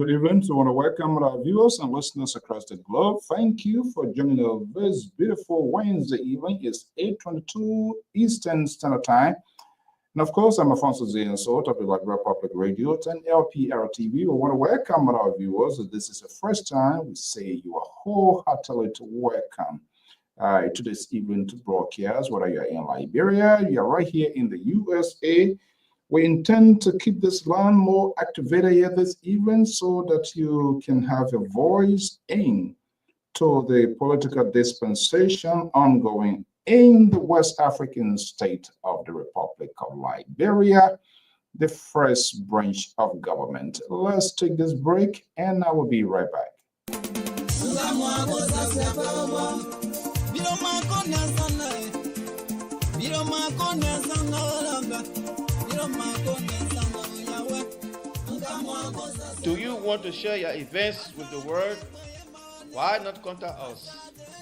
Good evening. So I want to welcome our viewers and listeners across the globe. Thank you for joining us this beautiful Wednesday evening. It's 8:22 Eastern Standard Time. And of course, I'm Alfonso Zienso of the Liberia Public Radio and LPR-TV. We want to welcome our viewers. If this is the first time, we say you are wholeheartedly welcome to this evening to broadcast, whether you're in Liberia, you're right here in the USA. We intend to keep this land more activated here this evening so that you can have a voice in to the political dispensation ongoing in the West African state of the Republic of Liberia, the first branch of government. Let's take this break and I will be right back. Do you want to share your events with the world? Why not contact us?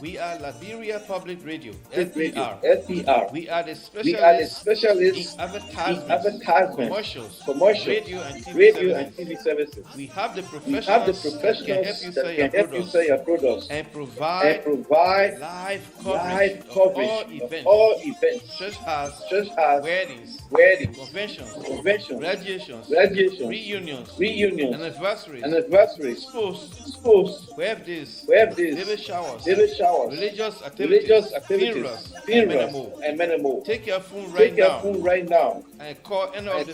We are Liberia Public Radio, LPR. We are the specialists in advertisements, commercials, radio and TV services. We have the professionals that can help you sell your products and provide live coverage of all events, such as weddings, conventions, graduations, reunions, anniversaries, sports, birthdays, baby showers, religious activities, funerals, and many more. Take your phone right now and call any of the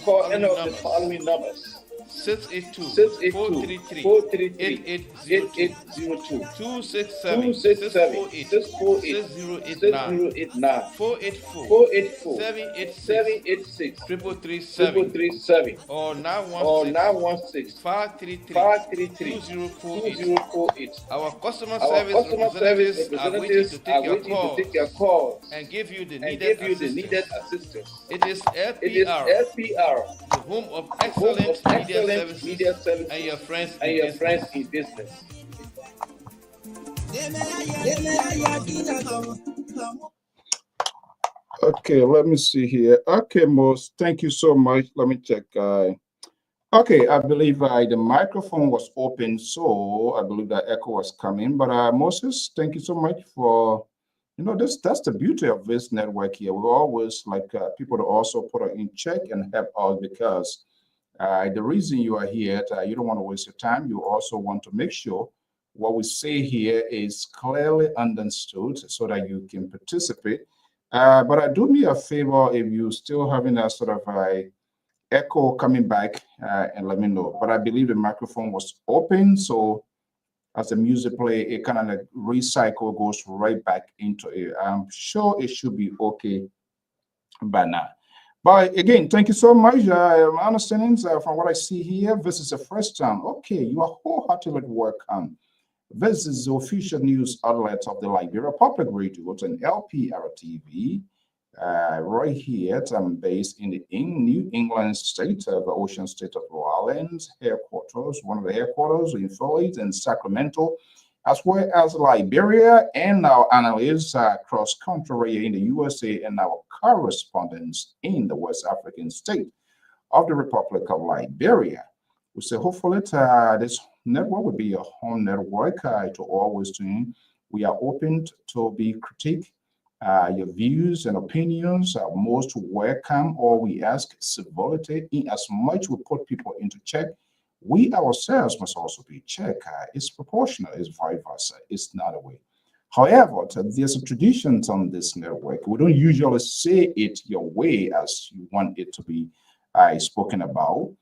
following numbers. 682-433-8802, 267-648-6089, 484-786-3337, or 916-533-2048. Our customer service representatives are waiting to take your calls and give you the needed assistance. It is LPR, the home of excellent media services, and your friends in business. Okay, let me see here. Okay, Moses, thank you so much. Let me check. Okay, I believe the microphone was open, so I believe that echo was coming. But Moses, thank you so much for, that's the beauty of this network here. We always like people to also put it in check and help us, because the reason you are here, you don't want to waste your time. You also want to make sure what we say here is clearly understood so that you can participate. But I do me a favor if you still having a sort of a echo coming back, and let me know. But I believe the microphone was open, so as the music play, it kind of like recycle, goes right back into it. I'm sure it should be okay by now. But again, thank you so much. My understanding from what I see here, this is the first time. Okay, you are wholeheartedly welcome. This is the official news outlet of the Liberia Public Radio. It's an LPR-TV. Right here, I'm based in the New England state of the ocean state of New Orleans headquarters, one of the headquarters in Philly and Sacramento, as well as Liberia, and our analysts across country in the USA, and our correspondents in the West African state of the Republic of Liberia. We say hopefully this network will be a home network to always tune. We are open to be critique. Your views and opinions are most welcome, or we ask civility. In as much we put people into check, we ourselves must also be checked. It's proportional, it's vice versa, it's not a way. However, there's a tradition on this network. We don't usually say it your way as you want it to be spoken about.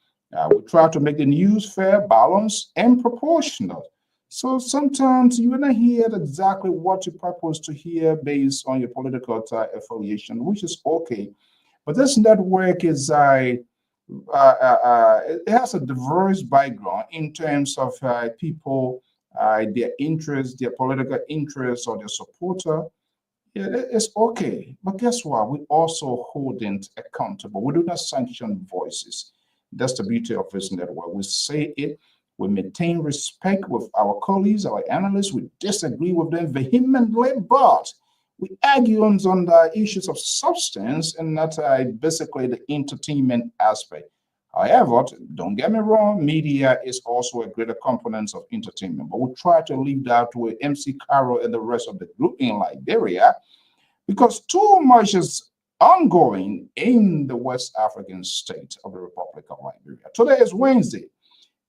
We try to make the news fair, balanced, and proportional. So sometimes you will not hear exactly what you purpose to hear based on your political affiliation, which is okay. But this network is it has a diverse background in terms of people, their interests, their political interests, or their supporter. Yeah, it's okay. But guess what? We also hold it accountable. We do not sanction voices. That's the beauty of this network. We say it. We maintain respect with our colleagues, our analysts. We disagree with them vehemently, but we argue on the issues of substance and not basically the entertainment aspect. However, don't get me wrong, media is also a greater component of entertainment, but we try to leave that to MC Carroll and the rest of the group in Liberia, because too much is ongoing in the West African state of the Republic of Liberia. Today is Wednesday.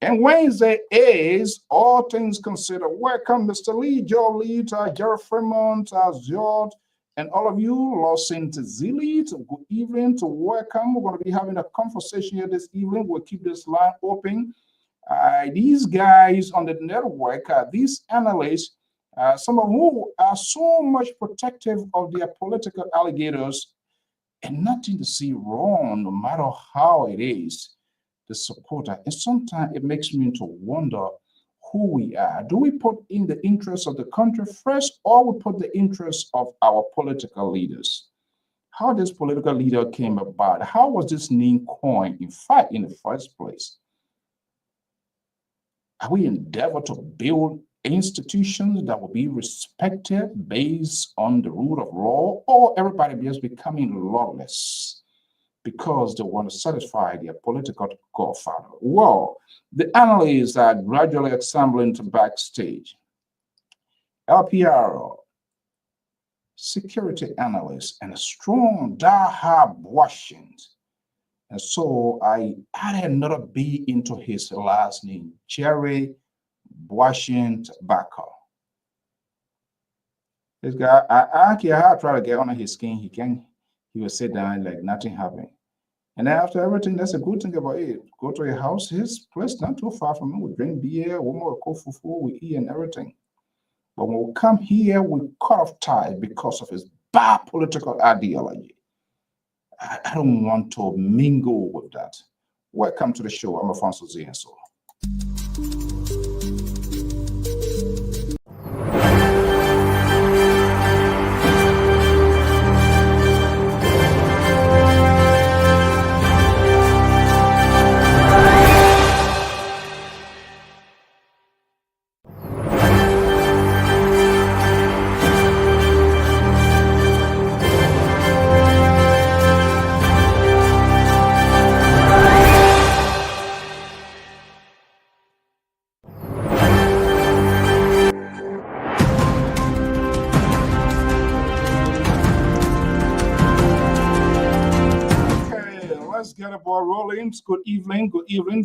And Wednesday is All Things Considered. Welcome, Mr. Lee, Joe Lee, Jerry Fremont, George, and all of you, Los Zili. Good evening, to welcome. We're going to be having a conversation here this evening. We'll keep this line open. These guys on the network, these analysts, some of whom are so much protective of their political alligators and nothing to see wrong, no matter how it is. The supporter, and sometimes it makes me to wonder who we are. Do we put in the interests of the country first, or we put the interests of our political leaders? How this political leader came about? How was this name coined, in fact, in the first place? Are we endeavor to build institutions that will be respected based on the rule of law, or everybody just becoming lawless because they want to satisfy their political godfather? Well, the analysts are gradually assembling to backstage. LPR, security analyst, and a strong diehard Washington. And so I added another B into his last name, Jerry Washington Baker. This guy, I try to get under his skin. He will sit down like nothing happened. And after everything, that's a good thing about it. Go to a house, his place not too far from me. We drink beer, we more cook fufu, we eat and everything. But when we come here, we cut off ties because of his bad political ideology. I don't want to mingle with that. Welcome to the show. I'm Alfonso Zienso. Get the ball rolling. Good evening,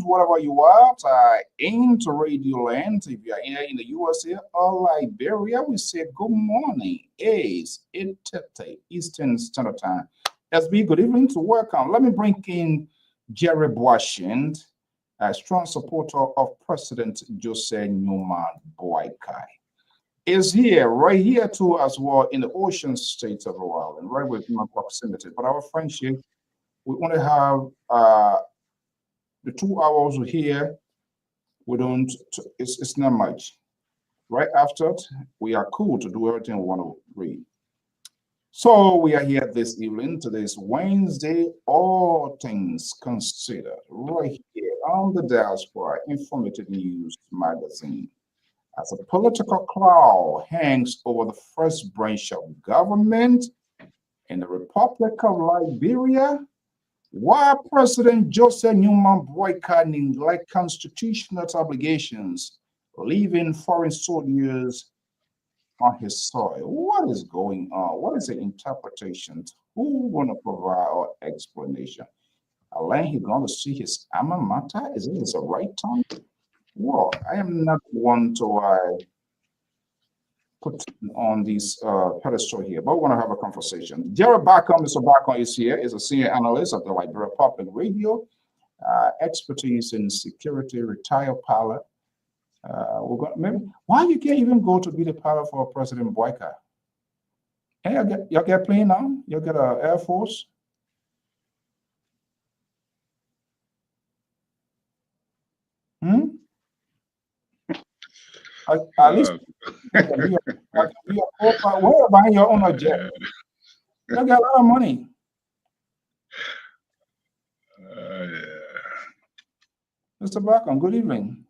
whatever you are into Radio Land. If you are here in the USA or Liberia, we say good morning. It's 8:30 Eastern Standard Time. SB, good evening to welcome. Let me bring in Jerry Boishind, a strong supporter of President Jose Newman Boykai. Is here, right here too, as well, in the ocean states of the world, and right with my proximity. But our friendship, we only have the 2 hours here. We don't, it's not much. Right after it, we are cool to do everything we want to read. So we are here this evening. Today is Wednesday, all things considered, right here on the Diaspora Informative News Magazine. As a political cloud hangs over the first branch of government in the Republic of Liberia, while President Jose Newman Boykai neglect constitutional obligations, leaving foreign soldiers on his soil. What is going on? What is the interpretation? Who want to provide our explanation? Alain, he's going to see his alma mater? Is this the right time? Well, I am not one to put on this pedestal here, but we're going to have a conversation. Jared Bacon, Mr. Bacon is here, is a senior analyst at the Liberia Public Radio, expertise in security, retired pilot. We're going to, maybe why you can't even go to be the pilot for President Boykai? Hey, y'all get plane now? You'll get an Air Force? At least I can be a buying your own jet. You got a lot of money. Mr. Bacon, good evening.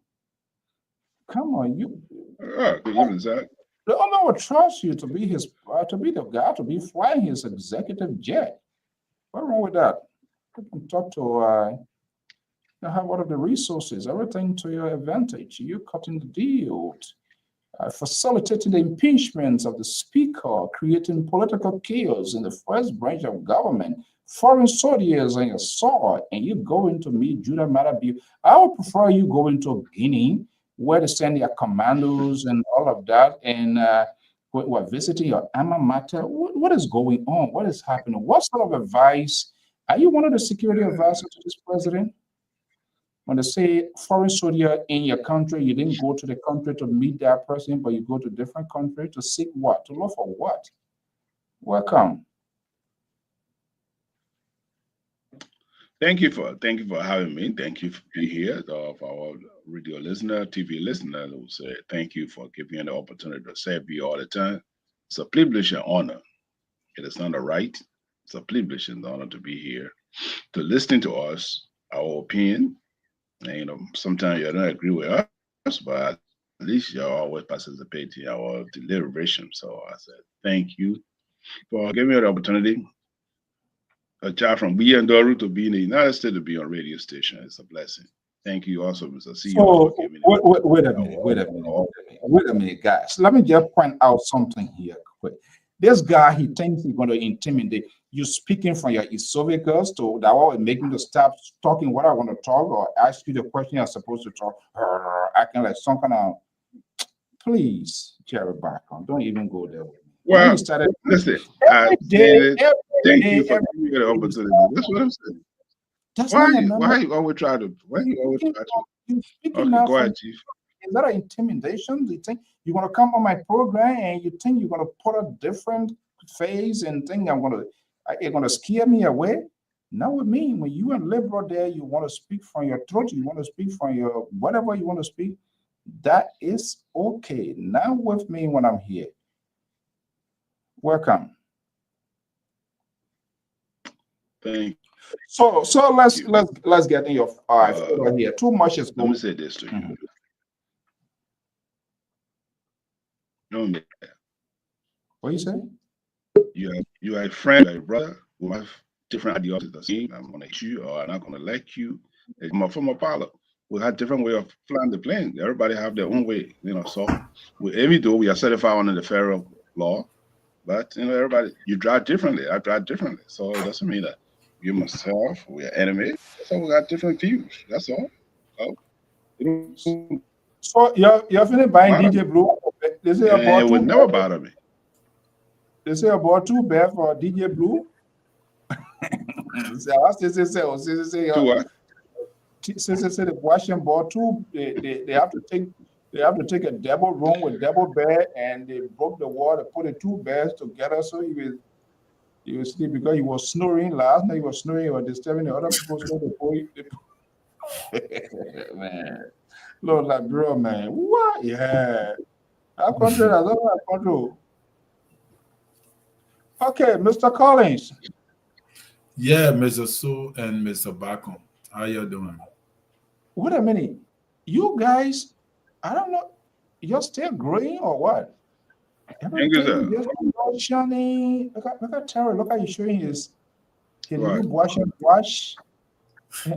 Come on, you. Good evening, Zach. The owner would trust you to be the guy to be flying his executive jet. What's wrong with that? You can talk to have one of the resources, everything to your advantage. You cutting the deal, facilitating the impeachment of the speaker, creating political chaos in the first branch of government, foreign soldiers on your sword, and you going to meet Judah Matabiu. I would prefer you going to Guinea, where they send their commandos and all of that, and we're visiting your alma mater. What is going on? What is happening? What sort of advice? Are you one of the security advisors to this president? When they say foreign soldier in your country, you didn't go to the country to meet that person, but you go to a different country to seek what? To look for what? Welcome. Thank you for having me. Thank you for being here. For our radio listener, TV listener, who say thank you for giving me the opportunity to serve you all the time. It's a privilege and honor. It is not a right. It's a privilege and honor to be here, to listen to us, our opinion. And, sometimes you don't agree with us, but at least you always participate in our deliberation. So I said, thank you for giving me the opportunity. A child from Biandoru to be in the United States to be on radio station. It's a blessing. Thank you also, Mr. CEO. So, wait a minute, guys. Let me just point out something here quick. This guy, he thinks he's going to intimidate you, speaking from your esophagus to that will make me to stop talking what I want to talk or ask you the question you're supposed to talk, acting like some kind of, please, Jerry Bacon, don't even go there with me. Well, listen, thank you for giving me the opportunity. That's what I'm saying. That's Why not a member. you always try to? Why you always try to? You're speaking Okay, now go from. ahead, Chief. Is that an intimidation? Do you think you're gonna come on my program and you think you're gonna put a different face and think you're gonna scare me away? Not with me. When you and liberal there, you want to speak from your throat, you want to speak from your whatever you want to speak. That is okay. Not with me when I'm here. Welcome. Thank So let's get in your you. here. Too much is Let going. me say this to you. No, What you say? you are a friend, a brother who have different ideologies. I'm gonna hate you or I'm not gonna like you. It's my former pilot. We had different way of flying the plane. Everybody have their own way, So even though we are certified under the federal law, but everybody you drive differently. I drive differently, so it doesn't mean that you myself we are enemies. So we got different views. That's all. So it don't So you're finished buying matter. DJ Blue. They say And about it would never bother me. They say about too bad for DJ Blue. Say To what? the Washington ball too. They have to take a double room with double bed, and they broke the wall. They put the two beds together so he was sleep because he was snoring last night. He was snoring or disturbing the other people's sleep. Man, Lord, like bro, man, what? Yeah, I control. I don't have control. Okay, Mr. Collins. Yeah, Mr. Sue and Mr. Bacon. How you doing? Wait a minute. You guys, I don't know, you're still growing or what? Thank you, sir. Everything just shining. Look at Terry. Look how he's showing his Right. new wash and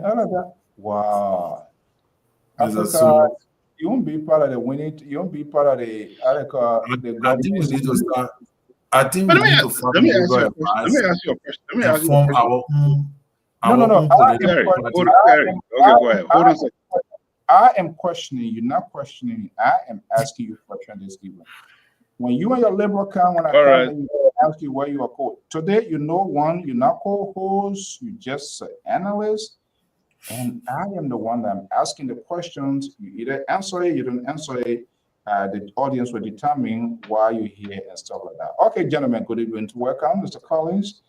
all of that. Wow. Mr. Africa, Sue, you won't be part of the winning. You won't be part of the I think we need to start. I think But we need to follow let me ask you legal a question. Let advice me ask you a question. Let me and ask you a form question. No. own political Terry, party. hold on, Terry. Okay, go ahead. Hold on a second. I am questioning you, not questioning. I am asking you a question this evening. When you and your liberal come, when I All come right. and you ask you where you are called. Today, you're not co-host, you just an analyst. And I am the one that I'm asking the questions. You either answer it, you don't answer it. The audience will determine why you're here and stuff like that. Okay, gentlemen, good evening. Welcome, Mr. Collins.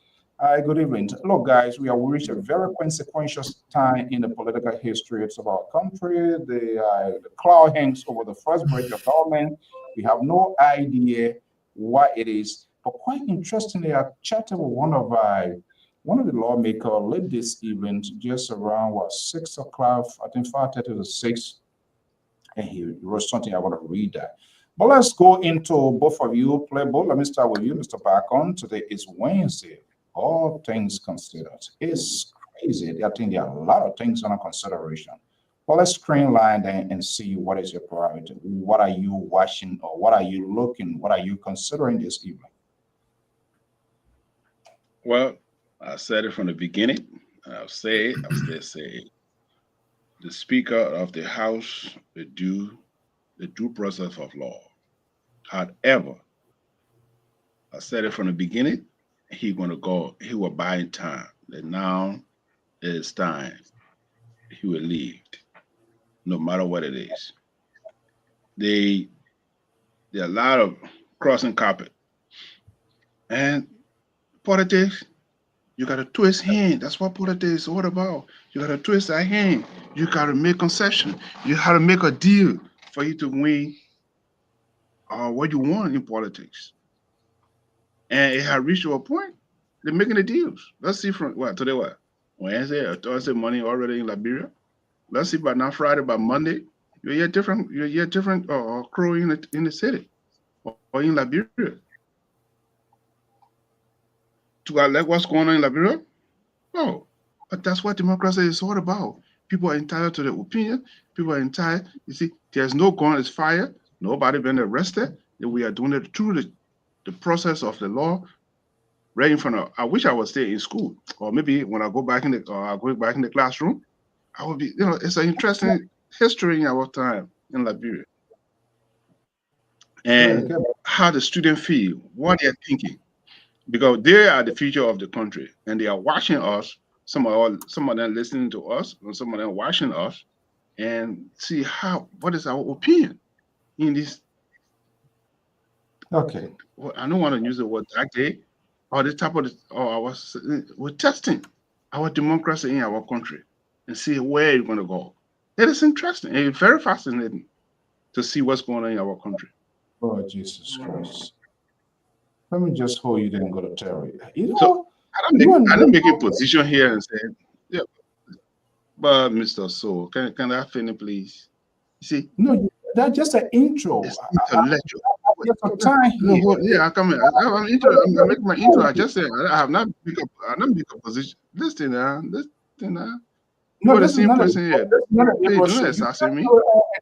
Good evening. Look, guys, we have reached a very consequential time in the political history of our country. The cloud hangs over the first branch of government. We have no idea why it is. But quite interestingly, I chatted with one of the lawmakers led this event just around 6 o'clock, I think 5:30 to 6, and he wrote something. I want to read that. But let's go into both of you. Play ball. Let me start with you, Mr. Bacon. Today is Wednesday. All things considered, it's crazy. I think there are a lot of things under consideration. Well, let's streamline and see what is your priority. What are you watching, or what are you looking? What are you considering this evening? Well, I said it from the beginning. I'll still say it. The Speaker of the House will do the due process of law. However, I said it from the beginning, he will buy in time. That now is time. He will leave, no matter what it is. There are a lot of crossing carpet. And politics, you gotta twist hand. That's what politics is all about. You gotta twist that hand. You gotta make concession. You gotta make a deal for you to win what you want in politics. And it had reached to a point, they're making the deals. Let's see from what today what? Wednesday or Thursday morning already in Liberia. Let's see by now Friday, by Monday, you're different crew in the city or in Liberia. To like what's going on in Liberia? No. But that's what democracy is all about. People are entitled to their opinion. People are entitled. You see, there's no gun is fired. Nobody been arrested. We are doing it through the process of the law, right in front of. I wish I was still in school, or maybe when I go back in the classroom, I would be. It's an interesting history in our time in Liberia, and how the students feel, what they're thinking, because they are the future of the country, and they are watching us some of them listening to us, and some of them watching us, and see what is our opinion in this. Okay. Well, I don't want to use the word tactic or the type of we're testing our democracy in our country and see where you're going to go. It is interesting. It's very fascinating to see what's going on in our country. Oh, Jesus Christ. Let me just hold you then go to Terry. So I don't make a position here and say, yeah, but Mr. So, can I finish, please? You see? No, that's just an intro. It's intellectual. Yeah, I come in. I'm making my intro. I just said I have not make a position. Listen now. No, the same person here. Hey, don't assassinate me.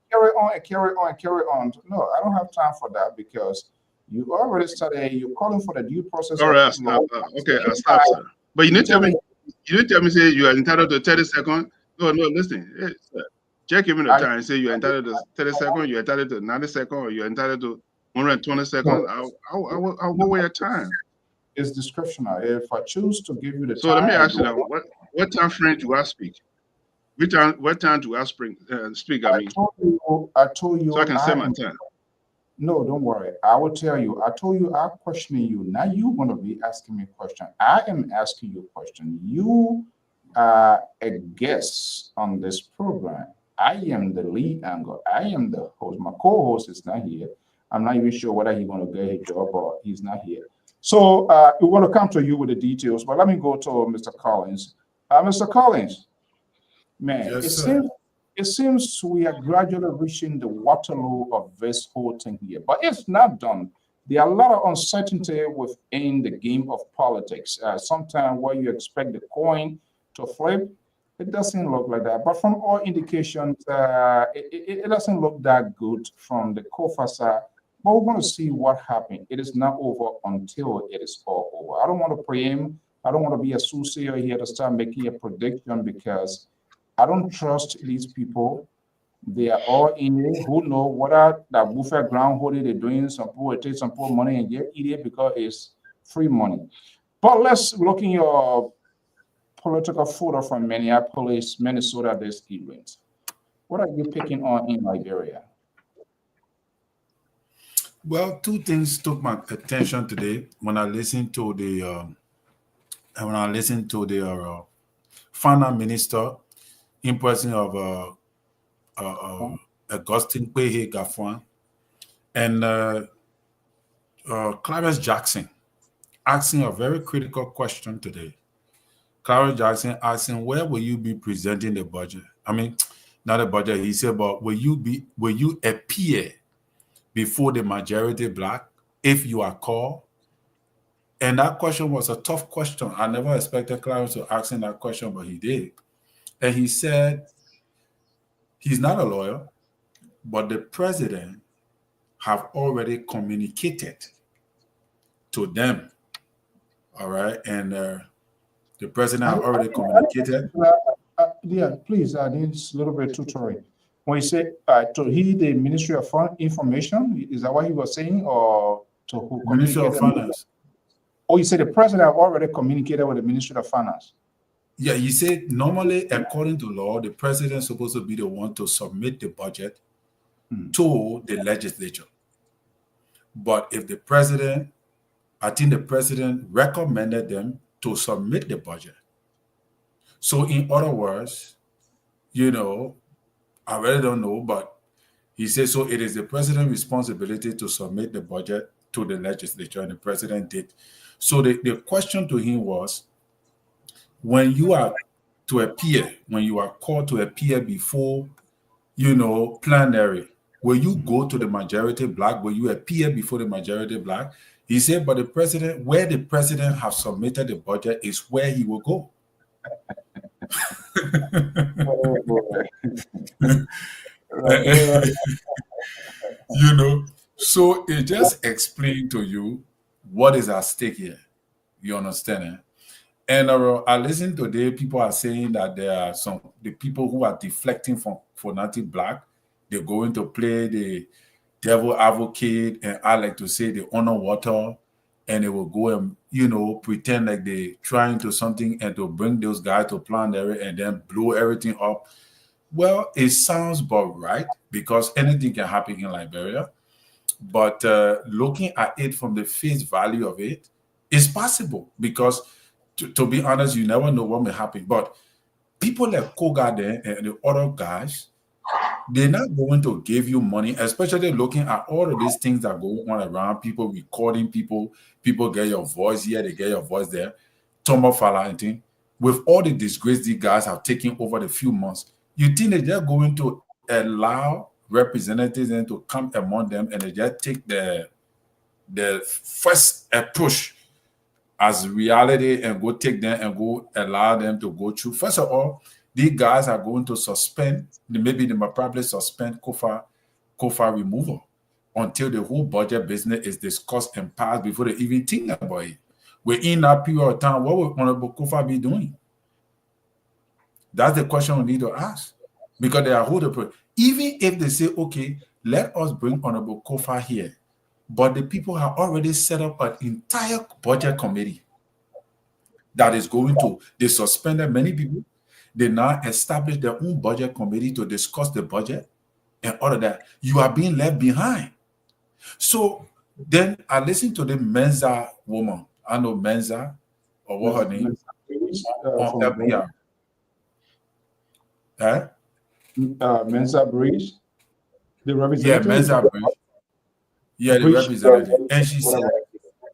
Carry on. No, I don't have time for that because you already started. You're calling for the due process. All right, I'll stop. Okay, I'll stop, sir. But you need to tell me. You didn't tell me say you are entitled to 30 seconds. No, listen. Hey, sir. Jack give me the time and say you're entitled to 30 seconds, you're entitled to 90 seconds, or you're entitled to 120 seconds. I'll go with your time. It's discretionary. If I choose to give you the time. So let me ask you now, what time frame do I speak? What time do I speak? I told you. So I can set my time. No, don't worry. I will tell you. I told you I'm questioning you. Now you're going to be asking me a question. I am asking you a question. You are a guest on this program. I am the lead anchor. I am the host. My co-host is not here. I'm not even sure whether he's going to get his job or he's not here. So we want to come to you with the details, but let me go to Mr. Collins. Mr. Collins, man, yes, it seems we are gradually reaching the Waterloo of this whole thing here, but it's not done. There are a lot of uncertainty within the game of politics. Sometimes where you expect the coin to flip, it doesn't look like that. But from all indications, it doesn't look that good from the COFA side. But we're going to see what happens. It is not over until it is all over. I don't want to preempt. I don't want to be a soothsayer here to start making a prediction because I don't trust these people. They are all in it. Who know whether that buffet ground holding they're doing? Some people take some poor money and get eat it because it's free money. But let's look in your political photo from Minneapolis, Minnesota this evening. What are you picking on in Liberia? Well, two things took my attention today when I listened to the finance minister in person of Augustine Kwehe Gafwan and Clarence Jackson asking a very critical question today. Clarence Jackson asking, where will you be presenting the budget? I mean, not the budget, he said, but will you appear before the majority black if you are called? And that question was a tough question. I never expected Clarence to ask him that question, but he did. And he said he's not a lawyer, but the president have already communicated to them. All right. And the president have already communicated. Yeah, please, this little bit tutorial. When you say to he, the Ministry of Information, is that what he was saying, or to who? Ministry of Finance. Oh, you said the president have already communicated with the Ministry of Finance. Yeah, he said normally, according to law, the president is supposed to be the one to submit the budget to the legislature. But if the president, I think the president recommended them to submit the budget. So in other words, I really don't know, but he says, so it is the president's responsibility to submit the budget to the legislature, and the president did. So the question to him was, when you are called to appear before, plenary, will you go to the majority black? Will you appear before the majority black? He said, but where the president have submitted the budget is where he will go. So it just explained to you what is at stake here. You understand it? And I listened today, people are saying that there are the people who are deflecting from Fonati Black, they're going to play the devil advocate, and I like to say the honor water, and they will go and, you know, pretend like they trying to something and to bring those guys to plant area and then blow everything up. Well, it sounds about right because anything can happen in Liberia. But looking at it from the face value of it, it's possible because, to be honest, you never know what may happen. But people like Koga there and the other guys, they're not going to give you money, especially looking at all of these things that go on around, people recording people get your voice here, they get your voice there. Tomo Fala and thing. With all the disgrace these guys have taken over the few months, you think that they're going to allow representatives and to come among them and they just take the first approach as reality and go take them and go allow them to go through? First of all, these guys are going to suspend, maybe they might probably suspend Kofa removal until the whole budget business is discussed and passed before they even think about it. Within that period of time, what will Honorable Kofa be doing? That's the question we need to ask. Because they are holding, even if they say, okay, let us bring Honorable Kofa here, but the people have already set up an entire budget committee that is going to, they suspended many people. They now establish their own budget committee to discuss the budget and all of that. You are being left behind. So then I listened to the Mensa woman. I know Mensa, or what her name is, on LPR. Mensa Bridge, the representative. Yeah, Mensa Bridge. Yeah, the representative. And she said,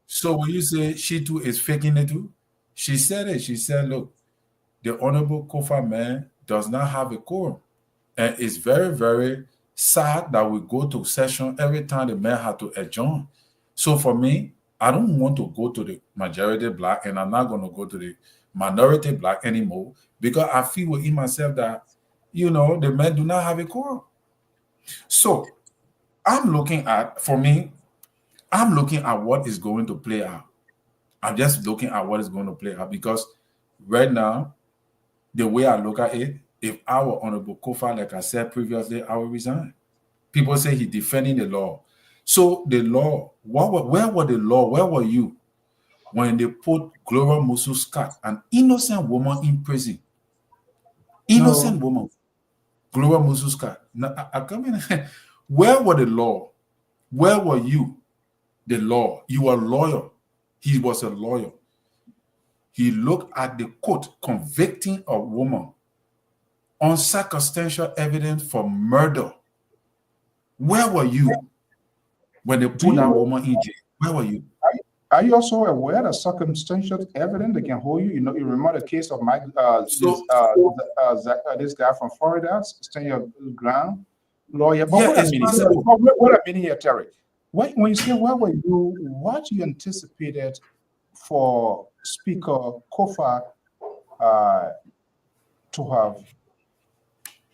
so when you say she too is faking it too, she said it. She said, look, the Honorable Kofa man does not have a quorum. And it's very, very sad that we go to session every time the man had to adjourn. So for me, I don't want to go to the majority black and I'm not going to go to the minority black anymore because I feel within myself that, you know, the men do not have a quorum. So I'm looking at, for me, I'm looking at what is going to play out. I'm just looking at what is going to play out because right now, the way I look at it, if I were Honorable Kofa, like I said previously, I would resign. People say he's defending the law. So the law, where were the law? Where were you when they put Gloria Musu-Scott, an innocent woman, in prison? Innocent woman. Gloria Musu-Scott. Now, I come in. Where were the law? Where were you? The law. You were a lawyer. He was a lawyer. He looked at the court convicting a woman on circumstantial evidence for murder. Where were you when they put that woman in jail? Where were you? Are you also aware that circumstantial evidence that can hold you? You know, you remember the case of Mike, this guy from Florida, stand your ground lawyer. But yeah, what I mean here, Terry, when you say where were you, what you anticipated for Speaker Kofa to have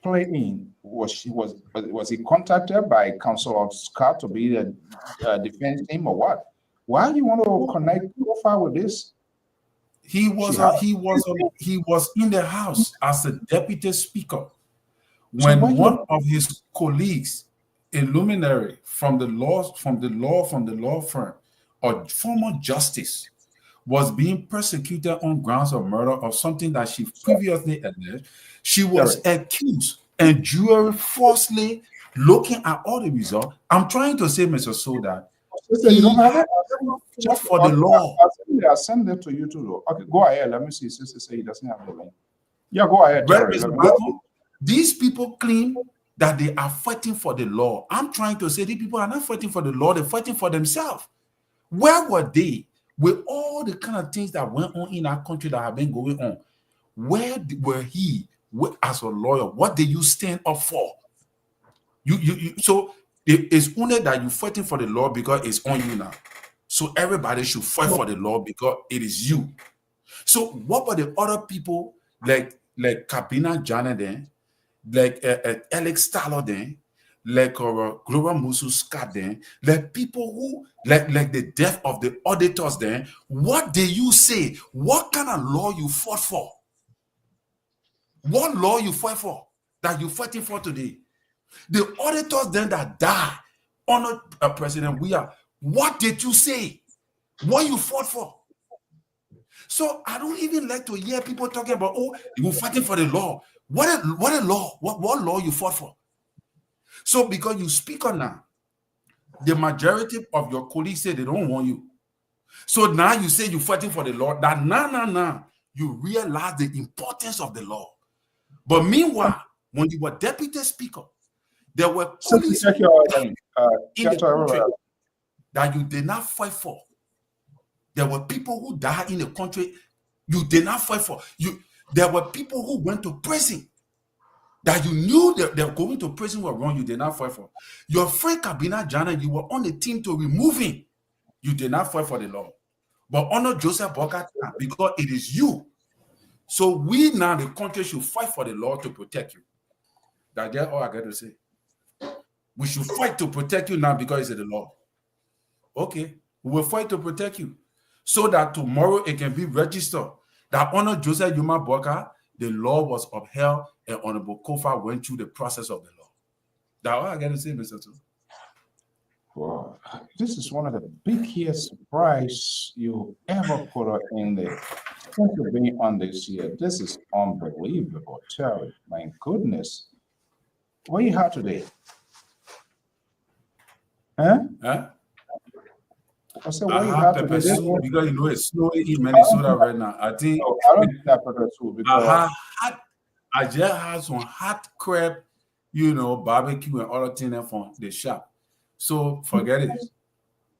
played in? Was he contacted by Councilor Scott to be the defense team or what? Why do you want to connect Kofa with this? He was in the House as a deputy speaker when one of his colleagues, a luminary from the law firm, a former justice, was being persecuted on grounds of murder of something that she previously alleged. She was accused and jury falsely looking at all the results. I'm trying to say, Mr. Soda, you don't have it? Just for the law. I'll send it to you too. Okay, go ahead. Let me see. Sister say he doesn't have the link. Yeah, go ahead. These people claim that they are fighting for the law. I'm trying to say these people are not fighting for the law, they're fighting for themselves. Where were they with all the kind of things that went on in our country that have been going on? Where were he as a lawyer? What did you stand up for? So it's only that you're fighting for the law because it's on you now. So everybody should fight for the law because it is you. So what were the other people like Kabina Jana then, like Alex Stalo then, like Gloria Musu-Scott then, like people who like the death of the auditors then? What did you say? What kind of law you fought for? What law you fight for that you're fighting for today? The auditors then that died, honored President Weah, what did you say? what you fought for. So I don't even like to hear people talking about, oh, you were fighting for the law. What a law? What law you fought for? So because you speak on now, the majority of your colleagues say they don't want you. So now you say you're fighting for the law. That now you realize the importance of the law. But meanwhile, when you were deputy speaker, there were colleagues in the country that you did not fight for. There were people who died in the country you did not fight for. There were people who went to prison that you knew that they were going to prison were wrong. You did not fight for. Your friend Kabina Jana, you were on the team to remove him. You did not fight for the law. But honor Joseph Boka because it is you. So we now, the country, should fight for the law to protect you. That's all I got to say. We should fight to protect you now because it's the law. Okay, we will fight to protect you so that tomorrow it can be registered that honor Joseph Yuma Boka, the law was upheld and Honorable Kofa went through the process of the law. That's all I got to say, Mr. Tu. Wow, this is one of the biggest surprise you ever put in there. Thank you for being on this year. This is unbelievable, Terry. My goodness. What you have today? Huh? I said, what you have today? Because you know it's snowing in Minnesota right now. I think I don't think that pepper soup because I just had some hot crab, barbecue and other things from the shop. So forget it.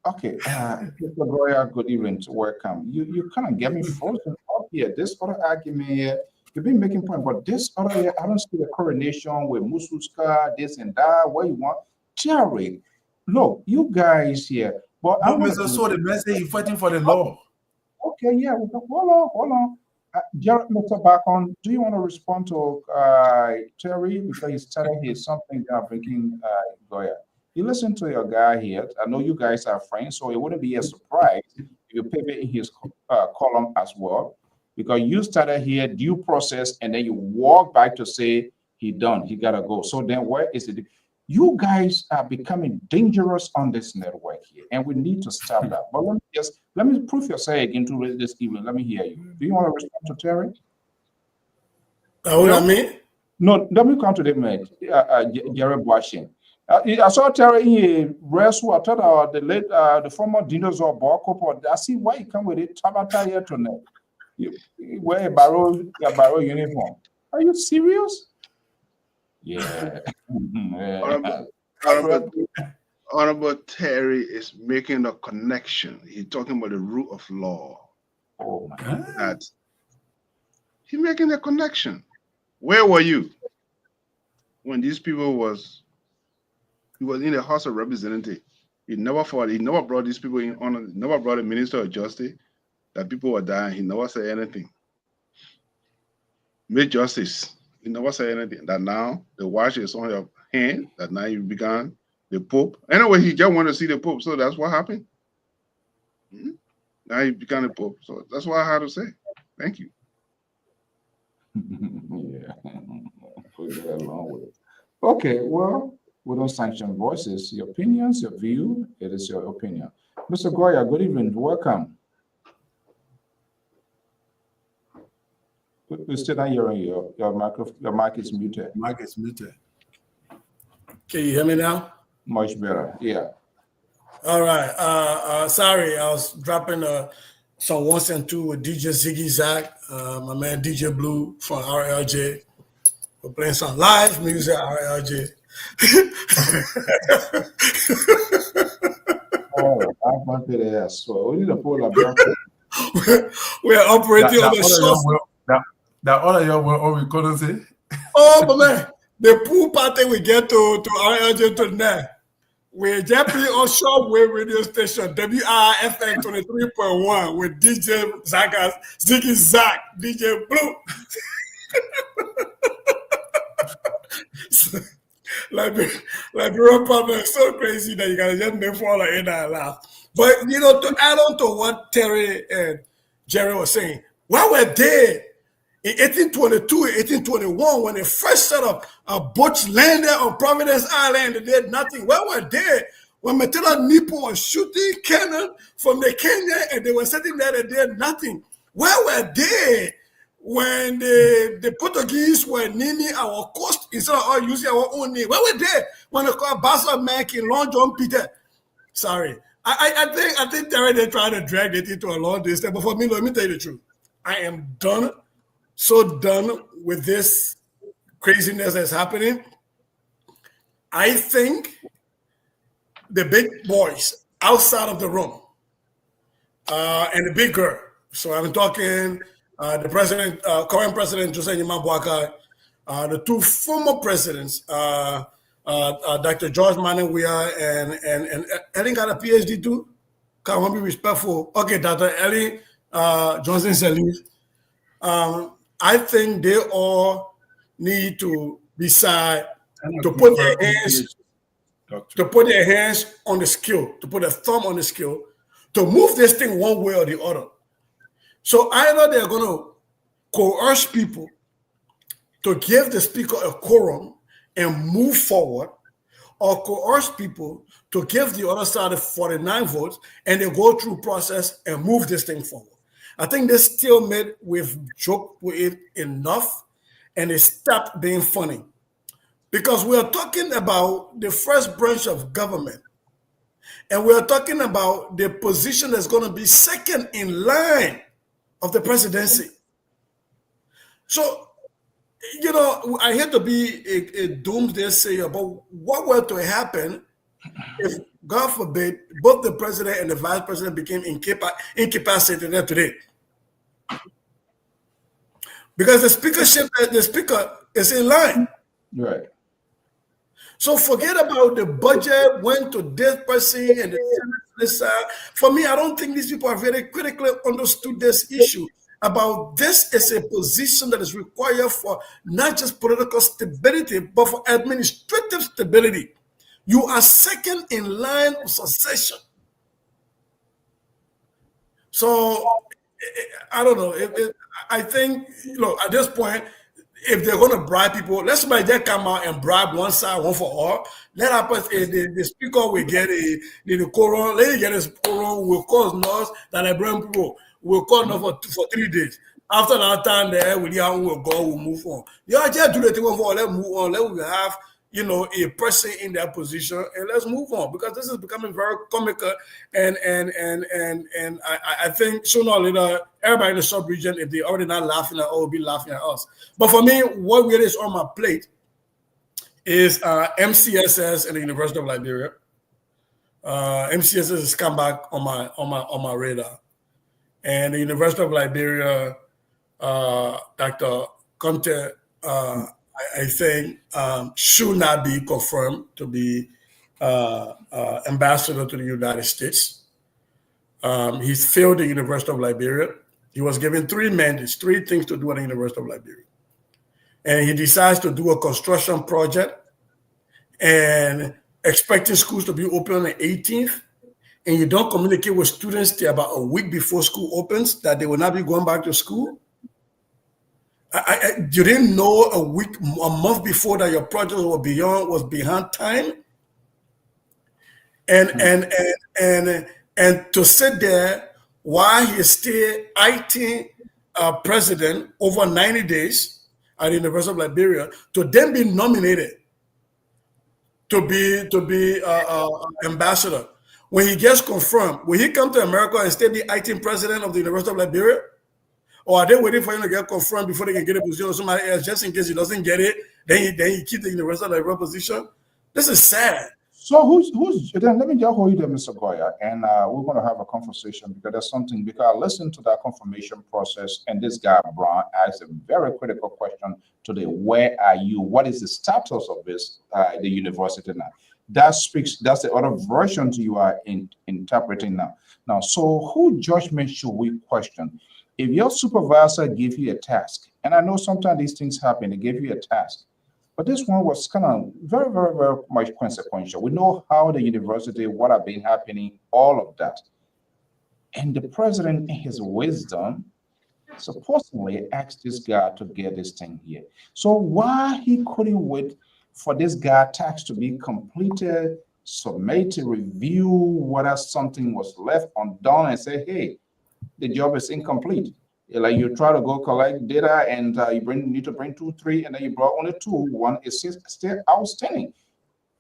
Okay, Mr. Goya, good evening. Welcome. You kind of get me frozen up here. This other argument here, you've been making point, but this other here, I don't see the coronation with Mususka, this and that. What you want, Jerry? Look, you guys here. But no, Mr. So the man say he's fighting for the law. Okay, yeah. Hold on. Jared, Mr. Bacon, do you want to respond to Terry because he's telling you something that breaking Goya? You listen to your guy here. I know you guys are friends, so it wouldn't be a surprise if you pivot in his column as well, because you started here due process and then you walk back to say he done, he gotta go. So then where is it? You guys are becoming dangerous on this network here, and we need to stop that. But let me prove yourself again to this evening. Let me hear you. Do you want to respond to Terry? What I mean? No, let me come to the man, Jared Washington. I saw Terry in a wrestle. I thought the former dinosaur ball. I see why you come with it. Tabata here tonight. You wear a barrow uniform. Are you serious? Yeah. Honorable Terry is making a connection. He's talking about the rule of law. Oh my God. He's making a connection. Where were you when these people he was in the House of Representatives? He never fought. He never brought these people in on. Never brought a Minister of Justice that people were dying. He never said anything. Made justice. He never said anything. That now the watch is on your hand. That now you began the Pope. Anyway, he just wanted to see the Pope, so that's what happened. Now he became the Pope, so that's what I had to say. Thank you. Yeah, we'll get along with it. Okay, well, we don't sanction voices. Your opinions, your view, it is your opinion. Mr. Goya, good evening. Welcome. We're still not hearing you. Your mic is muted. Mic is muted. Can you hear me now? Much better. Yeah. All right. Sorry, I was dropping some ones and two with DJ Ziggy Zach, my man DJ Blue from RLJ. We're playing some live music at RLJ. Oh, I wanted to ask. So we need to pull up. We're operating on the show. That all of y'all were all recording say. Oh, but man, the pool party we get to RLJ tonight. We're jumping on shortwave radio station WRFM 23.1 with DJ Ziggy Zach, DJ Blue. Liberal public is so crazy that you gotta just make fall in and laugh. But to add on to what Terry and Jerry was saying, why were they in 1822 and 1821 when they first set up a Butch landed on Providence Island and did nothing? Where were they when Matela Nipo was shooting cannon from the Kenya and they were sitting there and did nothing? Where were they when the Portuguese were naming our coast instead of using our own name? Where were they when they called Bassa Mac in Long John Peter? Sorry. I think they're trying to drag it into a long distance. But for me, let me tell you the truth. I am done, so done with this craziness that's happening. I think the big boys outside of the room and the big girl. So I'm talking the president, current president, Jose Nyimabwaka, the two former presidents, Dr. George Manawia and Ellen got a PhD too. Can't be respectful. Okay, Dr. Ellen Johnson Sirleaf. I think they all need to decide to put their hands on the scale, to put a thumb on the scale, to move this thing one way or the other. So either they're going to coerce people to give the speaker a quorum and move forward, or coerce people to give the other side 49 votes and they go through process and move this thing forward. I think this stalemate, we've joked with it enough and it stopped being funny. Because we are talking about the first branch of government. And we are talking about the position that's going to be second in line of the presidency. So, you know, I hate to be a doomsday sayer, but what were to happen if, God forbid, both the president and the vice president became incapacitated today? Because the speaker is in line. Right. So forget about the budget went to this person and the Senate this side. For me, I don't think these people are very critically understood this issue about this is a position that is required for not just political stability, but for administrative stability. You are second in line of succession. So I don't know. I think, at this point, if they're going to bribe people, let's somebody just come out and bribe one side, one for all. Let happen. The speaker will get the quorum. Let him get his quorum. Will cause noise that I bring people. Will call noise for 3 days. After that time, there will go. We'll move on. Yeah, just do the thing for. Let's move on. Let have a person in that position, and let's move on, because this is becoming very comical, and I think sooner or later, everybody in the sub-region, if they're already not laughing at us, will be laughing at us. But for me, what really is on my plate is MCSS and the University of Liberia. MCSS has come back on my radar, and the University of Liberia, Dr. Conte, I think should not be confirmed to be ambassador to the United States. He's failed the University of Liberia. He was given 3 mandates, 3 things to do at the University of Liberia. And he decides to do a construction project and expecting schools to be open on the 18th. And you don't communicate with students till about a week before school opens that they will not be going back to school. You didn't know a month before that your project was behind time, and to sit there while he is still acting president over 90 days at the University of Liberia, to then be nominated to be ambassador. When he gets confirmed, will he come to America and still be acting president of the University of Liberia? Or are they waiting for him to get confirmed before they can get a position of somebody else, just in case he doesn't get it? Then he keeps the University of Liberia position. This is sad. So who's then? Let me just hold you there, Mr. Goya, and we're going to have a conversation, because there's something. Because I listened to that confirmation process, and this guy Brown asked a very critical question today: where are you? What is the status of this the university now? That's the other version you are interpreting now. Now, so who judgment should we question? If your supervisor gave you a task, and I know sometimes these things happen, they give you a task, but this one was kind of very, very, very much consequential. We know how the university, what have been happening, all of that. And the president, in his wisdom, supposedly asked this guy to get this thing here. So why he couldn't wait for this guy task to be completed submit, review whether something was left undone, and say, hey, the job is incomplete. Like you try to go collect data and you need to bring 2, 3, and then you brought only 2. 1 is still outstanding.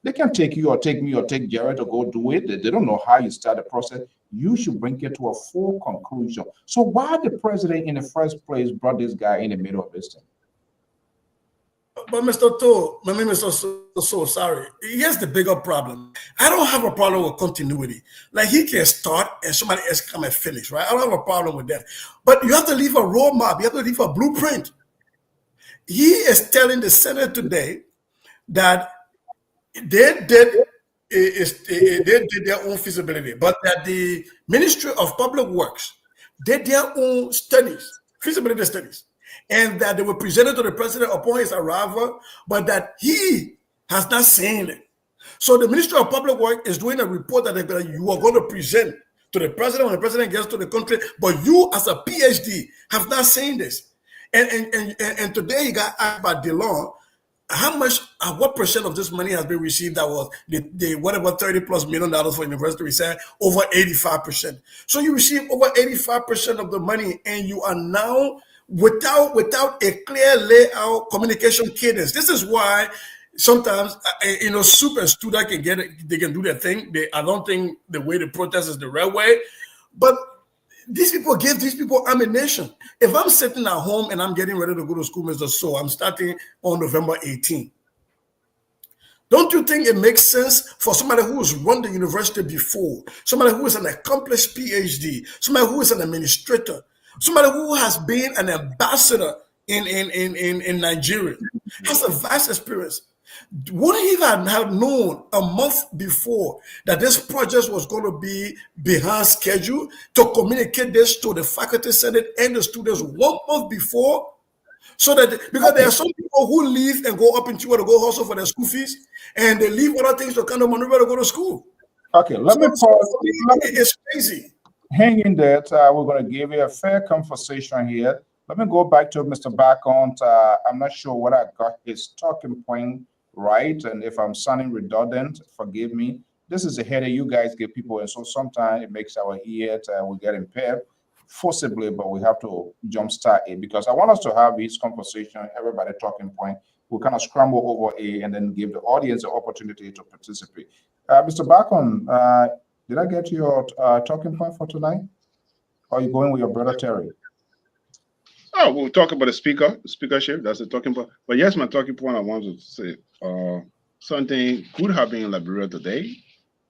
They can take you or take me or take Jared to go do it. They don't know how you start the process. You should bring it to a full conclusion. So why the president in the first place brought this guy in the middle of this thing? But Mr. To, Mr. So sorry. Here's the bigger problem. I don't have a problem with continuity. Like he can start and somebody else come and finish, right? I don't have a problem with that. But you have to leave a roadmap. You have to leave a blueprint. He is telling the Senate today that they did their own feasibility, but that the Ministry of Public Works did their own studies, feasibility studies, and that they were presented to the president upon his arrival, but that he has not seen it. So the Ministry of Public Works is doing a report that you are going to present to the president when the president gets to the country, but you as a PhD have not seen this. And today he got asked by DeLong, how much, what percent of this money has been received? That was the whatever $30+ million for university research, over 85%. So you receive over 85% of the money, and you are now without a clear layout communication cadence. This is why sometimes super student can get it, they can do their thing. I don't think the way the protest is the right way, but these people give these people ammunition. If I'm sitting at home and I'm getting ready to go to school, Mr. So I'm starting on November 18th. Don't you think it makes sense for somebody who has run the university before, somebody who is an accomplished PhD, somebody who is an administrator, somebody who has been an ambassador in Nigeria, has a vast experience? Wouldn't he have known a month before that this project was going to be behind schedule, to communicate this to the faculty senate and the students 1 month before? So that, because there are some people who leave and go up into to go hustle for their school fees, and they leave other things to kind of maneuver to go to school. Okay, let me pause. It's crazy. Hang in there. We're going to give you a fair conversation here. Let me go back to Mr. Bacon. I'm not sure what I got his talking point right, and if I'm sounding redundant, forgive me. This is a header you guys give people, and so sometimes it makes our ear we get impaired forcibly, but we have to jumpstart it, because I want us to have this conversation, everybody talking point. We'll kind of scramble over and then give the audience the opportunity to participate. Mr. Bacon, did I get your talking point for tonight? Or are you going with your brother Terry? Oh, we'll talk about the speakership. That's the talking point. But yes, my talking point, I want to say something could have been in Liberia today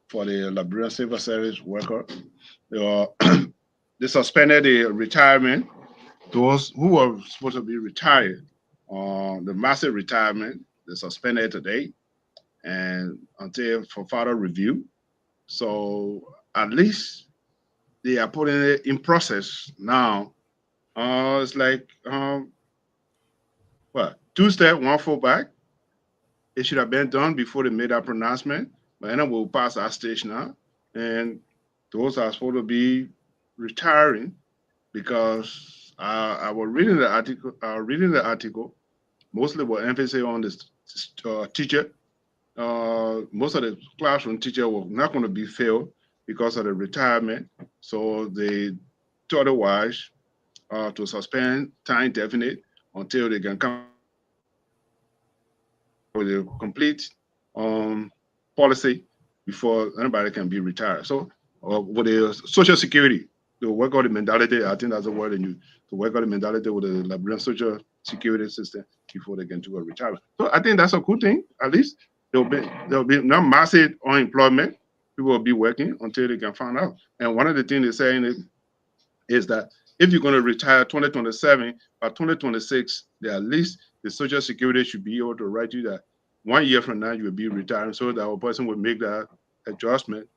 for the Liberian civil service worker. They suspended the retirement. Those who were supposed to be retired, the massive retirement, they suspended today, and until for further review. So at least they are putting it in process now. It's like, Tuesday, 1 foot back. It should have been done before they made that pronouncement, but then we'll pass that stage now. And those are supposed to be retiring, because I was reading the article, mostly with emphasis on this teacher. Most of the classroom teacher were not going to be filled because of the retirement. So they thought otherwise, to suspend time definite until they can come with a complete policy before anybody can be retired. So with the Social Security, to work out the mentality, I think that's the word they use, to work out the mentality with the Liberian Social Security system before they can do a retirement. So I think that's a good thing. At least there'll be not massive unemployment. People will be working until they can find out. And one of the things they're saying is that if you're going to retire 2027, by 2026, at least the Social Security should be able to write you that 1 year from now you will be retiring, so that a person will make that adjustment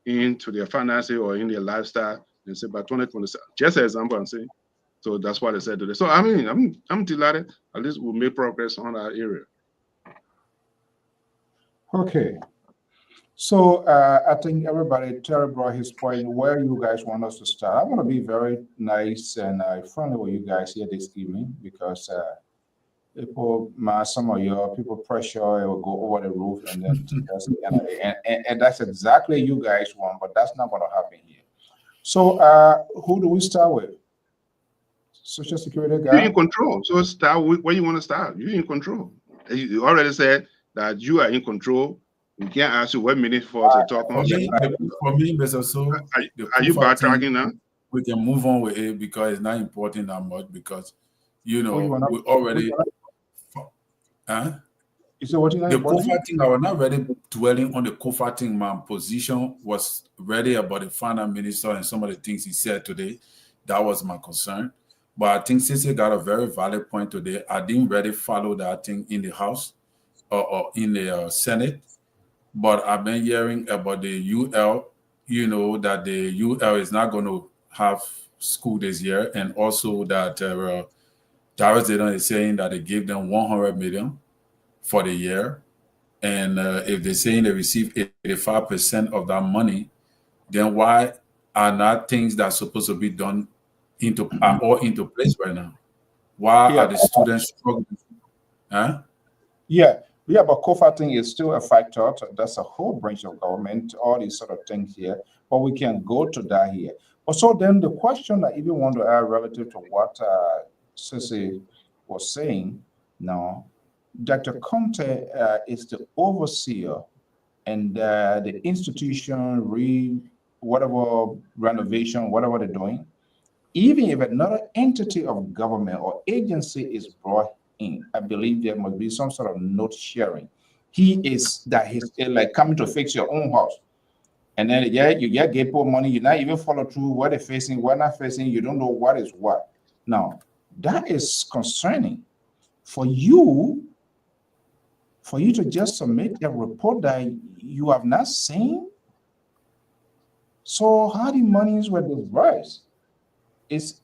into their finances or in their lifestyle and say by 2027. Just an example, I'm saying. So that's what I said today. So I mean, I'm delighted. At least we'll make progress on that area. Okay. So I think everybody, Terry brought his point. Where you guys want us to start? I want to be very nice and friendly with you guys here this evening, because people, some of your people pressure, it will go over the roof, and then and that's exactly you guys want, but that's not going to happen here. So, who do we start with? Social Security guy? You're in control. So start with where you want to start. You're in control. You already said that you are in control. We can't ask you what minute for us to talk on. For me, Mr. So, are you backtracking now? We can move on with it because it's not important that much because, you know, we already... You said what you the COFA thing, I was not really dwelling on the COFA thing. My position was really about the finance minister and some of the things he said today. That was my concern. But I think since he got a very valid point today, I didn't really follow that thing in the House or in the Senate. But I've been hearing about the UL, you know, that the UL is not going to have school this year. And also that Darius Dayton is saying that they gave them $100 million for the year. And if they're saying they receive 85% of that money, then why are not things that are supposed to be done are all into place right now? Why are the students struggling? Yeah, but COFA thing is still a factor. That's a whole branch of government, all these sort of things here. But we can go to that here. So then the question I even want to add relative to what Sissy was saying now, Dr. Conte is the overseer, and the institution, whatever renovation, whatever they're doing, even if another entity of government or agency is brought in, I believe there must be some sort of note sharing. He's like coming to fix your own house. And then you get people money, you not even follow through what they're facing, what not facing, you don't know what is what. Now, that is concerning for you to just submit a report that you have not seen. So how the monies were disbursed?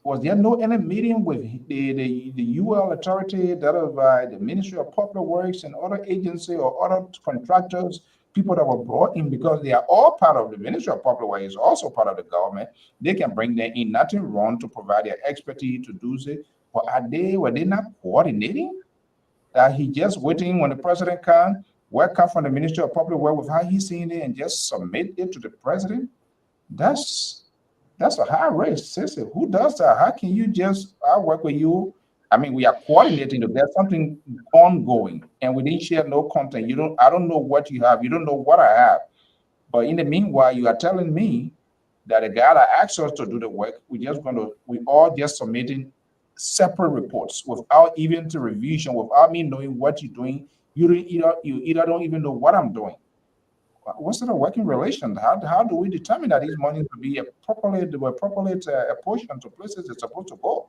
Was there no any meeting with the UL authority, that of the Ministry of Public Works and other agency or other contractors, people that were brought in, because they are all part of the Ministry of Public Works, is also part of the government. They can bring them in, nothing wrong to provide their expertise to do it. But were they not coordinating? That he just waiting when the president comes, what come from the Ministry of Public Works with how he's seeing it and just submit it to the president? That's a high risk, sister. Who does that? How can you just, I work with you? I mean, we are coordinating. If there's something ongoing and we didn't share no content, I don't know what you have. You don't know what I have. But in the meanwhile, you are telling me that a guy that asked us to do the work, we all just submitting separate reports without even the revision, without me knowing what you're doing. You either don't even know what I'm doing. What's the working relation? How do we determine that these monies will be properly apportioned to places they're supposed to go?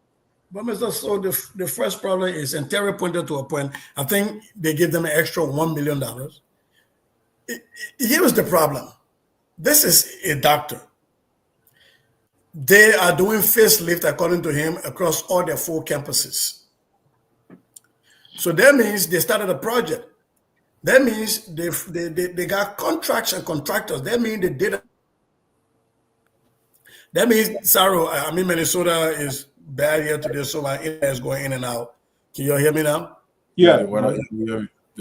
But Mr. So the first problem is, and Terry pointed to a point, I think they give them an extra $1 million. Here is the problem. This is a doctor. They are doing facelift, according to him, across all their 4 campuses. So that means they started a project. That means they got contracts and contractors. That means they did. That means, sorry, Minnesota is bad here today, so my internet is going in and out. Can you all hear me now? Yeah, the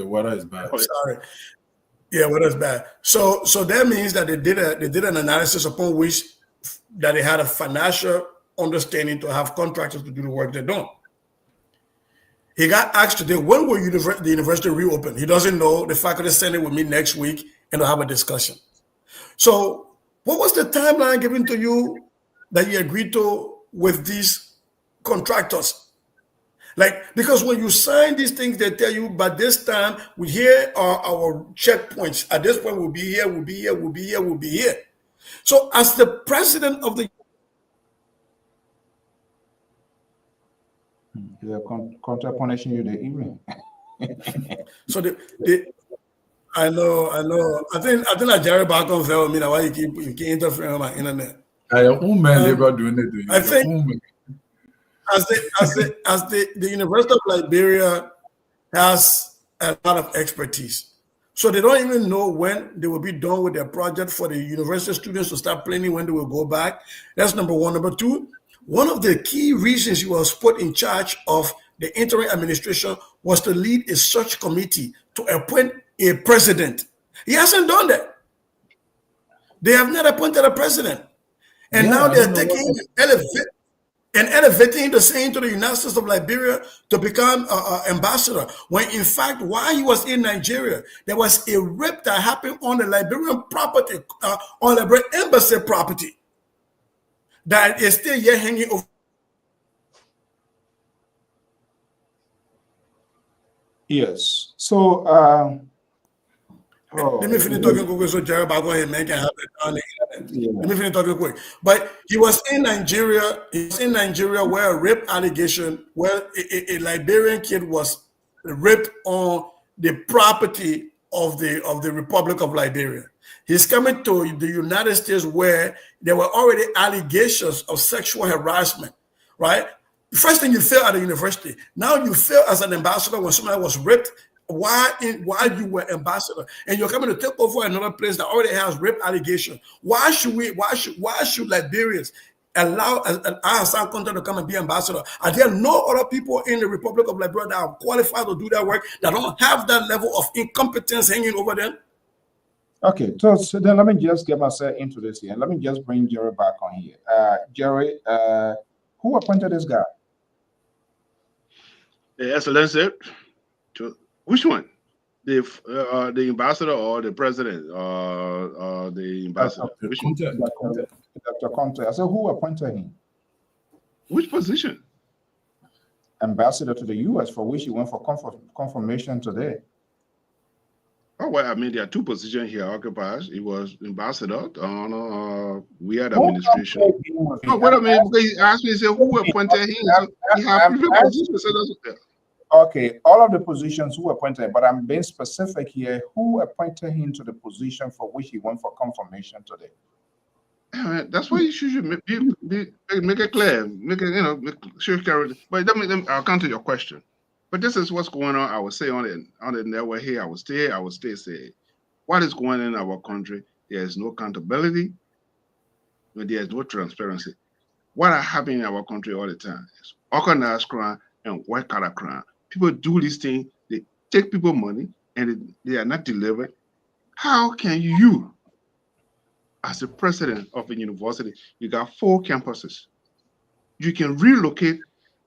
water is bad. Oh, sorry. Yeah, water is bad. So that means that they did an analysis upon which that they had a financial understanding to have contractors to do the work they're doing. He got asked today, when will the university reopen? He doesn't know. The faculty senate will meet next week and they'll have a discussion. So what was the timeline given to you that you agreed to with these contractors? Like, because when you sign these things, they tell you, by this time, here are our checkpoints. At this point, we'll be here, we'll be here, we'll be here, we'll be here. So as the president of the... They're contra-punishing you the evening. So I know. I think that Jerry Barcon fell me. Now why you keep interfering on my internet? Your own man labor doing it. I think as the University of Liberia has a lot of expertise, so they don't even know when they will be done with their project for the university students to start planning when they will go back. That's number one. Number two, one of the key reasons he was put in charge of the interim administration was to lead a search committee to appoint a president. He hasn't done that. They have not appointed a president. And now they're taking elevating the saying to the United States of Liberia to become ambassador, when in fact, while he was in Nigeria, there was a rape that happened on the Liberian property, on the Liberian embassy property, that is still here hanging over. Yes. So let me finish talking quick so Jerry go ahead, man, can have it on the internet. Let me finish talking quick. But he was in Nigeria. He was in Nigeria where a rape allegation, where a Liberian kid was raped on the property of the Republic of Liberia. He's coming to the United States where there were already allegations of sexual harassment, right? The first thing you fail at the university. Now you fail as an ambassador when somebody was raped. Why you were ambassador, and you're coming to take over another place that already has rape allegation? Why should Liberians allow our South country to come and be ambassador? Are there no other people in the Republic of Liberia that are qualified to do that work, that don't have that level of incompetence hanging over them? Okay, so then let me just get myself into this here, and let me just bring Jerry back on here. Jerry, who appointed this guy? The Excellency. Which one? The ambassador or the president? The ambassador. Which one? Dr. Conte. I said, who appointed him? Which position? Ambassador to the U.S., for which he went for confirmation today. Oh, well, I mean, there are two positions here occupied. He was ambassador on we had administration. No, what I mean, because he asked me, he said, who appointed him? He had previous positions. So that's okay, all of the positions who appointed, but I'm being specific here. Who appointed him to the position for which he went for confirmation today? Yeah, that's why you should make it clear, make it, make sure carry. But I'll come to your question. But this is what's going on. I would say on the network here. I would stay say, what is going on in our country? There is no accountability. There is no transparency. What are happening in our country all the time is organized crime and white collar crime. People do these things, they take people money and they are not delivered. How can you, as the president of a university, you got 4 campuses, you can relocate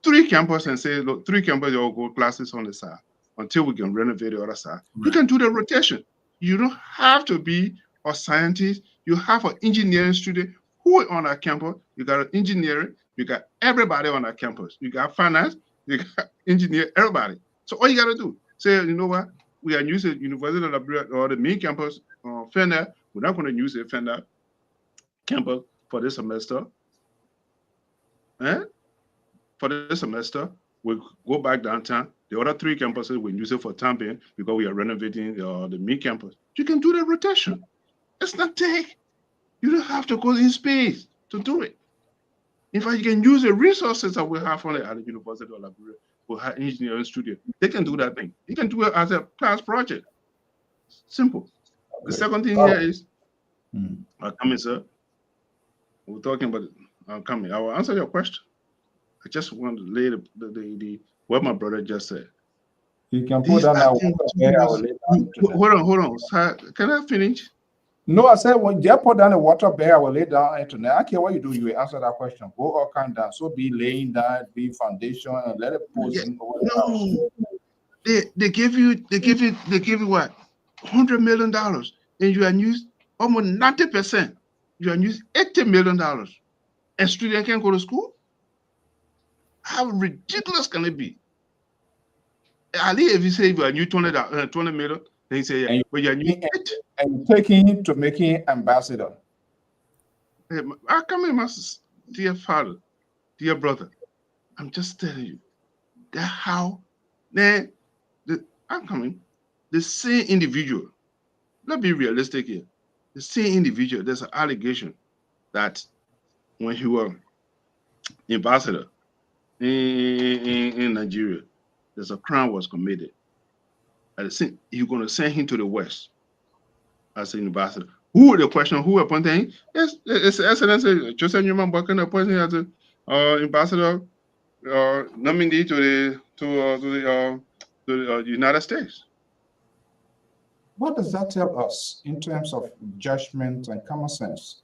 3 campuses and say, look, 3 campuses all go classes on the side until we can renovate the other side. Right. You can do the rotation. You don't have to be a scientist. You have an engineering student who are on our campus. You got an engineering, you got everybody on our campus. You got finance, you got engineer, everybody. So all you got to do, say, you know what, we are using University of Liberia or the main campus, Fender. We're not going to use the Fender campus for this semester. For this semester, we'll go back downtown. The other 3 campuses, we'll use it for Tampin because we are renovating the main campus. You can do the rotation. It's not take. You don't have to go in space to do it. In fact, you can use the resources that we have at the University of Liberia for engineering studio. They can do that thing. You can do it as a class project. Simple. Okay. The second thing here is, coming, sir. We're talking about coming. I will answer your question. I just want to lay the what my brother just said. You can put down hold on. Sir, can I finish? No, I said when you put down the water bear, I will lay down internet. I care what you do, you will answer that question. Go all kind down. So be laying down, be foundation, and let it post. Yeah. No, they give you what? $100 million, and you are used almost 90%. You are used $80 million, and students can't go to school. How ridiculous can it be? Ali, if you say you are new 20 million, then you say, yeah, but you are new and taking him to making ambassador. I come in, my dear father, dear brother. I'm just telling you that how I'm coming. The same individual. Let's be realistic here. The same individual. There's an allegation that when he was ambassador in Nigeria, there's a crime was committed. You're going to send him to the West as an ambassador. The question, who appointed him? Yes, it's Excellency Joseph Newman Buchanan appointed him as an ambassador nominee to the United States. What does that tell us in terms of judgment and common sense?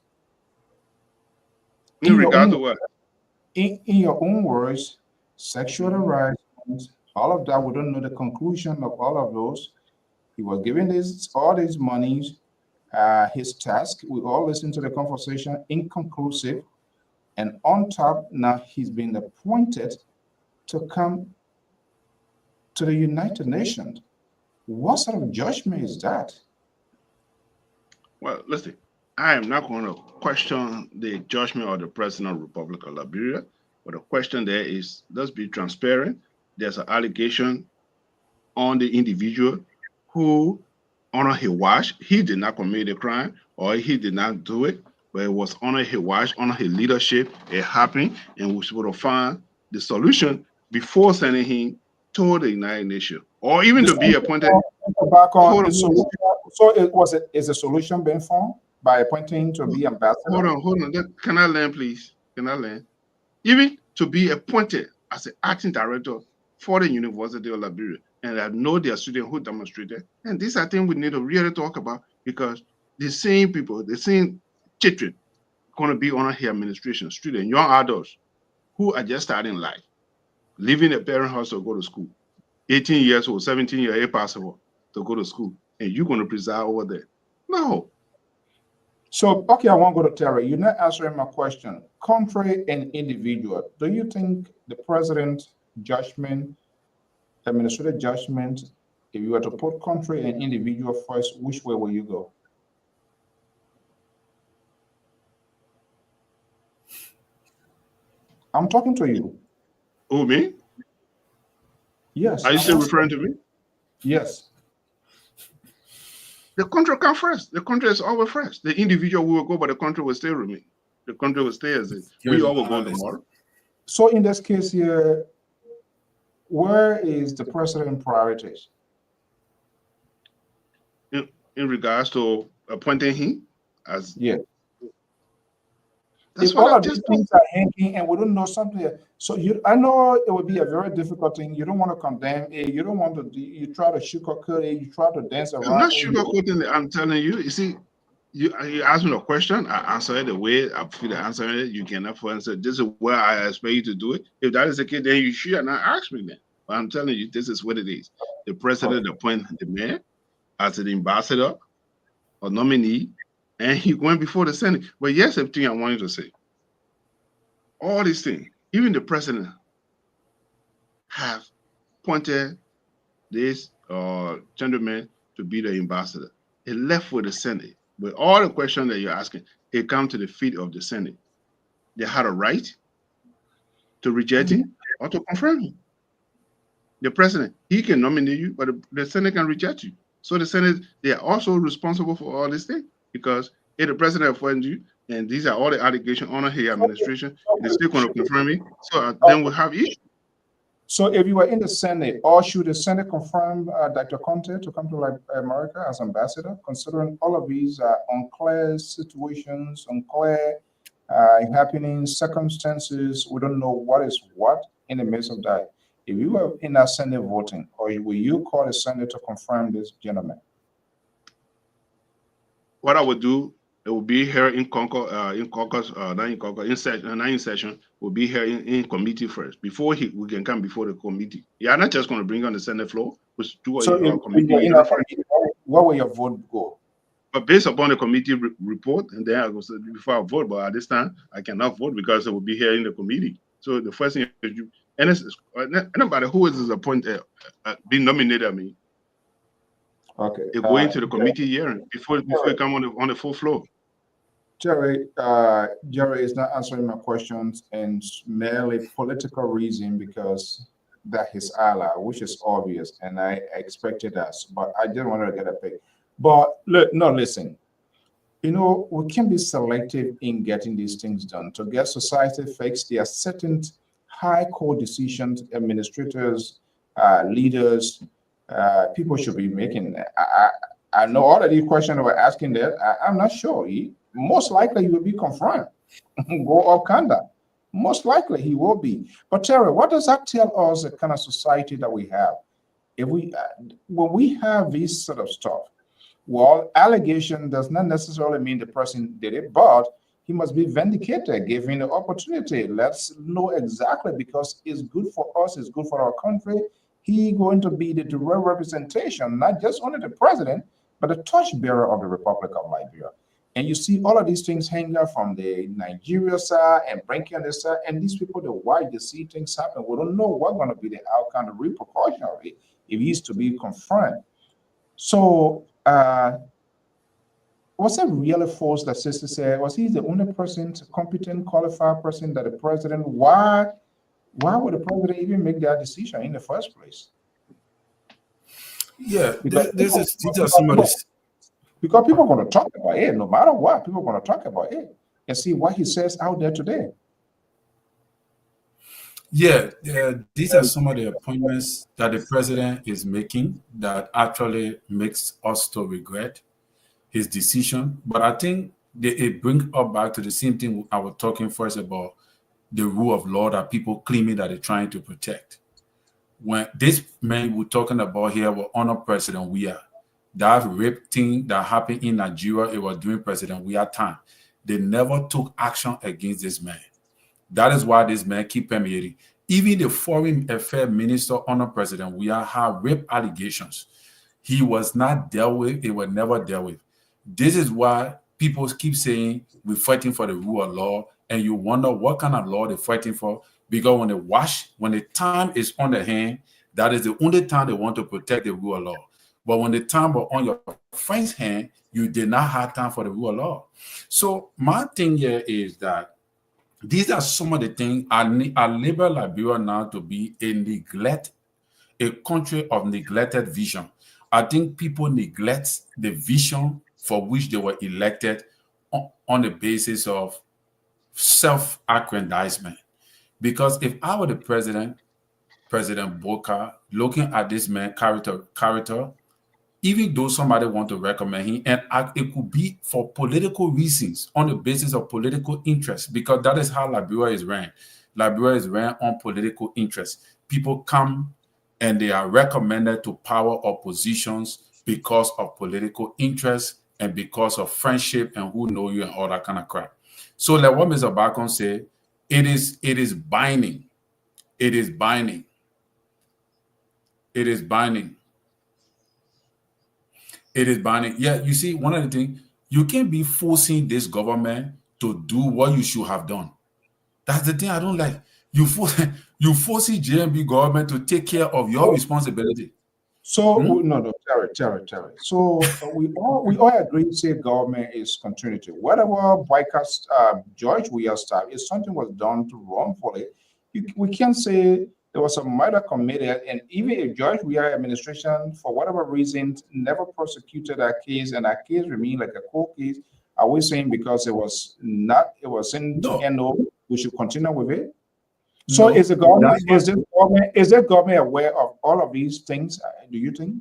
In regard to what? In your own words, sexual harassment, all of that, we don't know the conclusion of all of those. He was given all these monies, his task. We all listened to the conversation, inconclusive. And on top, now he's been appointed to come to the United Nations. What sort of judgment is that? Well, listen, I am not going to question the judgment of the President of the Republic of Liberia, but the question there is, let's be transparent. There's an allegation on the individual who, under his watch, he did not commit a crime or he did not do it, but it was under his watch, under his leadership, it happened, and we should have found the solution before sending him to the United Nations, or even to be appointed. Is the solution being found by appointing to be ambassador? Hold on. Can I learn, please? Can I learn? Even to be appointed as an acting director for the University of Liberia, and I know there are students who demonstrated, and this I think we need to really talk about, because the same people, the same children, going to be under his administration, students, young adults who are just starting life, leaving a parent house to go to school, 18 years old, 17 years, if possible, to go to school, and you're going to preside over there. No. So, okay, I won't go to Terry. You're not answering my question. Country and individual, do you think the president judgment, administrative judgment, if you were to put country and individual first, which way will you go? I'm talking to you. Oh, me? Yes. Are you still referring to me? Yes. The country comes first. The country is always first. The individual will go, but the country will stay remain. The country will stay as it. We all will go tomorrow. So in this case here, where is the president priorities? In regards to appointing him as That's if all of these things are hanging and we don't know something. So I know it would be a very difficult thing. You don't want to condemn it. You don't want to. You try to sugarcoat it. You try to dance around. I'm not sugarcoating it. I'm telling you. You see, you asked me a question. I answer it the way I feel answering it. You cannot answer. This is where I expect you to do it. If that is the case, then you should not ask me then. But I'm telling you, this is what it is. The president appoints the man as an ambassador or nominee, and he went before the Senate. But yes, everything I wanted to say. All these things, even the president have appointed this gentleman to be the ambassador. He left with the Senate. With all the questions that you're asking, it comes to the feet of the Senate. They had a right to reject him or to confirm him. The president, he can nominate you, but the Senate can reject you. So the Senate, they are also responsible for all these things, because if the president appoints you, and these are all the allegations on his administration, they're still going to confirm it. So then we'll have issues. So if you were in the Senate, or should the Senate confirm Dr. Conte to come to America as ambassador, considering all of these unclear situations, unclear happenings, circumstances, we don't know what is what in the midst of that. If you were in that Senate voting, or will you call the Senate to confirm this gentleman? What I would do, it will be here in Concord, not in session, will be here in committee first, before we can come before the committee. Yeah, not just going to bring on the Senate floor, but do a committee. Where will your vote go? But based upon the committee report, and then I will say before I vote, but at this time, I cannot vote because it will be here in the committee. So the first thing is you, and anybody who is appointed, being nominated, I mean, okay, it go into the committee hearing before it come on the full floor. Jerry is not answering my questions and merely political reason, because that his ally, which is obvious, and I expected that, but I didn't want to get a pick. But listen, you know, we can be selective in getting these things done. To get society fixed, there are certain high core decisions administrators, leaders, people should be making. I know all of these questions we're asking there. I'm not sure. Most likely you will be confirmed. Go off conduct. Most likely he will be. But Terry, what does that tell us the kind of society that we have? If we, when we have this sort of stuff, well, allegation does not necessarily mean the person did it, but he must be vindicated, given the opportunity. Let's know exactly, because it's good for us, it's good for our country. He going to be the direct representation, not just only the president, but the torchbearer of the Republic of Liberia. And you see all of these things hanging out from the Nigeria side and bringing this side, and these people, the white, they see things happen. We don't know what's going to be the outcome, the repercussion of it, if he's to be confronted. So, was it really false that Sister said, was he the only person, competent, qualified person that the president, why would the president even make that decision in the first place? Yeah, Because this is somebody. Because people are going to talk about it, no matter what, people are going to talk about it and see what he says out there today. Yeah, these are some of the appointments that the president is making that actually makes us to regret his decision. But I think it brings up back to the same thing I was talking first about, the rule of law that people claiming that they're trying to protect. When this man we're talking about here will honor President Weah, that rape thing that happened in Nigeria, it was during President Weah time. They never took action against this man. That is why this man keep permeating. Even the foreign affairs minister under President Weah had rape allegations. He was not dealt with. It was never dealt with. This is why people keep saying we're fighting for the rule of law, and you wonder what kind of law they're fighting for. Because when the time is on the hand, that is the only time they want to protect the rule of law. But when the time was on your friend's hand, you did not have time for the rule of law. So my thing here is that these are some of the things I label Liberia now to be a country of neglected vision. I think people neglect the vision for which they were elected on the basis of self-aggrandizement. Because if I were the President Boka, looking at this man's character, even though somebody want to recommend him, and it could be for political reasons, on the basis of political interest, because that is how Liberia is ran. Liberia is ran on political interest. People come and they are recommended to power or positions because of political interest and because of friendship and who know you and all that kind of crap. So like what Mr. Bacon said, it is binding. It is binding. It is binding. It is binding. Yeah, you see, one of the things, you can't be forcing this government to do what you should have done. That's the thing I don't like. You forcing JMB government to take care of your responsibility. So no, Terry. So we all agree, say government is continuity. Whatever bypass George Weah stuff, if something was done wrongfully, we can't say there was a murder committed, and even if George Weah administration, for whatever reason, never prosecuted that case, and that case remained like a cold case, are we saying because it was in NO, we should continue with it? So is the government, is the government aware of all of these things? Do you think,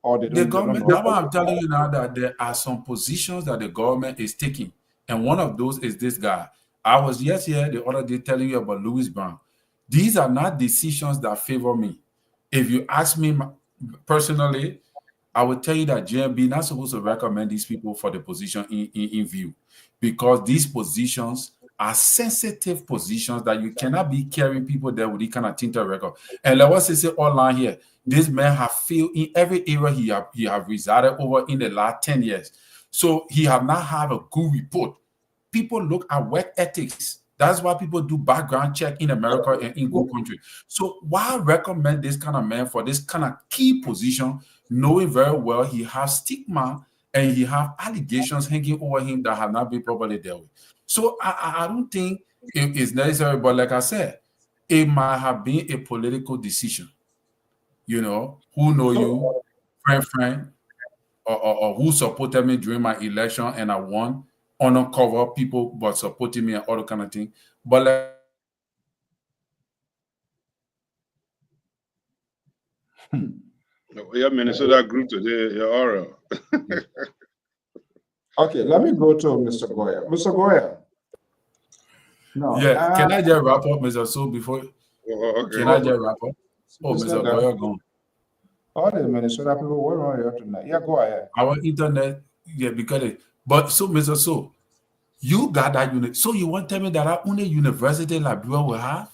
or the government? That's why I'm telling you now that there are some positions that the government is taking, and one of those is this guy. I was here the other day telling you about Louis Brown. These are not decisions that favor me. If you ask me personally, I would tell you that JMB not supposed to recommend these people for the position in view, because these positions are sensitive positions that you cannot be carrying people there with this kind of tinted record. And like what I say online here, this man have failed in every area he have resided over in the last 10 years. So he have not had a good report. People look at work ethics. That's why people do background check in America and in good country. So why recommend this kind of man for this kind of key position, knowing very well he has stigma and he have allegations hanging over him that have not been properly dealt with? So I don't think it is necessary, but like I said, it might have been a political decision. You know, who know you, friend, or who supported me during my election and I won, undercover people but supporting me and all that kind of thing. But yeah, Minnesota group today, yeah, all right. Okay, let me go to Mr. Goya. Mr. Goya, No. Yeah, can I just wrap up, Mr. So, before? Okay. Can I just wrap up? Oh, Just Mr. that. Boyer gone. All the Minnesota people were on here tonight. Yeah, go ahead. Our internet, yeah, because but so, Mr. So, you got that unit. So you want to tell me that our only university Liberia will have?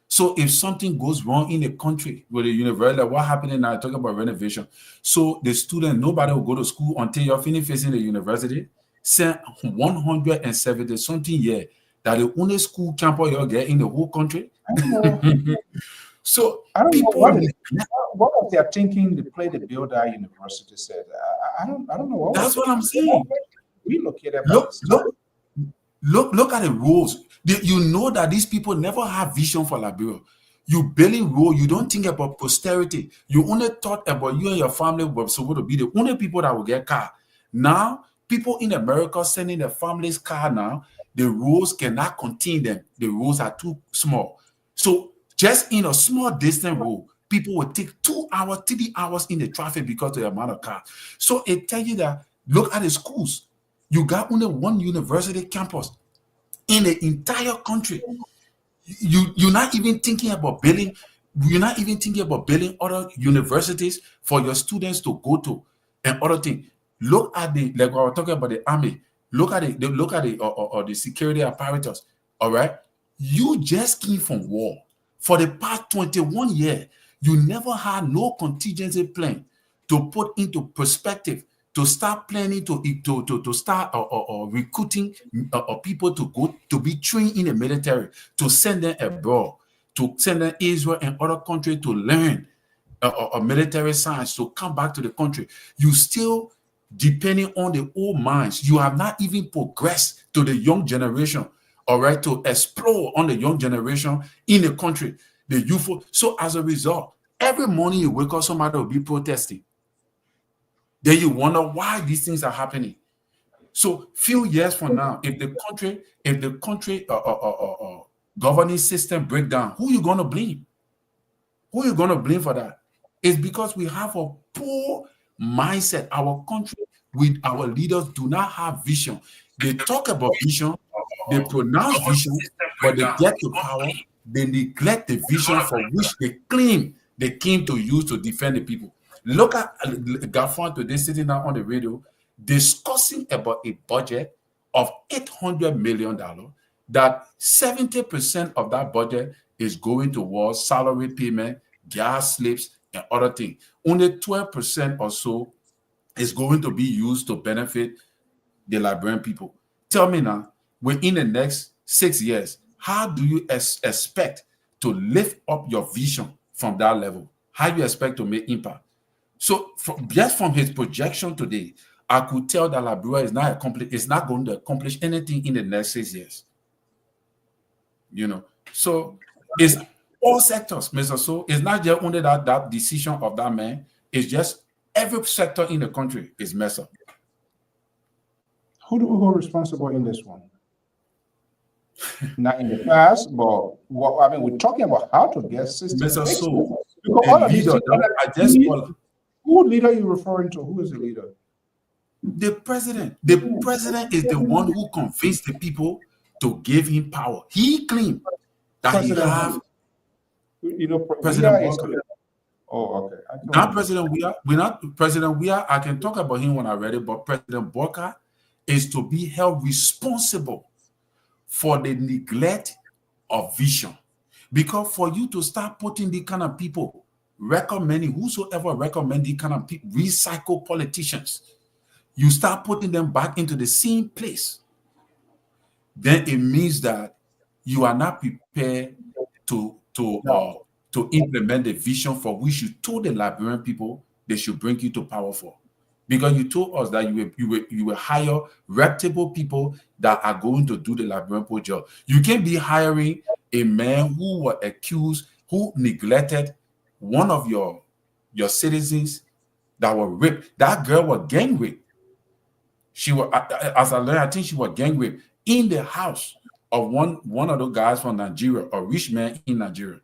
So if something goes wrong in the country with the university, what happening now? Talking about renovation. So the student, nobody will go to school until you're finished facing the university. Send 170 something year that the only school campus you'll get in the whole country. I know. So I don't people know what was their thinking to play the bill that university said. I don't know what. That's what I'm saying. Relocated. Look at the rules. You know that these people never have vision for Liberia. You barely roll. You don't think about posterity. You only thought about you and your family were supposed to be the only people that will get car. Now, people in America sending their family's car now, the rules cannot contain them. The rules are too small. So just in a small distance road, people will take 2 hours, 3 hours in the traffic because of the amount of cars. So it tells you that, look at the schools. You got only one university campus in the entire country. You're not even thinking about building. You're not even thinking about building other universities for your students to go to and other things. Look at the, like I was talking about the army. Look at the security apparatus. All right, you just came from war. For the past 21 years, you never had no contingency plan to put into perspective, to start planning to start recruiting people to go to be trained in the military, to send them abroad, to send them Israel and other countries to learn military science, to come back to the country. You still depending on the old minds. You have not even progressed to the young generation, all right, to explore on the young generation in the country, the youthful. So as a result, every morning you wake up, somebody will be protesting. Then you wonder why these things are happening. So few years from now, if the country governing system break down, who you gonna blame? Who you gonna blame for that? It's because we have a poor mindset. Our country, with our leaders, do not have vision. They talk about vision, they pronounce vision, but they get to power, they neglect the vision for which they claim they came to use to defend the people. Look at Gafan today sitting down on the radio discussing about a budget of $800 million, that 70% of that budget is going towards salary payment, gas slips, and other things. Only 12% or so is going to be used to benefit the Liberian people. Tell me now, within the next 6 years, how do you expect to lift up your vision from that level? How do you expect to make impact? So just from his projection today, I could tell that Liberia is not going to accomplish anything in the next 6 years. You know, so it's all sectors, Mr. So it's not just only that decision of that man, it's just every sector in the country is messed up. Who are responsible in this one? Not in the past, but we're talking about how to get systems. Mr. So, who leader are you referring to? Who is the leader? The president. The president is the one who convinced the people to give him power. He claimed that President, he have President Walker. Oh, okay. Not President Weah. We're not President Weah. I can talk about him when I read it, but President Walker is to be held responsible for the neglect of vision. Because for you to start putting the kind of people recommending, whosoever recommend the kind of people, recycle politicians, you start putting them back into the same place, then it means that you are not prepared to implement the vision for which you told the Liberian people they should bring you to power for. Because you told us that you will hire reputable people that are going to do the Liberian people job. You can't be hiring a man who was accused, who neglected one of your citizens that were raped. That girl was gang raped. She was, as I learned, I think she was gang raped in the house of one of the guys from Nigeria, a rich man in Nigeria.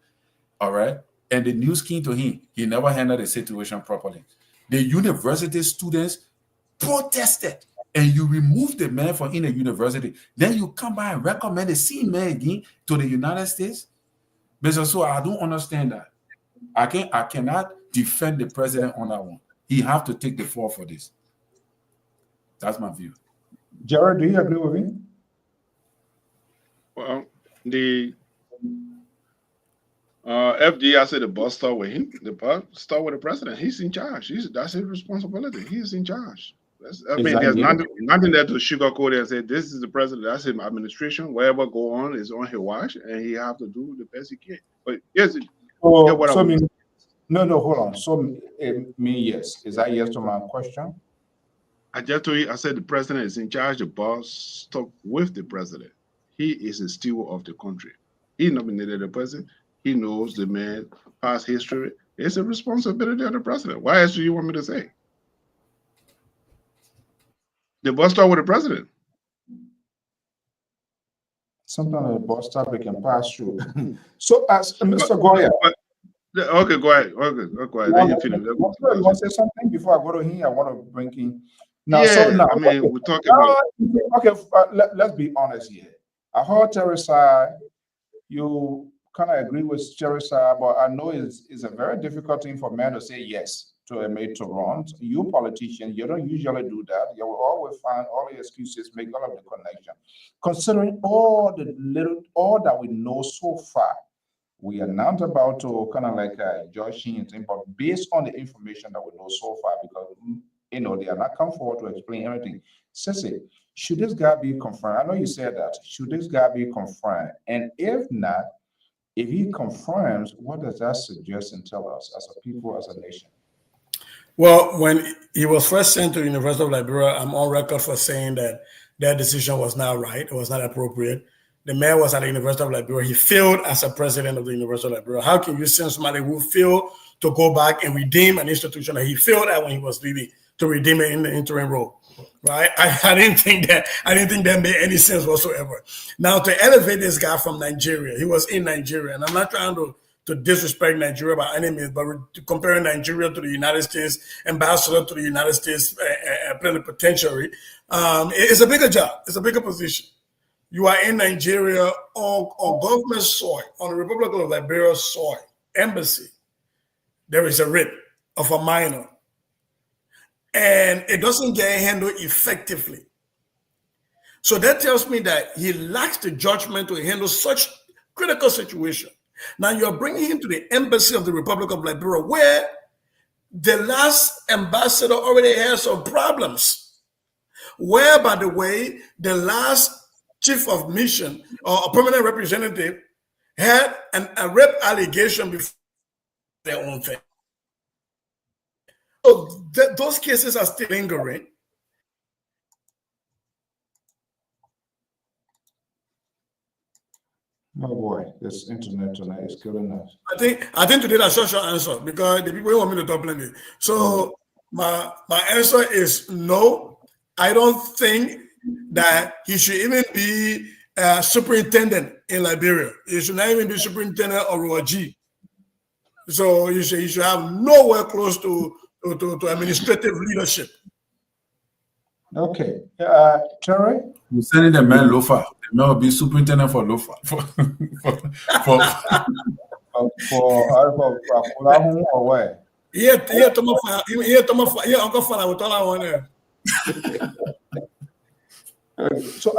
All right. And the news came to him. He never handled the situation properly. The university students protested and you remove the man from in a university, then you come by and recommend the same man again to the United States. Because so I don't understand that. I cannot defend the president on that one. He have to take the fall for this. That's my view. Jared, do you agree with me? Well, the FD, I said the bus start with him. The bus start with the president. He's in charge. That's his responsibility. He's in charge. There's nothing there to sugarcoat it and say this is the president. That's his administration. Whatever go on is on his watch, and he have to do the best he can. But yes, hold on. So yes. Is that yes to my question? I just told you. I said the president is in charge. The boss stuck with the president. He is a steward of the country. He nominated the president. He knows the man past history. It's a responsibility of the president. Why else do you want me to say? The boss start with the president. Sometimes the boss topic can pass through. So, as Mr. Goya. Okay, go ahead. Okay, go ahead. You want to say something before I go to him? I want to bring in. Now, we're talking about. Okay, let's be honest here. I heard Teresa, you kind of agree with Teresa, but I know it's a very difficult thing for men to say yes to a mate to run. You politicians, you don't usually do that. You will always find all the excuses, make all of the connection. Considering all that we know so far, we are not about to kind of like judging and thing, but based on the information that we know so far, because they are not come forward to explain everything. Sissy, should this guy be confirmed? I know you said that. Should this guy be confirmed? And if not, if he confirms, what does that suggest and tell us as a people, as a nation? Well, when he was first sent to the University of Liberia, I'm on record for saying that their decision was not right. It was not appropriate. The man was at the University of Liberia. He failed as a president of the University of Liberia. How can you send somebody who failed to go back and redeem an institution that he failed at when he was leaving to redeem it in the interim role? Right? I didn't think that made any sense whatsoever. Now, to elevate this guy from Nigeria, he was in Nigeria, and I'm not trying to disrespect Nigeria by any means, but comparing Nigeria to the United States, ambassador to the United States plenipotentiary, it's a bigger job. It's a bigger position. You are in Nigeria on government soil, on the Republic of Liberia soil, embassy. There is a writ of a minor, and it doesn't get handled effectively. So that tells me that he lacks the judgment to handle such critical situation. Now you're bringing him to the embassy of the Republic of Liberia, where the last ambassador already has some problems. Where, by the way, the last chief of mission or a permanent representative had a rape allegation before their own thing. So those cases are still lingering. Oh boy, this internet tonight is killing us. I think today that's a short answer because the people want me to talk plenty. So my answer is no. I don't think that he should even be a superintendent in Liberia. He should not even be superintendent of Roaji. So he should have nowhere close to administrative leadership. Okay, Terry? You're sending the man Lofa. The man will be superintendent for Lofa. Or where? So,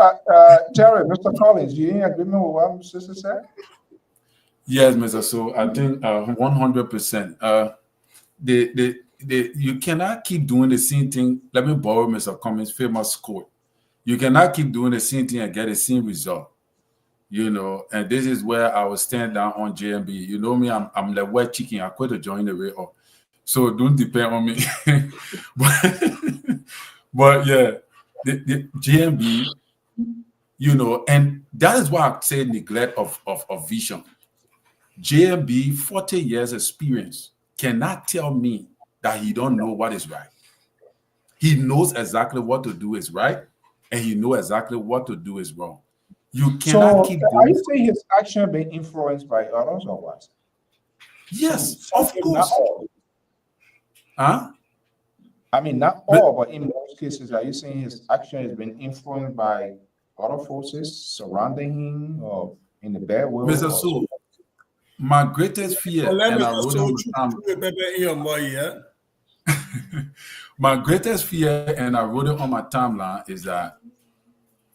Terry, Mr. Collins, you in agreement with what Sister said? Yes, Mr. So I think 100%. You cannot keep doing the same thing. Let me borrow Mr. Cummings' famous quote. You cannot keep doing the same thing and get the same result. And this is where I will stand down on JMB. You know me, I'm like wet chicken. I quit to join the way up. So don't depend on me. but yeah, the JMB, and that is why I say neglect of vision. JMB, 40 years experience, cannot tell me that he don't know what is right. He knows exactly what to do is right, and he knows exactly what to do is wrong. You cannot keep doing. Are you saying his action being influenced by others or what? Yes, of course. Huh? I mean, not all, but in most cases, are you saying his action has been influenced by other forces surrounding him or in the bad will? Mr. Sue, my greatest fear, and I wrote it on my greatest fear, and I wrote it on my timeline, is that,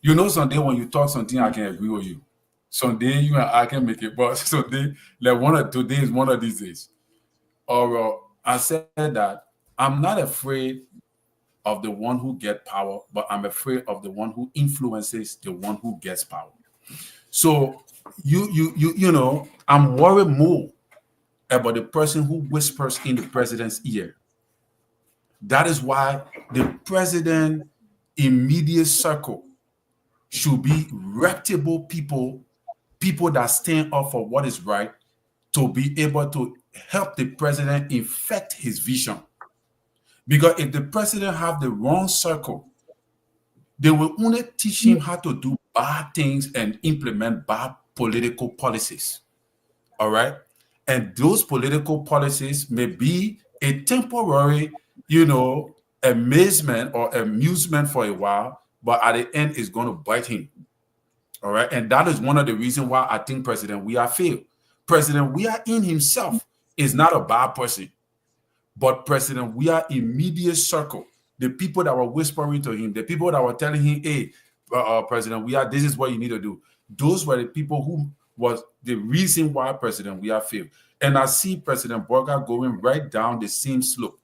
you know, someday when you talk something, I can agree with you. Someday you and I can make it, but someday, like today is one of these days. Or I said that I'm not afraid of the one who gets power, but I'm afraid of the one who influences the one who gets power. So you know, I'm worried more about the person who whispers in the president's ear. That is why the president's immediate circle should be reputable people that stand up for what is right, to be able to help the president effect his vision. Because if the president have the wrong circle, they will only teach him how to do bad things and implement bad political policies. All right? And those political policies may be a temporary, you know, amazement or amusement for a while, but at the end, it's going to bite him. All right? And that is one of the reasons why I think President Weah failed. President Weah in himself is not a bad person, but President Weah's immediate circle, the people that were whispering to him, the people that were telling him, hey, President Weah, this is what you need to do. Those were the people who was the reason why President Weah failed. And I see President Burger going right down the same slope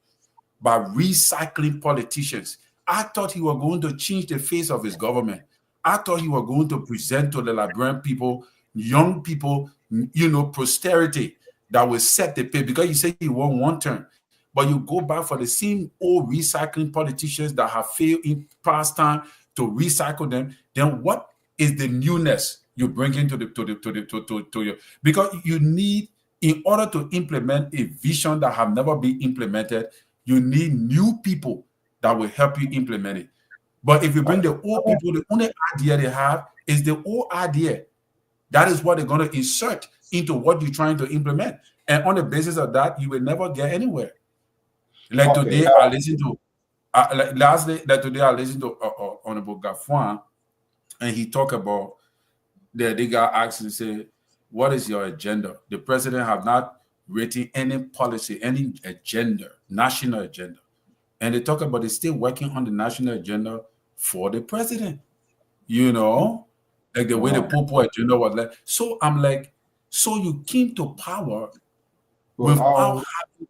by recycling politicians. I thought he was going to change the face of his government. I thought he was going to present to the Liberian people, young people, you know, posterity that will set the pace, because you say you want one term, but you go back for the same old recycling politicians that have failed in past time to recycle them. Then what is the newness you bring into to your, because you need, in order to implement a vision that have never been implemented, you need new people that will help you implement it. But if you bring the old people, the only idea they have is the old idea. That is what they're going to insert into what you're trying to implement. And on the basis of that, you will never get anywhere. Like today, I listened to, today I listened to Honorable Gafuan, and he talked about the guy asked and said, what is your agenda? The president have not written any policy, any agenda, national agenda. And they talk about they're still working on the national agenda for the president. You know, like the way the Popo agenda was like. So I'm like, so you came to power without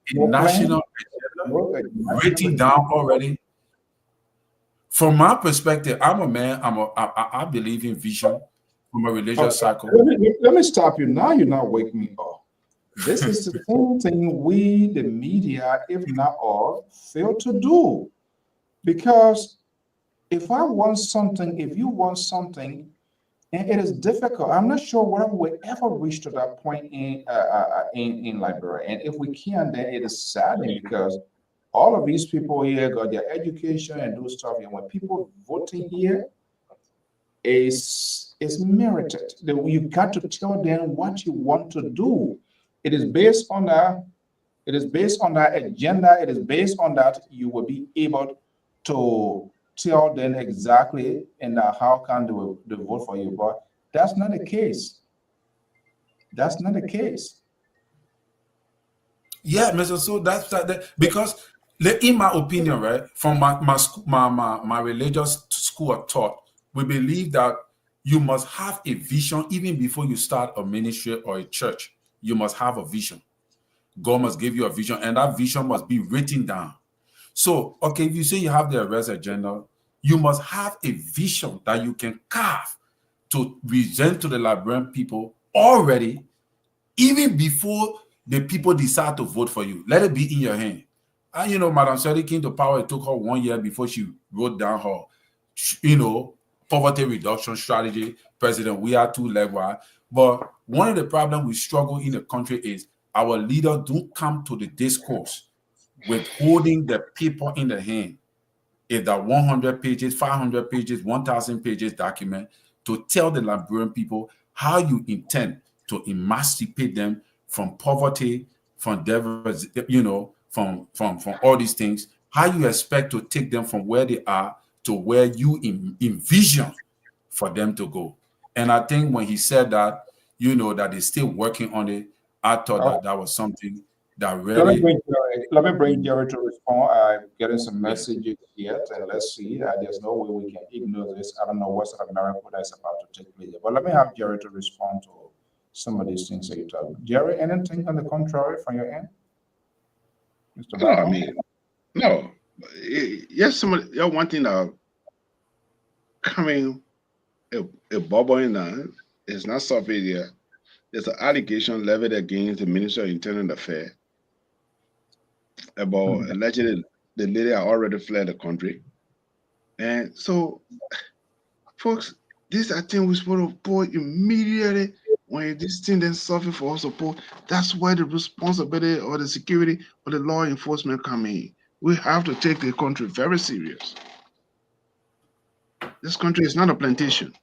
having a national agenda written down already? From my perspective, I'm a man, I believe in vision from a religious cycle. Let me stop you. Now you're not waking me up. This is the same thing we, the media, if not all, fail to do. Because if I want something, if you want something, and it is difficult, I'm not sure whether we ever reach to that point in Liberia. And if we can, then it is saddening, because all of these people here got their education and do stuff. And when people voting here, is merited. You got to tell them what you want to do. It is based on that. It is based on that agenda. It is based on that you will be able to tell them exactly and how can they vote for you. But that's not the case. That's not the case. Yeah, Mr. So that's that, because in my opinion, right, from my religious school of thought, we believe that you must have a vision even before you start a ministry or a church. You must have a vision. God must give you a vision, and that vision must be written down. So, okay, if you say you have the arrest agenda, you must have a vision that you can carve to present to the Liberian people already, even before the people decide to vote for you. Let it be in your hand. And, you know, Madam Sadi came to power. It took her 1 year before she wrote down her, you know, poverty reduction strategy. President, we are 2 level. But one of the problems we struggle in the country is our leaders don't come to the discourse with holding the paper in the hand. If that 100 pages, 500 pages, 1,000 pages document to tell the Liberian people how you intend to emancipate them from poverty, from you know, from all these things, how you expect to take them from where they are to where you envision for them to go. And I think when he said that, that he's still working on it, I thought that was something that really. Let me bring Jerry to respond. I'm getting some messages yet, and let's see. There's no way we can ignore this. I don't know what sort of miracle that's about to take place. But let me have Jerry to respond to some of these things that you talk. Jerry, anything on the contrary from your end? Mr. No, I mean, no. Yes, one thing that coming a bubbling now is not surveyed yet. There's an allegation leveled against the Minister of Internal Affairs about allegedly the lady had already fled the country. And so, folks, this I think we're supposed to put immediately when this thing then suffer for us support. That's where the responsibility or the security or the law enforcement come in. We have to take the country very serious. This country is not a plantation.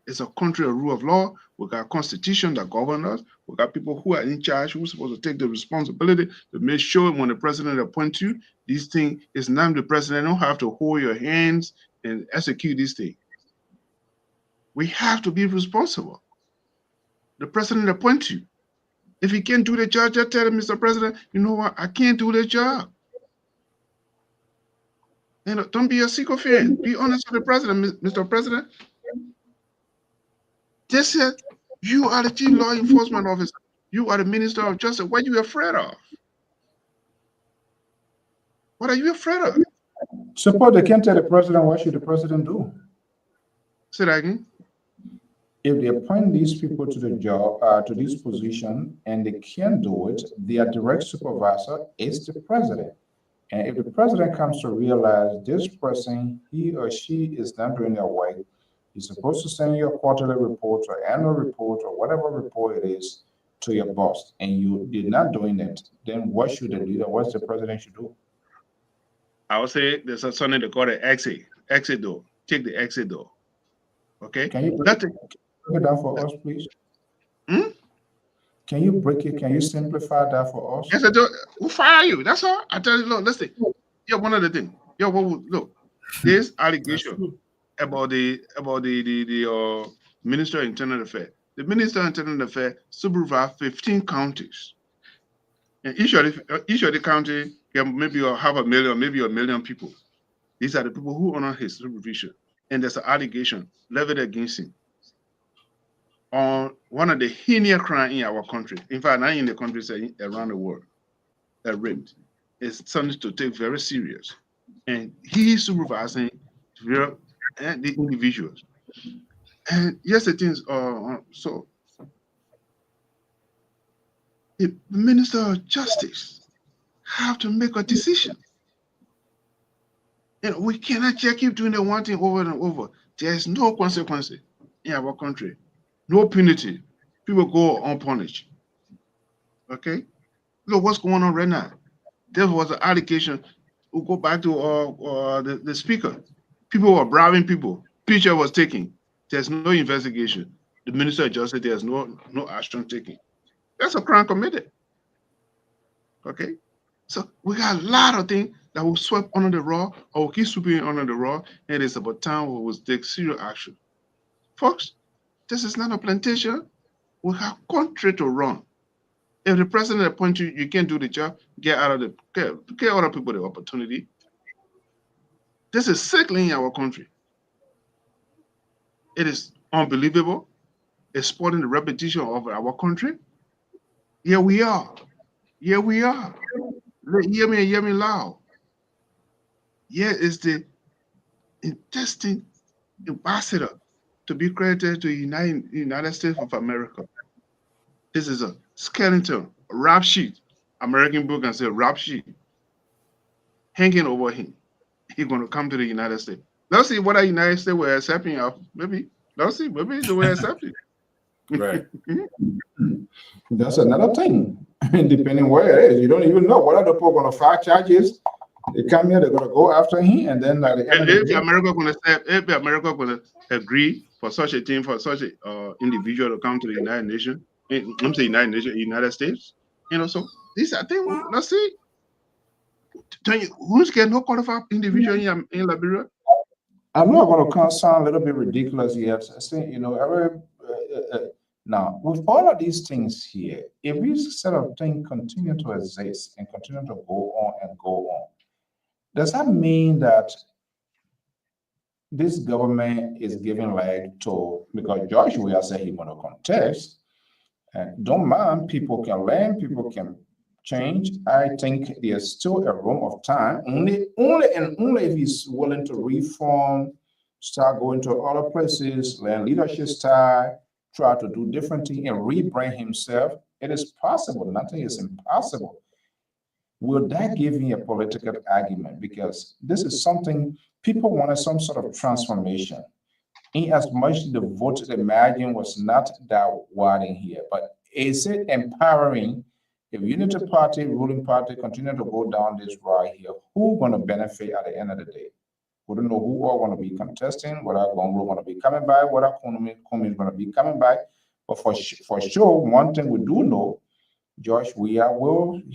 It's a country of rule of law. We got a constitution that governs us. We got people who are in charge who are supposed to take the responsibility to make sure when the president appoints you, this thing is not the president. Don't have to hold your hands and execute this thing. We have to be responsible. The president appoints you. If he can't do the job, just tell him, Mr. President, you know what? I can't do the job. Don't be a sycophant. Be honest with the president, Mr. President. Just said, you are the chief law enforcement officer. You are the minister of justice. What are you afraid of? What are you afraid of? Suppose they can't tell the president, what should the president do? Say that again. If they appoint these people to the job, to this position, and they can't do it, their direct supervisor is the president. And if the president comes to realize this person, he or she is not doing their work, he's supposed to send you a quarterly report or annual report or whatever report it is to your boss, and you did not doing it, then what should the leader, what the president should do? I would say there's something they call the exit door. Take the exit door. Okay? Can you break it down for us, please? Can you break it? Can you simplify that for us? Yes, I do. We'll fire you. That's all. I tell you, look, listen. Yeah, one other thing. Yeah, look, this allegation about the Minister of Internal Affairs. The Minister of Internal Affairs supervises 15 counties. And each of the county can maybe have a million, maybe a million people. These are the people who honor his supervision. And there's an allegation leveled against him on one of the heinous crimes in our country. In fact, not in the country, around the world, that rape is something to take very serious. And he is supervising the individuals. And yes, the things so the Minister of Justice have to make a decision. And we cannot just keep doing the one thing over and over. There's no consequences in our country. No punity. People go unpunished. Okay? Look what's going on right now. There was an allegation. We'll go back to the speaker. People were bribing people. Picture was taken. There's no investigation. The Minister of Justice, there's no action taken. That's a crime committed. Okay? So we got a lot of things that will sweep under the rug or will keep sweeping under the rug, and it's about time we will take serious action. Folks, this is not a plantation. We have country to run. If the president appoints you, you can't do the job, get other people the opportunity. This is sickly in our country. It is unbelievable. It's spoiling the reputation of our country. Here we are. Here we are. Hear me and hear me loud. Here is the intestine ambassador to be credited to the United States of America. This is a skeleton, a rap sheet. American book and say rap sheet hanging over him. He's going to come to the United States. Let's see what the United States will accept him of. Maybe. Let's see. Maybe they will accept him. Right. That's another thing. Depending where it is, you don't even know what are the people going to file charges. They come here, they're going to go after him, and then at the end if America going to agree for such a thing, for such an individual to come to the United Nations, I'm saying United States, so these are things. Let's see. Tell you, who's getting no qualified individual in Liberia? I'm not going to sound a little bit ridiculous yet. I say, you know, now with all of these things here, if this sort of thing continue to exist and continue to go on and go on, does that mean that this government is giving leg to, because George Weah said he want to contest, and don't mind, people can learn, people can change. I think there's still a room of time, only if he's willing to reform, start going to other places, learn leadership style, try to do different things and rebrand himself. It is possible, nothing is impossible. Will that give me a political argument? Because this is something people wanted, some sort of transformation. In as much the vote imagine was not that wide in here, but is it empowering? If Unity Party, ruling party, continue to go down this road here, who going to benefit at the end of the day? We don't know who are going to be contesting, whether Gongo going to be coming by, whether Kumi is going to be coming by. But for sure, one thing we do know, George Weah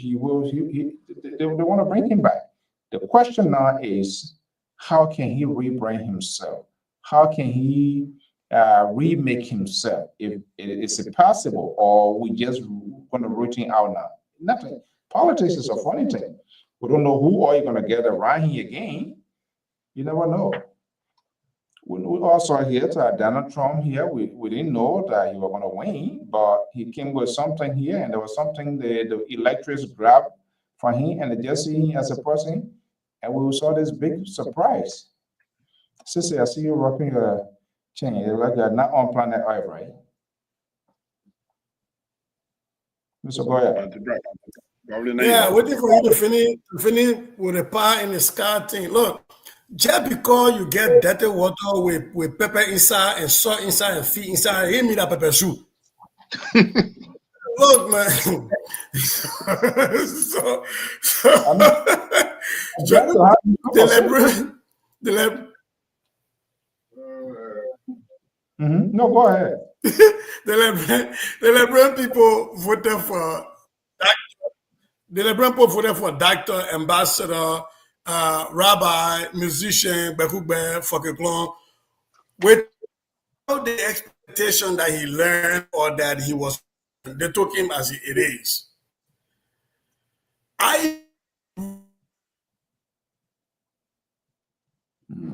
they want to bring him back. The question now is, how can he rebrand himself? How can he remake himself? If is it possible, or we just going to routine out now? Nothing. Politics is a funny thing. We don't know who are you going to get around here again. You never know. We also hear that Donald Trump here, we didn't know that he was going to win, but he came with something here, and there was something the electors grabbed from him, and they just see him as a person, and we saw this big surprise. Sissy, I see you rocking your chain. You're like you're not on planet Earth, right? Mr. Goya. Yeah, waiting for you to finish with the pie in the sky thing. Look, just because you get dirty water with pepper inside and salt inside and feet inside, he need a pepper soup. Look, man. No, go ahead. The Liberian people voted for doctor, ambassador, rabbi, musician, Bekube, Fokeklon, with the expectation that he learned or that he was, they took him as it is.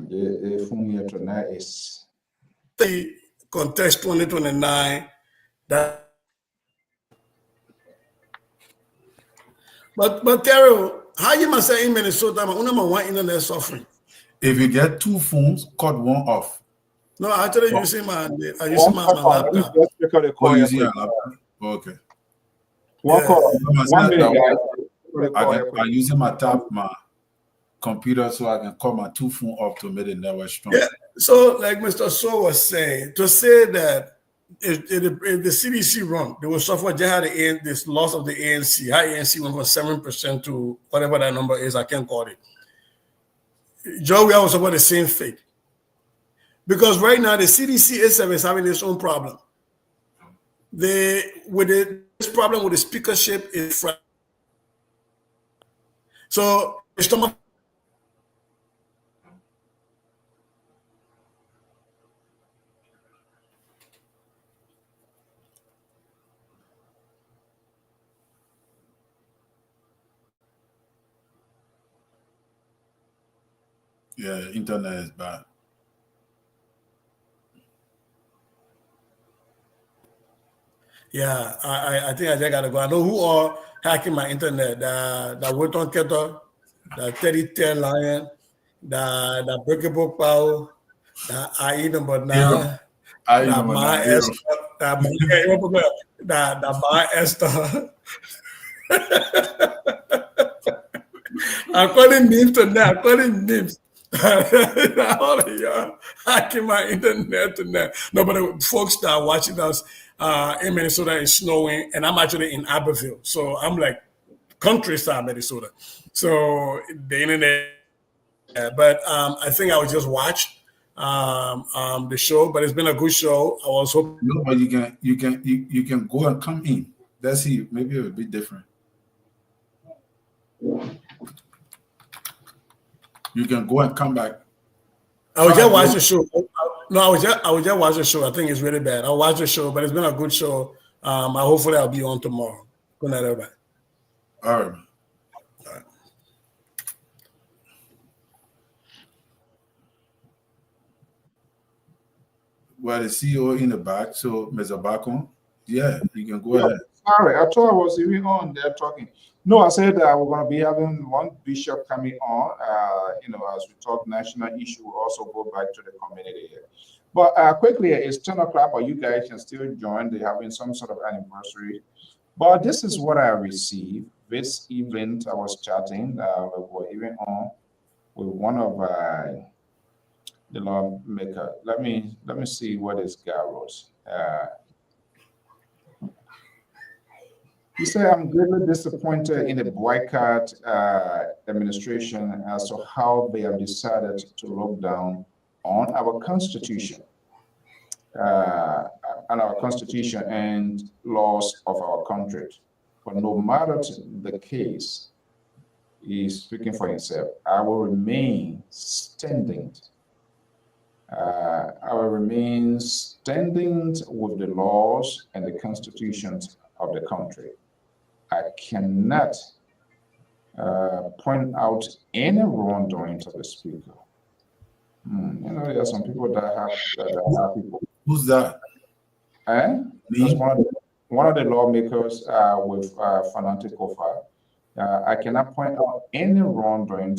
The from here tonight is the contest 2029 that. But Terrell, how you must say in Minnesota, one internet suffering? If you get two phones, cut one off. No, actually using my laptop. Oh, using your laptop? Okay. I'm using my computer so I can cut my two phone off to make the network strong. Yeah. So, like Mr. So was saying, to say that if the CDC run, they will suffer just this loss of the ANC. How ANC went from 7% to whatever that number is, I can't call it. Joe, we are also about the same fate. Because right now, the CDC itself is having its own problem. This problem with the speakership is so it's yeah, internet is bad. Yeah, I think I just gotta go. I know who are hacking my internet. The Wilton Keto, the Teddy Tail Lion, the Breakable Power, the I number 9, the My Esther, the My Esther. I'm calling names tonight. I'm calling names. All of y'all hacking my internet tonight. No, but the folks that are watching us in Minnesota, it's snowing, and I'm actually in Abbeville. So I'm like countryside Minnesota. So the internet, but I think I would just watch the show. But it's been a good show. I was hoping. No, but you can go and come in. That's it. Maybe it will be different. You can go and come back. I was just watching the show. No, I was just watching the show. I think it's really bad. I'll watch the show, but it's been a good show. Hopefully I'll be on tomorrow. Good night, everybody. All right. Well, the CEO in the back, so Mr. Bacon, yeah, you can go ahead. Sorry, I thought I was even on there talking. No, I said we're going to be having one bishop coming on. As we talk national issue, we'll also go back to the community here. But quickly, it's 10 o'clock, but you guys can still join. They're having some sort of anniversary. But this is what I received. This event, I was chatting, we were even on with one of the lawmaker. Let me see what this guy wrote. He said, I'm greatly disappointed in the boycott administration as to how they have decided to look down on our Constitution, and laws of our country. But no matter the case, he's speaking for himself. I will remain standing. I will remain standing with the laws and the constitutions of the country. I cannot point out any wrongdoing to the speaker. There are some people that have people. Who's that? That's one of the lawmakers with Fanatic Kofa. I cannot point out any wrongdoing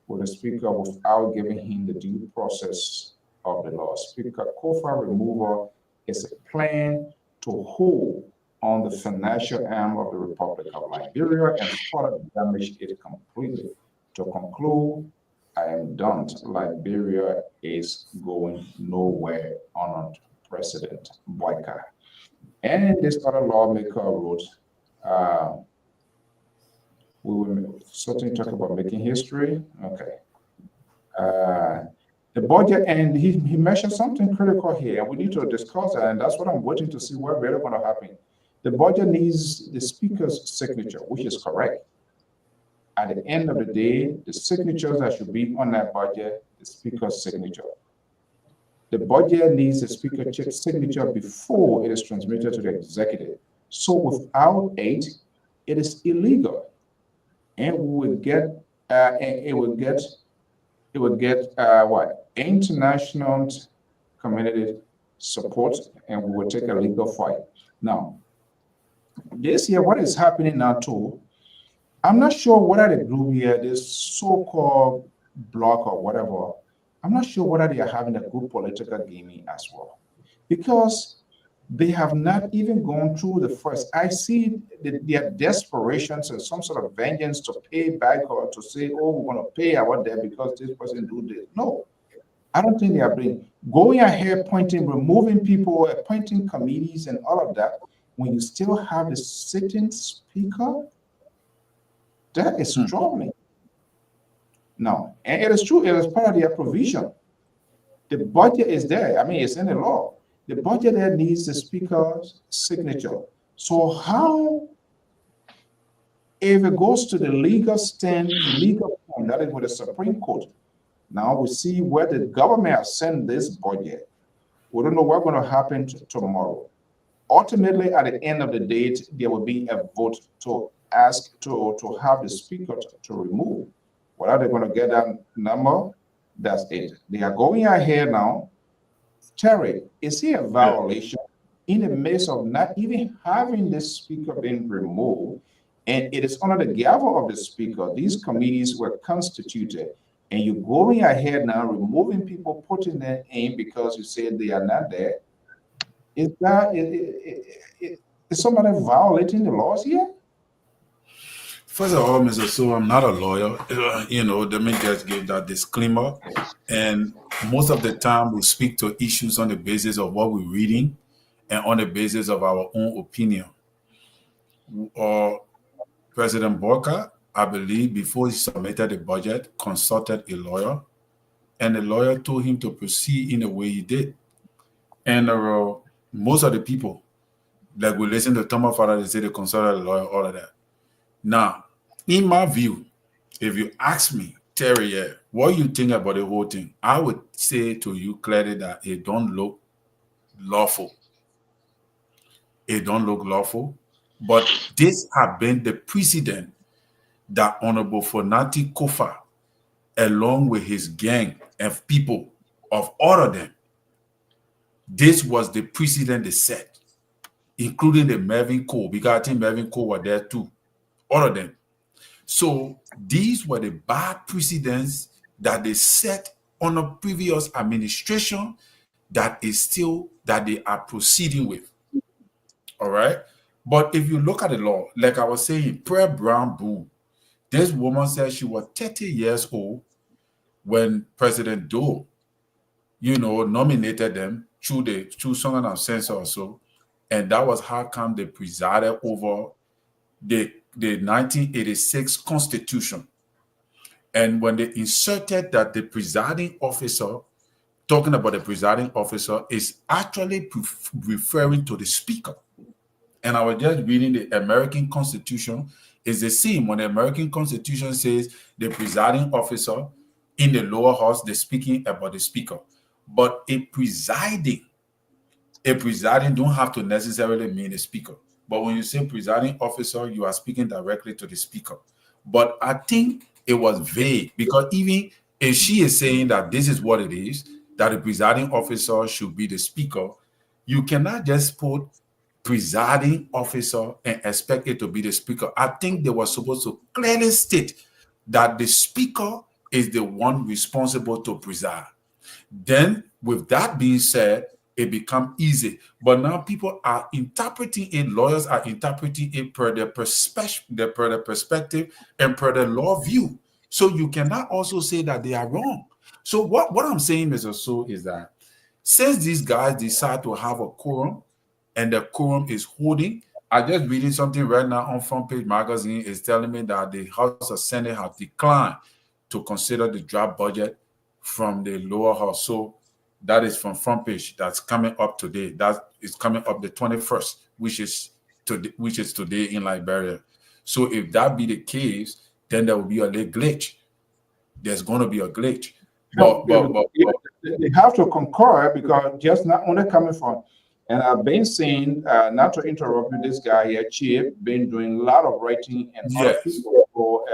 with the speaker without giving him the due process of the law. Speaker Kofa removal is a plan to hold on the financial arm of the Republic of Liberia and further damage it completely. To conclude, I am done. Liberia is going nowhere on President boycott. And this other lawmaker wrote, we will certainly talk about making history. Okay. The budget, and he mentioned something critical here, and we need to discuss that, and that's what I'm waiting to see what really going to happen. The budget needs the speaker's signature, which is correct. At the end of the day, the signatures that should be on that budget, the speaker's signature. The budget needs the speaker's signature before it is transmitted to the executive. So without it is illegal, and we will get what? International community support, and we will take a legal fight. Now, this year, what is happening now too, I'm not sure whether the group here, this so-called bloc or whatever, I'm not sure whether they are having a good political gaming as well, because they have not even gone through the first. I see their desperations and some sort of vengeance to pay back or to say, oh, we're going to pay our debt because this person do this. No, I don't think they are going ahead, removing people, appointing committees and all of that. When you still have the sitting speaker, that is troubling. No, and it is true, it is part of their provision. The budget is there. I mean, it's in the law. The budget there needs the speaker's signature. So how, if it goes to the legal form, that is with the Supreme Court, now we see where the government has sent this budget. We don't know what's going to happen tomorrow. Ultimately, at the end of the day, there will be a vote to ask to have the speaker to remove. Whether they're going to get that number, that's it. They are going ahead now. Terry, is he a violation in the midst of not even having this speaker being removed? And it is under the gavel of the speaker. These committees were constituted, and you're going ahead now, removing people, putting them in because you said they are not there. Is somebody violating the laws here? First of all, Mr. So I'm not a lawyer. Let me just give that disclaimer. And most of the time we speak to issues on the basis of what we're reading and on the basis of our own opinion. President Boyka, I believe, before he submitted the budget, consulted a lawyer, and the lawyer told him to proceed in the way he did. And most of the people, like we listen to Thomas Father, they say they consulted a lawyer, all of that. Now, in my view, if you ask me, Terry, what you think about the whole thing? I would say to you clearly that it don't look lawful. It don't look lawful. But this have been the precedent that Honorable Fonati Kofa, along with his gang of people, of all of them, this was the precedent they set, including the Mervyn Cole, because I think Mervyn Cole were there too, all of them. So these were the bad precedents that they set on a previous administration that is still, that they are proceeding with. All right. But if you look at the law, like I was saying, Prayer Brown Boo, this woman said she was 30 years old when President Doe, nominated them through Song and Sense or so. And that was how come they presided over the 1986 Constitution. And when they inserted that the presiding officer, talking about the presiding officer, is actually referring to the speaker. And I was just reading the American Constitution. It's the same when the American Constitution says the presiding officer in the lower house, they're speaking about the speaker. But a presiding don't have to necessarily mean the speaker. But when you say presiding officer, you are speaking directly to the speaker. But I think it was vague, because even if she is saying that this is what it is, that the presiding officer should be the speaker, you cannot just put presiding officer and expect it to be the speaker. I think they were supposed to clearly state that the speaker is the one responsible to preside. Then, with that being said, it becomes easy. But now people are interpreting it, lawyers are interpreting it per their perspective and per the law view. So you cannot also say that they are wrong. So what I'm saying, Mr. So, is that since these guys decide to have a quorum, and the quorum is holding, I just reading something right now on Front Page Magazine is telling me that the House of Senate has declined to consider the draft budget from the lower house. So that is from Front Page. That's coming up today. That is coming up the 21st, which is today in Liberia. So if that be the case, then there will be a little glitch. There's going to be a glitch. But they have to concur, because just not only coming from. And I've been saying, not to interrupt you, this guy here, Chief, been doing a lot of writing and other people. So,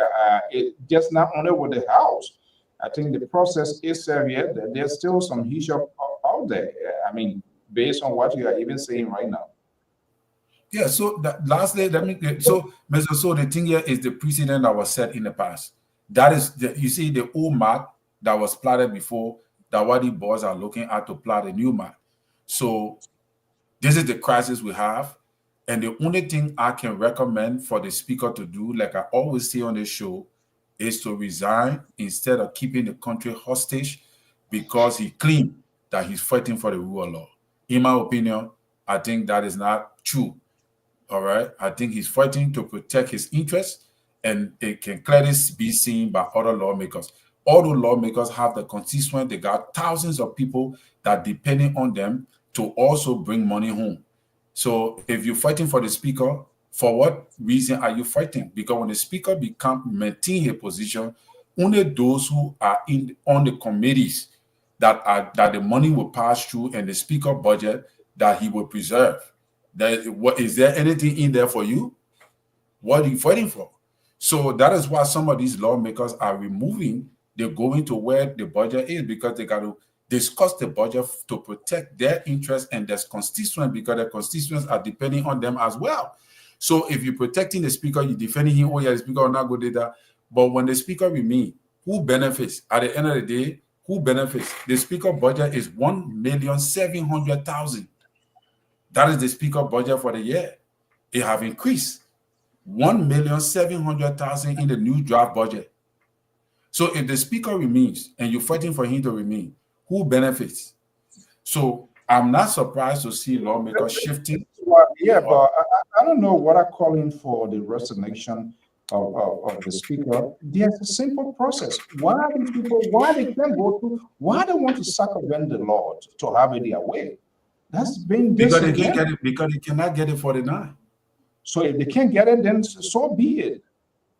it just not only with the House. I think the process is yet. There's still some issue out there. I mean, based on what you are even saying right now. Yeah. So lastly, so Mr. So the thing here is the precedent that was set in the past. That is, you see, the old map that was plotted before, that what the boys are looking at to plot a new map. So this is the crisis we have. And the only thing I can recommend for the speaker to do, like I always say on the show, is to resign instead of keeping the country hostage, because he claimed that he's fighting for the rule of law. In my opinion, I think that is not true. All right. I think he's fighting to protect his interests, and it can clearly be seen by other lawmakers. All the lawmakers have the constituent, they got thousands of people that depending on them to also bring money home. So if you're fighting for the speaker, for what reason are you fighting? Because when the speaker maintain his position, only those who are on the committees that the money will pass through, and the speaker budget that he will preserve. Is there anything in there for you? What are you fighting for? So that is why some of these lawmakers are removing. They're going to where the budget is, because they got to discuss the budget to protect their interests and their constituents, because their constituents are depending on them as well. So if you're protecting the speaker, you're defending him, oh yeah, the speaker will not go do that. But when the speaker remains, who benefits? At the end of the day, who benefits? The speaker budget is 1,700,000. That is the speaker budget for the year. It have increased 1,700,000 in the new draft budget. So if the speaker remains and you're fighting for him to remain, who benefits? So I'm not surprised to see lawmakers shifting. Well, yeah, but I don't know what are calling for the resignation of the speaker. There's a simple process. Why these people, why they can't go through, why they want to circumvent the law to have it their way? That's been because they can't get it, because they cannot get it 49. So if they can't get it, then so be it.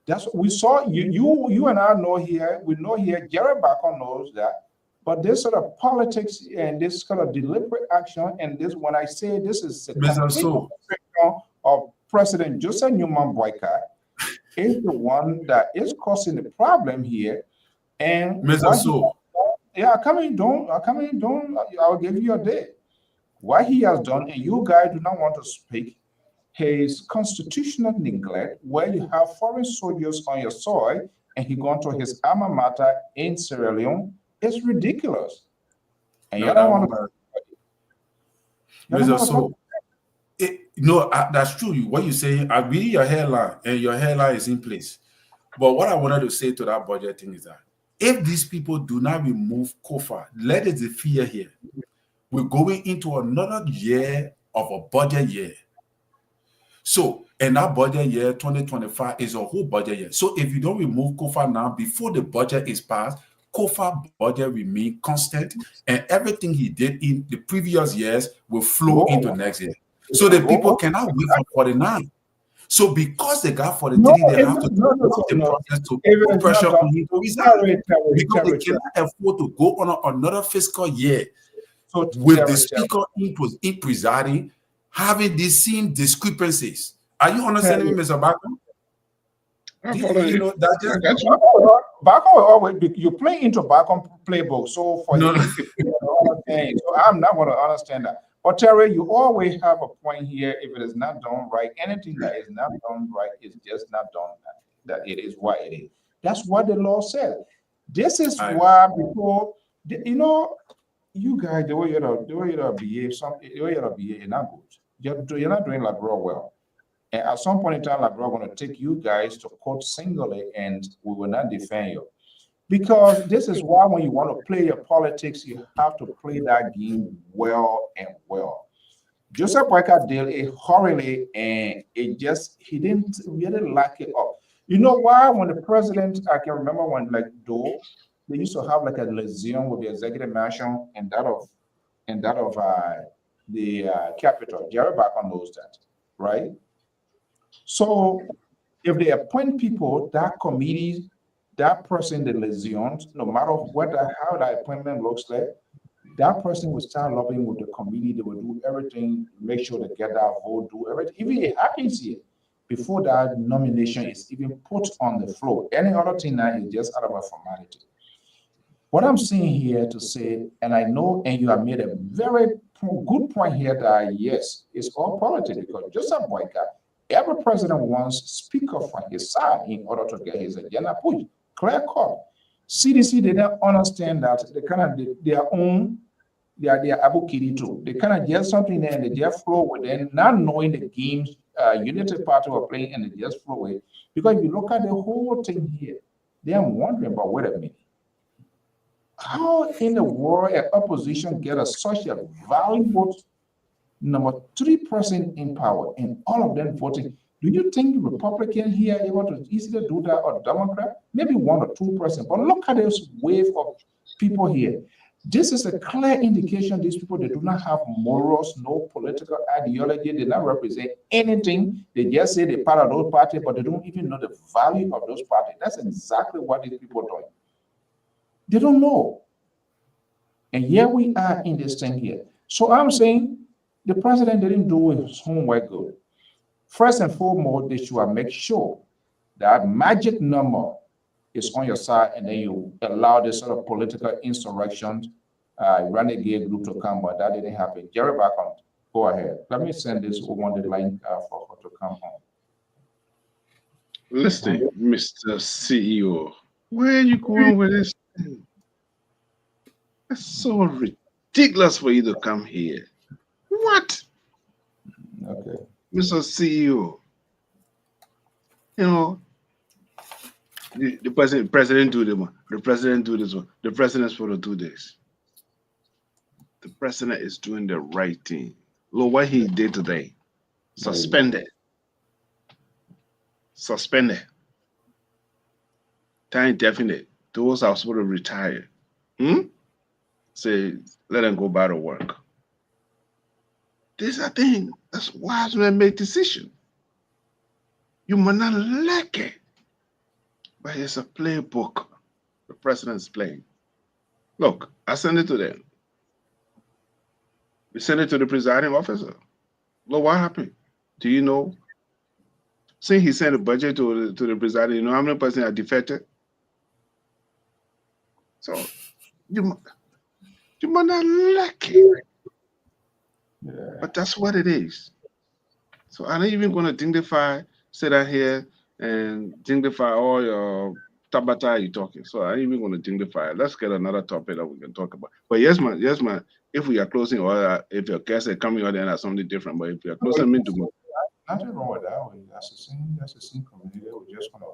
That's what we saw. You and I know here. We know here. Jerry Bacon knows that. But this sort of politics and this kind of deliberate action, and this, when I say this is a complete orchestration of President Joseph Newman Boycott, is the one that is causing the problem here. And yeah, I'll give you a day. What he has done, and you guys do not want to speak, his constitutional neglect, where you have foreign soldiers on your soil, and he gone to his alma mater in Sierra Leone, is ridiculous. And you don't want to. That's true. What you say, I read your hairline, and your hairline is in place. But what I wanted to say to that budget thing is that if these people do not remove COFA, let it be fear here. We're going into another year of a budget year. So, and that budget year 2025 is a whole budget year. So, if you don't remove COFA now, before the budget is passed, COFA budget remain constant, and everything he did in the previous years will flow into next year. So the people cannot wait for 49. So because they got 43, they have to the process to put pressure on him to resign. Because they cannot afford to go on another fiscal year with the speaker in presiding, having these same discrepancies. Are you understanding me, Mr. Bacon? Bacon, you play into Bacon playbook. So for you, so I'm not going to understand that. But Terry, you always have a point here. If it is not done right, anything that is not done right is just not done. That it is what it is. That's what the law says. This is why before, you guys, the way you behave, you're not good. You're not doing Labrador well. And at some point in time, Labrador going to take you guys to court singly, and we will not defend you. Because this is why when you want to play your politics, you have to play that game well and well. Joseph Boycott did it horribly, and he didn't really like it up. You know why? When the president, I can remember when they used to have like a liaison with the executive mansion and that of the capital. Jerry Bacon knows that, right? So if they appoint people, that committee, that person, the liaisons, no matter how that appointment looks like, that person will start lobbying with the committee. They will do everything, make sure they get that vote, do everything. Even it happens here before that nomination is even put on the floor. Any other thing now is just out of a formality. What I'm saying here to say, and I know, and you have made a very good point here that yes, it's all politics, because Joseph Boycott, every president wants speaker from his side in order to get his agenda pushed. Clear cut. CDC, they don't understand that they kind of they are Abu Kiri too. They kind of get something there and they just flow with it, not knowing the games United Party were playing, and they just flow with it. Because if you look at the whole thing here, they are wondering about, wait a minute, how in the world an opposition get such a valuable number 3% in power and all of them voting? Do you think Republican here are able to easily do that, or Democrat? Maybe 1 or 2%. But look at this wave of people here. This is a clear indication these people, they do not have morals, no political ideology. They don't represent anything. They just say they're part of those parties, but they don't even know the value of those parties. That's exactly what these people are doing. They don't know. And here we are in this thing here. So I'm saying the president didn't do his homework good. First and foremost, they should make sure that magic number is on your side, and then you allow this sort of political insurrection, renegade group to come, but that didn't happen. Jerry Bacon, go ahead. Let me send this on the line for her to come home. Listen, Mr. CEO, where are you going with this? That's so ridiculous for you to come here. What? Okay. Mr. CEO, the president do this one, the president do this one, the president's supposed to do this. The president is doing the right thing. Look what he did today. Suspended. Time definite. Those are supposed to retire. Say, let them go back to work. This is a thing. That's wise men make decision. You might not like it, but it's a playbook the president's playing. Look, I sent it to them. We sent it to the presiding officer. Look, what happened? Do you know? Since he sent a budget to the presiding, you know how many persons are defected? So you might not like it, but that's what it is. So I'm not even going to dignify, sit down here and dignify all your tabata you talking. So I'm even going to dignify. Let's get another topic that we can talk about. But yes, man. If we are closing, or if your guests are coming out, then that's something different. But if we are closing, nothing wrong with that. That's the same community. We're just gonna.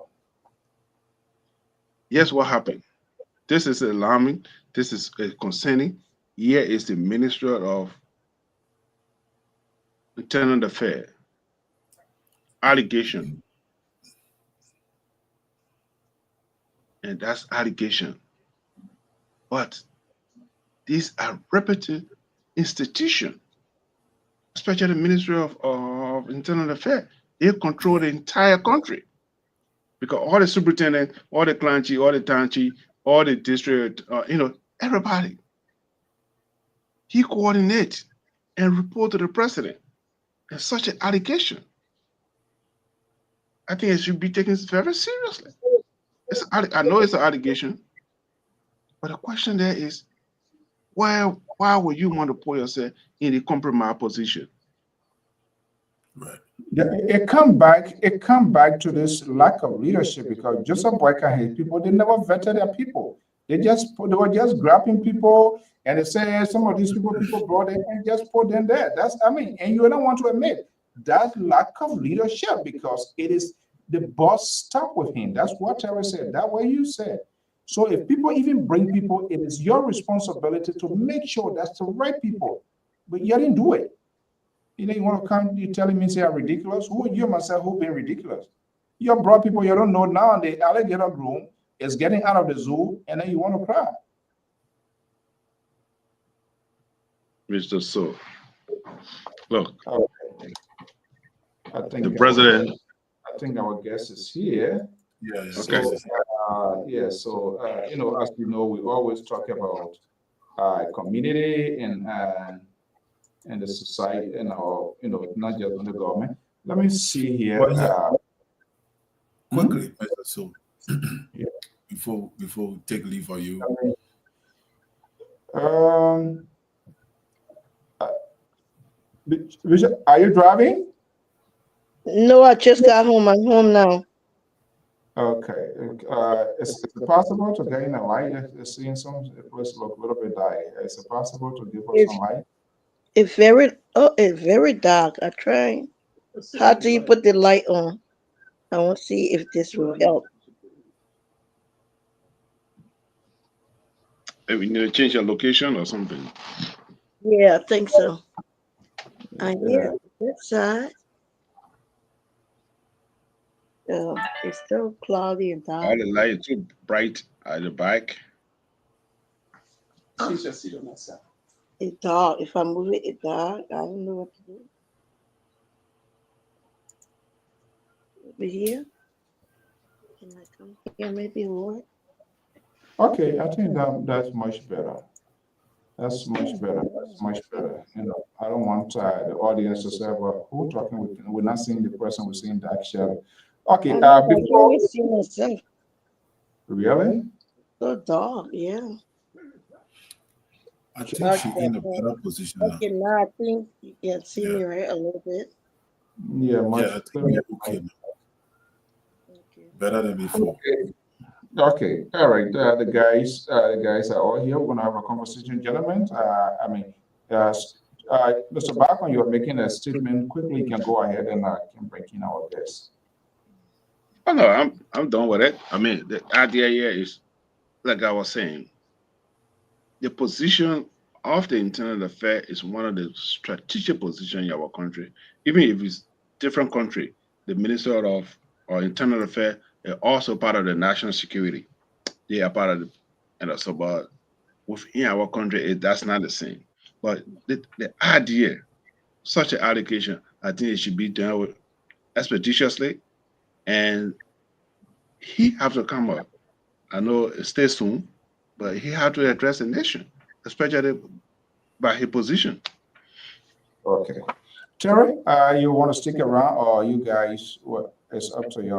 Yes, what happened? This is alarming. This is concerning. Here is the Minister of Internal Affairs allegation, and that's allegation. But these are reputed institutions, especially the Ministry of Internal Affairs. They control the entire country because all the superintendent, all the clan chief, all the town chief, all the district, everybody. He coordinates and report to the president. And such an allegation, I think it should be taken very seriously. I know it's an allegation, but the question there is, why would you want to put yourself in a compromised position? Right. It come back to this lack of leadership because Joseph Boyka and his people, they never vetted their people. They were just grabbing people and they say some of these people brought in and just put them there. And you don't want to admit that lack of leadership because it is the boss stuck with him. That's what Terry said. That way you said. So if people even bring people, it is your responsibility to make sure that's the right people. But you didn't do it. You want to come, you telling me say I'm ridiculous? Who are you myself who being ridiculous? You brought people you don't know now and the alligator groom is getting out of the zoo and then you want to cry. Mr. So, look, okay. I think the president. I think our guest is here. Yeah. Okay. So, as you know, we always talk about community and the society and our, not just on the government. Let me see here. Quickly, so before we take leave of you. Are you driving? No, I just got home. I'm home now. Okay. Is it possible to gain a light? It's seeing some place look a little bit dark. Is it possible to give us some light? It's very dark. I tried. How do you put the light on? I want to see if this will help. We need to change your location or something. Yeah, I think so. I hear this side. It's still cloudy and dark. All the light too bright at the back. It's dark. If I move it, it's dark. I don't know what to do. Over here. Can I come here? Maybe more. Okay, I think that's much better. That's much better. I don't want the audience to say, "Well, who talking with?" We're not seeing the person. We're seeing dark shadow. Okay. Before I see myself. Really? So dark. Yeah. I think she's in a better position now. Okay, now I think you can see me right a little bit. Yeah, much I think we're okay now. Okay. Better than before. Okay, all right. The guys are all here. We're gonna have a conversation, gentlemen. Mr. Bacon, you're making a statement. Quickly, you can go ahead and can break in our guests. Oh no, I'm done with it. I mean, the idea here is, like I was saying, the position of the internal affair is one of the strategic positions in our country. Even if it's different country, the Minister of or Internal Affairs are also part of the national security. They are part of the, so but within our country, that's not the same. But the idea, such an allocation, I think it should be done with expeditiously, and he have to come up. I know it stays soon, but he had to address the nation, especially by his position. Okay. Terry, you want to stick around, or you guys? What it's up to you.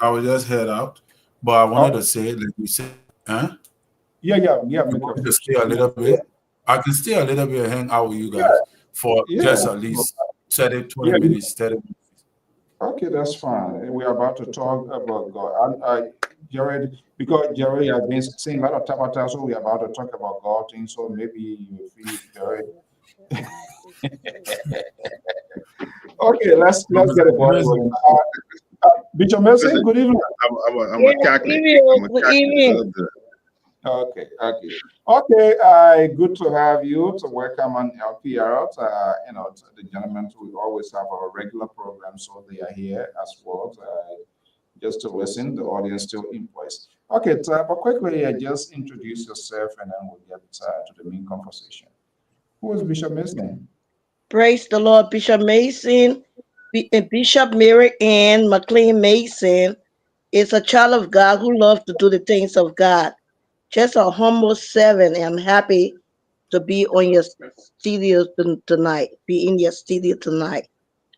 I will just head out, but I wanted to say, like you said, huh? Yeah. I wanted to stay a little bit. I can stay a little bit and hang out with you guys for just at least 20 minutes, 30 minutes. Okay, that's fine. We're about to talk about God. Jared, because Jared has been saying a lot of time, so we're about to talk about God things. So maybe you feel Jared. Okay, let's get it going. Bishop Mercy, good evening. I'm a Catholic. Okay. Good to have you. To welcome on LPR. The gentlemen, we always have our regular program, so they are here as well. Just to listen, the audience still in place. Okay, but quickly, just introduce yourself, and then we'll get to the main conversation. Who is Bishop Mason? Praise the Lord, Bishop Mason. Bishop Mary Ann McLean Mason is a child of God who loves to do the things of God. Just a humble 7, and I'm happy to be on your studio tonight. Be in your studio tonight.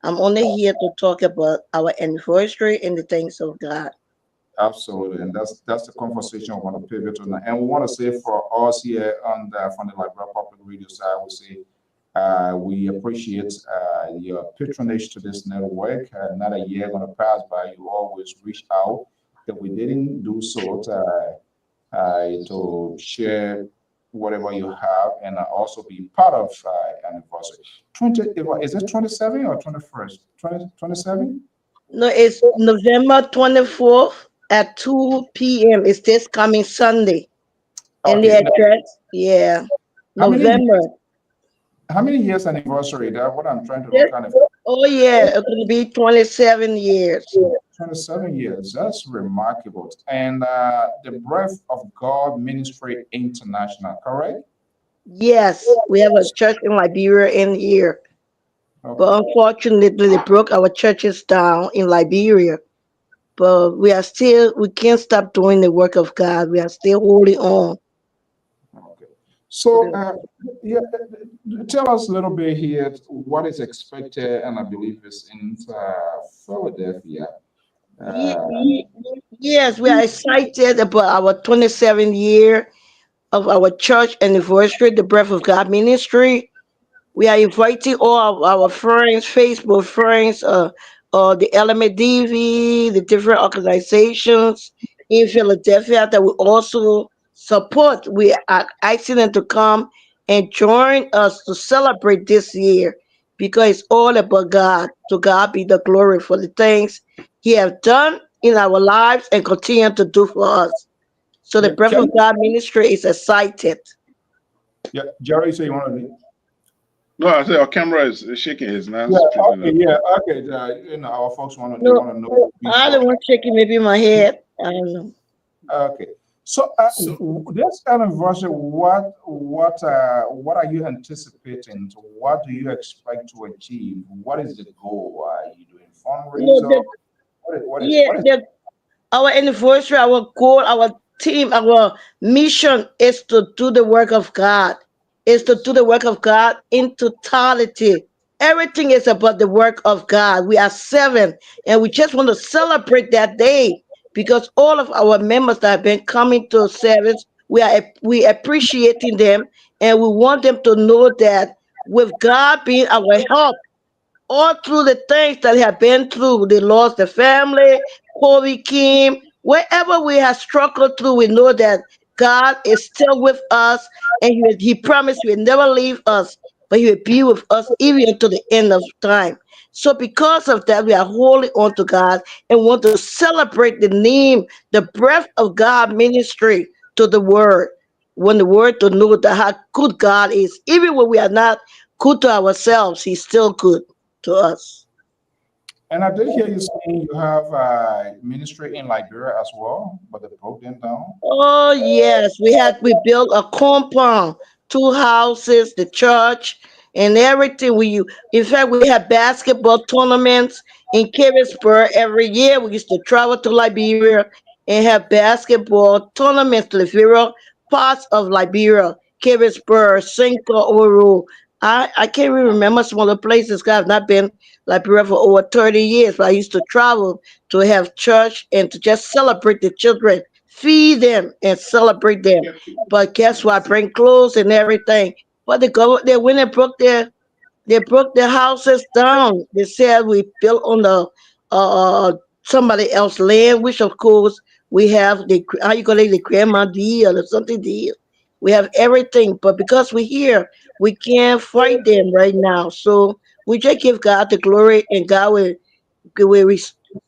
I'm only here to talk about our anniversary and the things of God. Absolutely, and that's the conversation we want to pivot on. And we want to say for us here on from the Liberia Public Radio side, we say we appreciate your patronage to this network. Not a year going to pass by. You always reach out. If we didn't do so, to share whatever you have and also be part of anniversary. Is it 27 or 21st? 27? No, it's November 24th at 2 p.m. It's this coming Sunday. And the address, November. How many years anniversary? That's what I'm trying to look at. Oh, yeah, it's going to be 27 years. 27 years. That's remarkable. And the Breath of God Ministry International, correct? Yes, we have a church in Liberia in here. Okay. But unfortunately, they broke our churches down in Liberia. But we can't stop doing the work of God. We are still holding on. Okay. So, tell us a little bit here what is expected, and I believe it's in Philadelphia. Yes, we are excited about our 27th year of our church anniversary, the Breath of God Ministry. We are inviting all of our friends, Facebook friends, the LMADV, the different organizations in Philadelphia that we also support. We are asking them to come and join us to celebrate this year because it's all about God. To God be the glory for the things He has done in our lives and continue to do for us. So the Breath of God Ministry is excited. Yeah, Jerry, so you want to? No, I said our camera is shaking his now. Yeah, okay. Our folks want to know. I don't want shaking maybe my head. I don't know. Okay. So this anniversary, what are you anticipating? What do you expect to achieve? What is the goal? Are you doing fundraiser? Our anniversary, our goal, our team, our mission is to do the work of God. Is to do the work of God in totality. Everything is about the work of God. We are 7, and we just want to celebrate that day because all of our members that have been coming to service, we appreciating them, and we want them to know that with God being our help, all through the things that they have been through, they lost their family, COVID came, wherever we have struggled through, we know that God is still with us, and He promised He will never leave us, but He will be with us even to the end of time. So because of that, we are holding on to God and want to celebrate the name, the breath of God ministry to the world. When the world to know that how good God is, even when we are not good to ourselves, He's still good to us. And I did hear you saying you have a ministry in Liberia as well, but they broke them down. Oh yes, we built a compound, 2 houses, the church, and everything. In fact, we had basketball tournaments in Carisburg. Every year we used to travel to Liberia and have basketball tournaments to the various parts of Liberia, Carisburg, Cinco, Oro. I can't really remember some other places 'cause I've not been Liberia for over 30 years, but I used to travel to have church and to just celebrate the children, feed them and celebrate them. But guess what? Bring clothes and everything. But the government, they went and broke their houses down. They said we built on the somebody else's land, which of course we have the how you call it the grandma deal or something deal. We have everything, but because we're here, we can't fight them right now. So we just give God the glory, and God will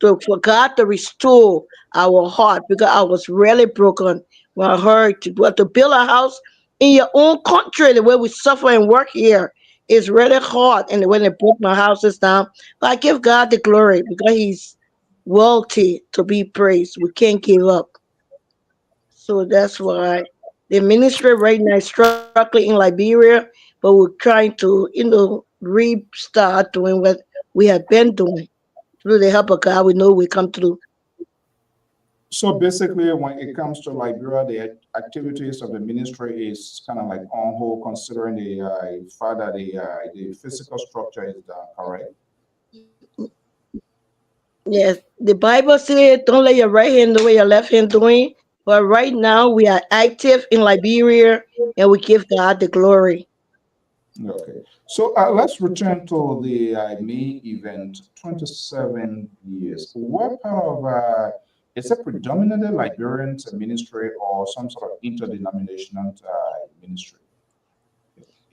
for God to restore our heart because I was really broken when I heard to build a house in your own country, the way we suffer and work here is really hard. And when they broke my houses down, but I give God the glory because He's worthy to be praised. We can't give up. So that's why the ministry right now is struggling in Liberia, but we're trying to, restart doing what we have been doing. Through the help of God, we know we come through. So basically, when it comes to Liberia, the activities of the ministry is kind of like on hold, considering the fact that the physical structure is correct. Yes, the Bible says, don't let your right hand know what your left hand doing. But right now, we are active in Liberia and we give God the glory. Okay. So let's return to the main event, 27 years. What part of is it predominantly Liberian ministry or some sort of interdenominational ministry?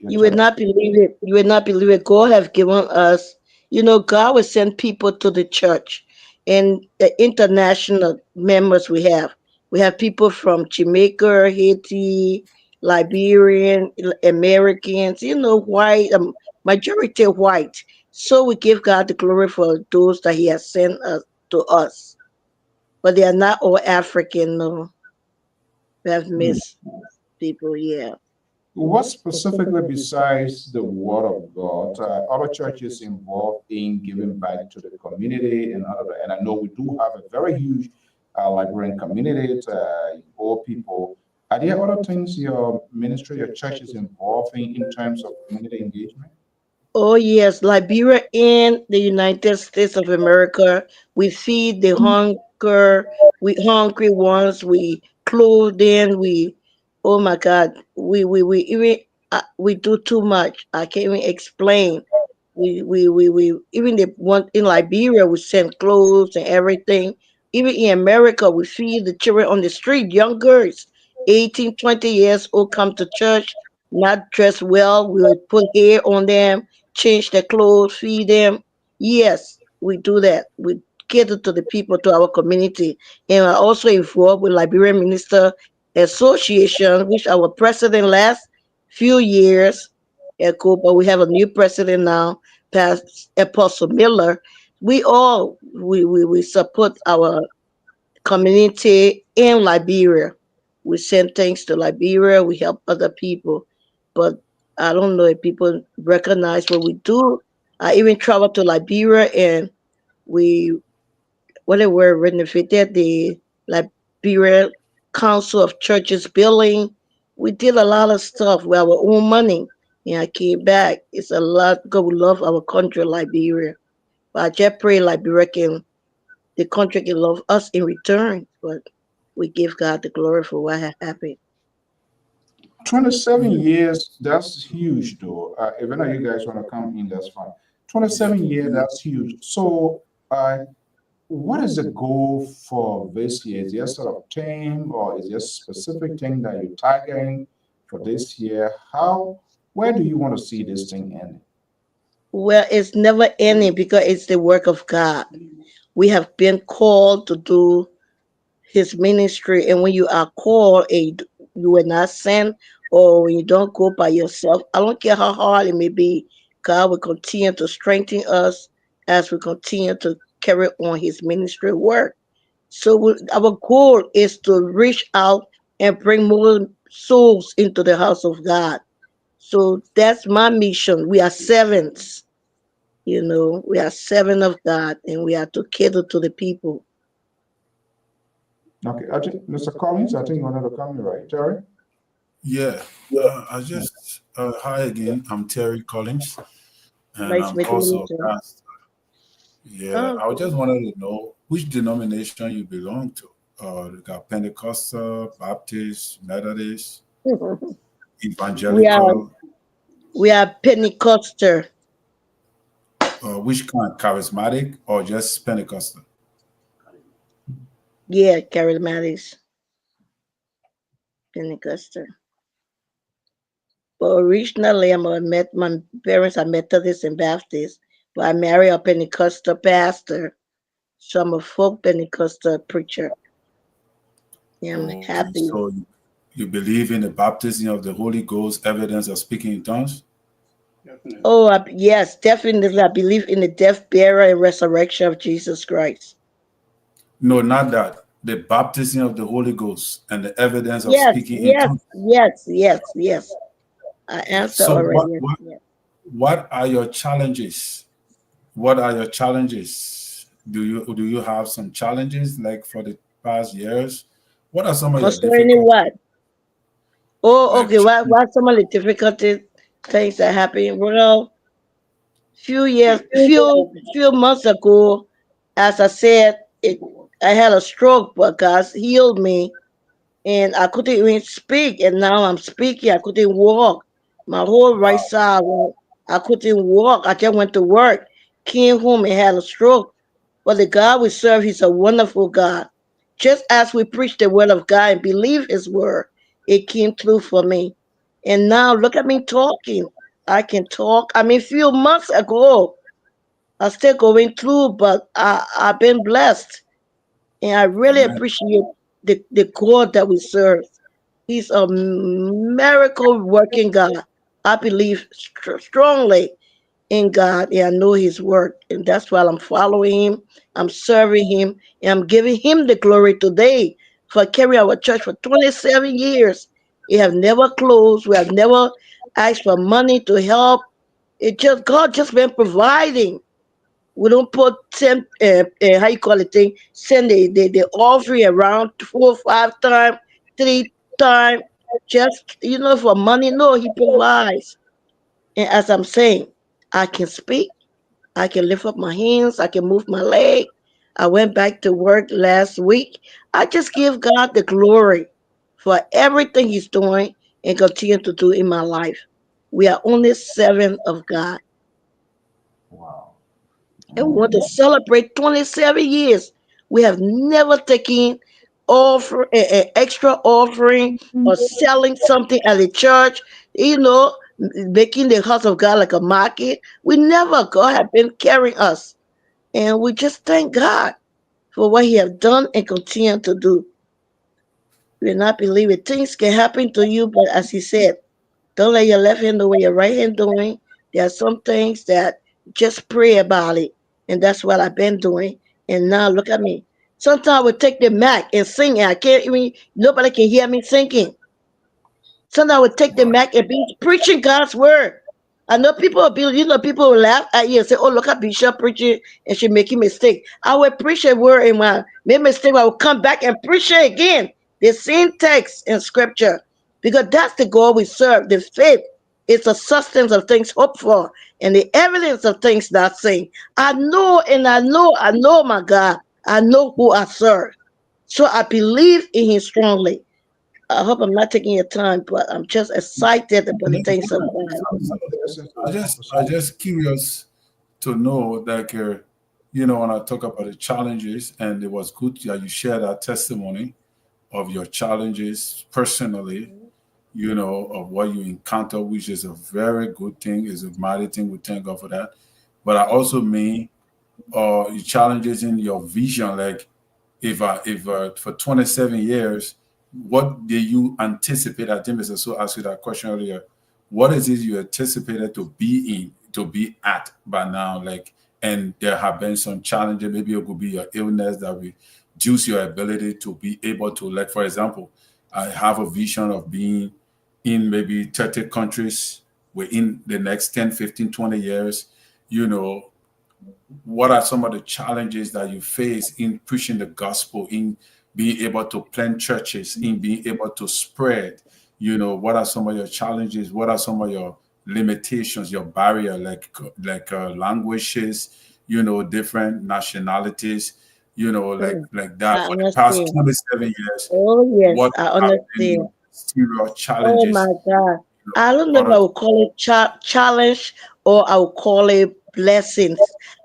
Your You would church. not believe it. You would not believe it. God have given us, God will send people to the church and the international members we have. We have people from Jamaica, Haiti, Liberian, Americans, white, majority white. So we give God the glory for those that He has sent us to us. But they are not all African, no. We have Hmm. missed people, yeah. What specifically besides the Word of God, other churches involved in giving back to the community and other? And I know we do have a very huge Liberian community, all people. Are there other things your ministry, your church is involved in terms of community engagement? Oh yes, Liberia and the United States of America. We feed the we hungry ones. We clothe them. Oh my God, we even we do too much. I can't even explain. We even the one in Liberia we send clothes and everything. Even in America we feed the children on the street, young girls, 18, 20 years old come to church, not dressed well. We would put hair on them, change their clothes, feed them. Yes, we do that. We cater to the people, to our community. And we're also involved with Liberian Minister Association, which our president last few years ago, but we have a new president now, past Apostle Miller. We support our community in Liberia. We send things to Liberia. We help other people, but I don't know if people recognize what we do. I even traveled to Liberia and we what they were renovated the Liberia Council of Churches building. We did a lot of stuff with our own money. And I came back. It's a lot because we love our country, Liberia. But I just pray Liberia can the country can love us in return. But we give God the glory for what has happened. 27 years, that's huge though. If any of you guys want to come in, that's fine. 27 years, that's huge. So, what is the goal for this year? Is there a sort of theme or is there a specific thing that you're targeting for this year? Where do you want to see this thing end? Well, it's never ending because it's the work of God. We have been called to do His ministry, and when you are called, you were not sent, or when you don't go by yourself, I don't care how hard it may be, God will continue to strengthen us as we continue to carry on His ministry work. So our goal is to reach out and bring more souls into the house of God. So that's my mission. We are servants. You know, we are servant of God, and we are to cater to the people. Okay, I think Mr. Collins, I think you wanted to come in, right, Terry? Yeah. I just hi again. I'm Terry Collins, and Nice I'm meeting you also too. a pastor. Yeah, I Okay. just wanted to know which denomination you belong to. You got Pentecostal, Baptist, Methodist, we are Evangelical. we are Pentecostal. Which kind? Charismatic or just Pentecostal? Yeah, charismatics, Pentecostal. But originally, my parents are Methodist and Baptist, but I married a Pentecostal pastor, so I'm a folk Pentecostal preacher. Yeah, I'm Okay, happy. so you believe in the baptism of the Holy Ghost, evidence of speaking in tongues? Oh, yes, definitely. I believe in the death, burial, and resurrection of Jesus Christ. No, not that. The baptism of the Holy Ghost and the evidence of Yes, speaking in yes, tongues. yes, yes, yes. I Yeah. answered So already. what Yes, what yes. what are your challenges? What are your challenges? Do you have some challenges like for the past years? What are some of your Concerning difficult what? Oh, like okay. What some of the difficulties things that happened? Well, few months ago, as I said, I had a stroke, but God healed me, and I couldn't even speak. And now I'm speaking. I couldn't walk. My whole right wow? side, I couldn't walk. I just went to work, came home, and had a stroke. But the God we serve, He's a wonderful God. Just as we preach the word of God and believe His word, it came through for me. And now look at me talking. I can talk. I mean, few months ago, I'm still going through, but I've been blessed. And I really Amen. appreciate the God that we serve. He's a miracle working God. I believe strongly in God, and I know His word, and that's why I'm following Him. I'm serving Him, and I'm giving Him the glory today for carrying our church for 27 years. We have never closed. We have never asked for money to help. It just God just been providing. We don't put 10 how you call it thing, send the offering around 4 or 5 times, 3 times, just for money. No, He provides. And as I'm saying, I can speak, I can lift up my hands, I can move my leg. I went back to work last week. I just give God the glory for everything He's doing and continue to do in my life. We are only servant of God. Wow. And we want to celebrate 27 years. We have never taken extra offering or selling something at the church, making the house of God like a market. We never, God have been carrying us. And we just thank God for what He have done and continue to do. We will not believe it. Things can happen to you, but as He said, don't let your left hand know what your right hand doing. There are some things that just pray about it. And that's what I've been doing. And now look at me. Sometimes I would take the mic and sing, and I can't even, nobody can hear me singing. Sometimes I would take the Wow. mic and be preaching God's word. I know people will laugh at you and say, "Oh, look at Bishop preaching and she making mistake." I would preach a word and when I made mistake, I would come back and preach it again. The same text in scripture. Because that's the God we serve. The faith is the substance of things hoped for and the evidence of things not seen. I know and I know my God. I know who I serve. So I believe in Him strongly. I hope I'm not taking your time, but I'm just excited about the No, things of no, God. I just curious to know like when I talk about the challenges, and it was good that you shared that testimony of your challenges personally, of what you encounter, which is a very good thing, is a mighty thing. We thank God for that. But I also mean your challenges in your vision, like if for 27 years, what did you anticipate? I think Mr. So asked you that question earlier. What is it you anticipated to be to be at by now? Like, and there have been some challenges. Maybe it could be your illness that reduce your ability to be able to, like, for example, I have a vision of being in maybe 30 countries within the next 10, 15, 20 years, what are some of the challenges that you face in preaching the gospel, in being able to plant churches, in being able to spread? What are some of your challenges? What are some of your limitations, your barrier, like languages, different nationalities, like that I for the past understand. 27 years? Oh yes, What I have been understand. your serious Oh my challenges? God. I don't know if I Other, would call it challenge or I would call it blessings.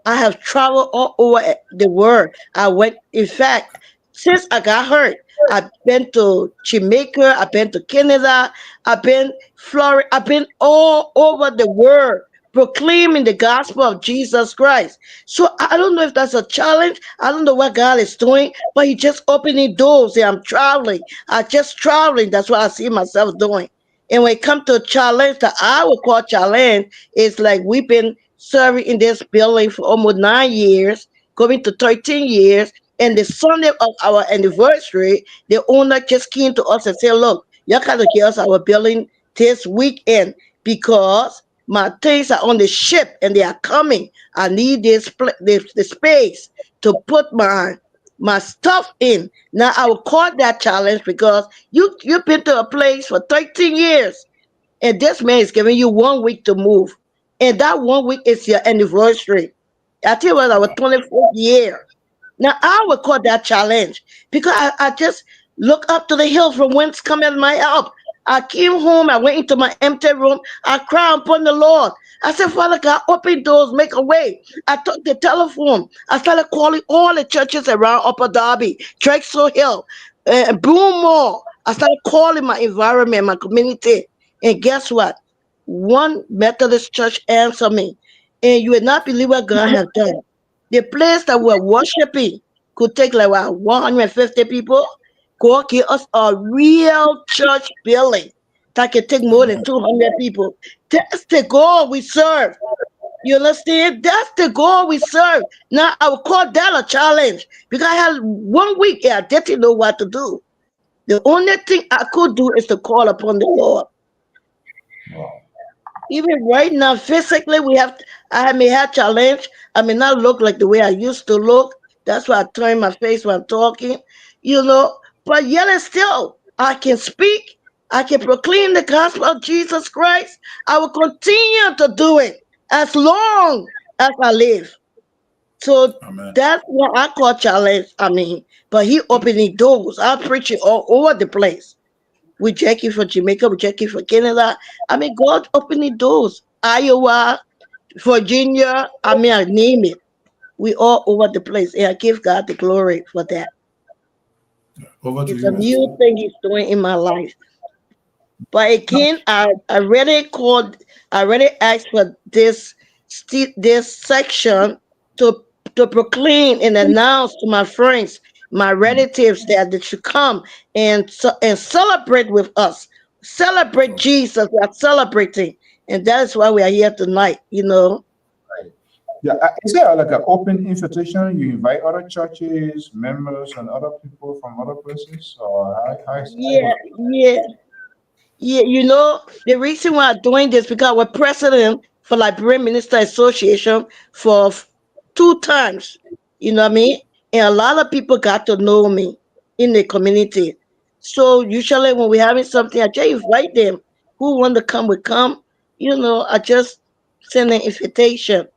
I have traveled all over the world. I went, in fact, since I got hurt, I've been to Jamaica, I've been to Canada, I've been Florida, I've been all over the world proclaiming the gospel of Jesus Christ. So I don't know if that's a challenge. I don't know what God is doing, but He just opening doors. And I'm traveling. I just traveling. That's what I see myself doing. And when it comes to challenge, that I would call challenge is like we've been serving in this building for almost 9 years, going to 13 years. And the Sunday of our anniversary, the owner just came to us and said, look, you got to give us our building this weekend because my things are on the ship and they are coming. I need the space to put my stuff in. Now I will call that challenge because you've been to a place for 13 years and this man is giving you 1 week to move. And that 1 week is your anniversary. I tell you what, our 24th year. Now I would call that challenge because I just look up to the hill from whence cometh my help. I came home, I went into my empty room, I cried upon the Lord. I said, Father God, open doors, make a way. I took the telephone. I started calling all the churches around Upper Darby, Drexel Hill, Broomall. I started calling my environment, my community. And guess what? One Methodist church answered me. And you would not believe what God has done. The place that we're worshiping could take like 150 people. God give us a real church building that can take more than 200 people. That's the God we serve. You understand? That's the God we serve. Now I would call that a challenge because I had 1 week and I didn't know what to do. The only thing I could do is to call upon the Lord. Even right now, physically, I may have challenge. I may not look like the way I used to look. That's why I turn my face when I'm talking, you know. But yet and still, I can speak. I can proclaim the gospel of Jesus Christ. I will continue to do it as long as I live. So amen. that's what I call challenge. I mean, but he opening doors. I preach it all over the place. We Jackie for Jamaica, we Jackie for Canada. I mean, God opening doors. Iowa, Virginia, I mean, I name it. We all over the place. And I give God the glory for that. Over to It's a you, Miss. new thing He's doing in my life. But again, I already called, I already asked for this section to proclaim and announce to my friends, my relatives that they should come and celebrate with us. Celebrate Jesus. We are celebrating. And that is why we are here tonight, you know. Yeah, is there like an open invitation? You invite other churches, members, and other people from other places, or how Yeah, was it? yeah. Yeah, you know, the reason why I'm doing this because I was president for Liberian Minister Association for 2 times. You know what I mean? And a lot of people got to know me in the community. So usually when we're having something, I just invite them. Who want to come will come. You know, I just send an invitation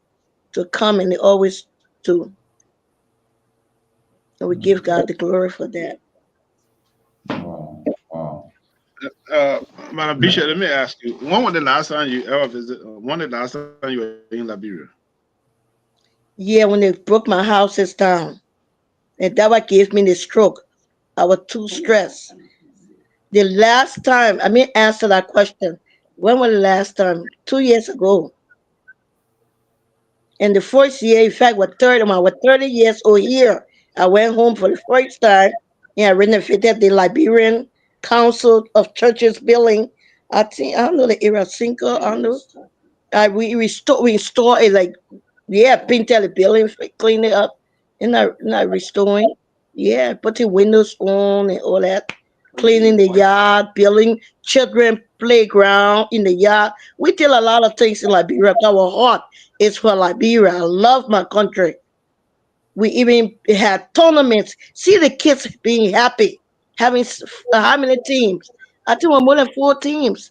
to come and they always do. And we give God the glory for that. Wow, wow. Uh, Madam Bishop, let me ask you. When was the last time you ever visit? When the last time you were in Liberia? Yeah, when they broke my houses down. And that what gave me the stroke. I was too stressed. The last time, I mean, answer that question. When was the last time? 2 years ago. And the first year, in fact, I was 30 years old here. I went home for the first time and I renovated the Liberian Council of Churches building. I think, I don't know the era, Cinco, I don't know. We restore it like, yeah, painted the building, clean it up, and I restoring. Yeah, put the windows on and all that. cleaning the yard, building children playground in the yard. We did a lot of things in Liberia. Our heart is for Liberia. I love my country. We even had tournaments. See the kids being happy, having how many teams? I think we're more than 4 teams.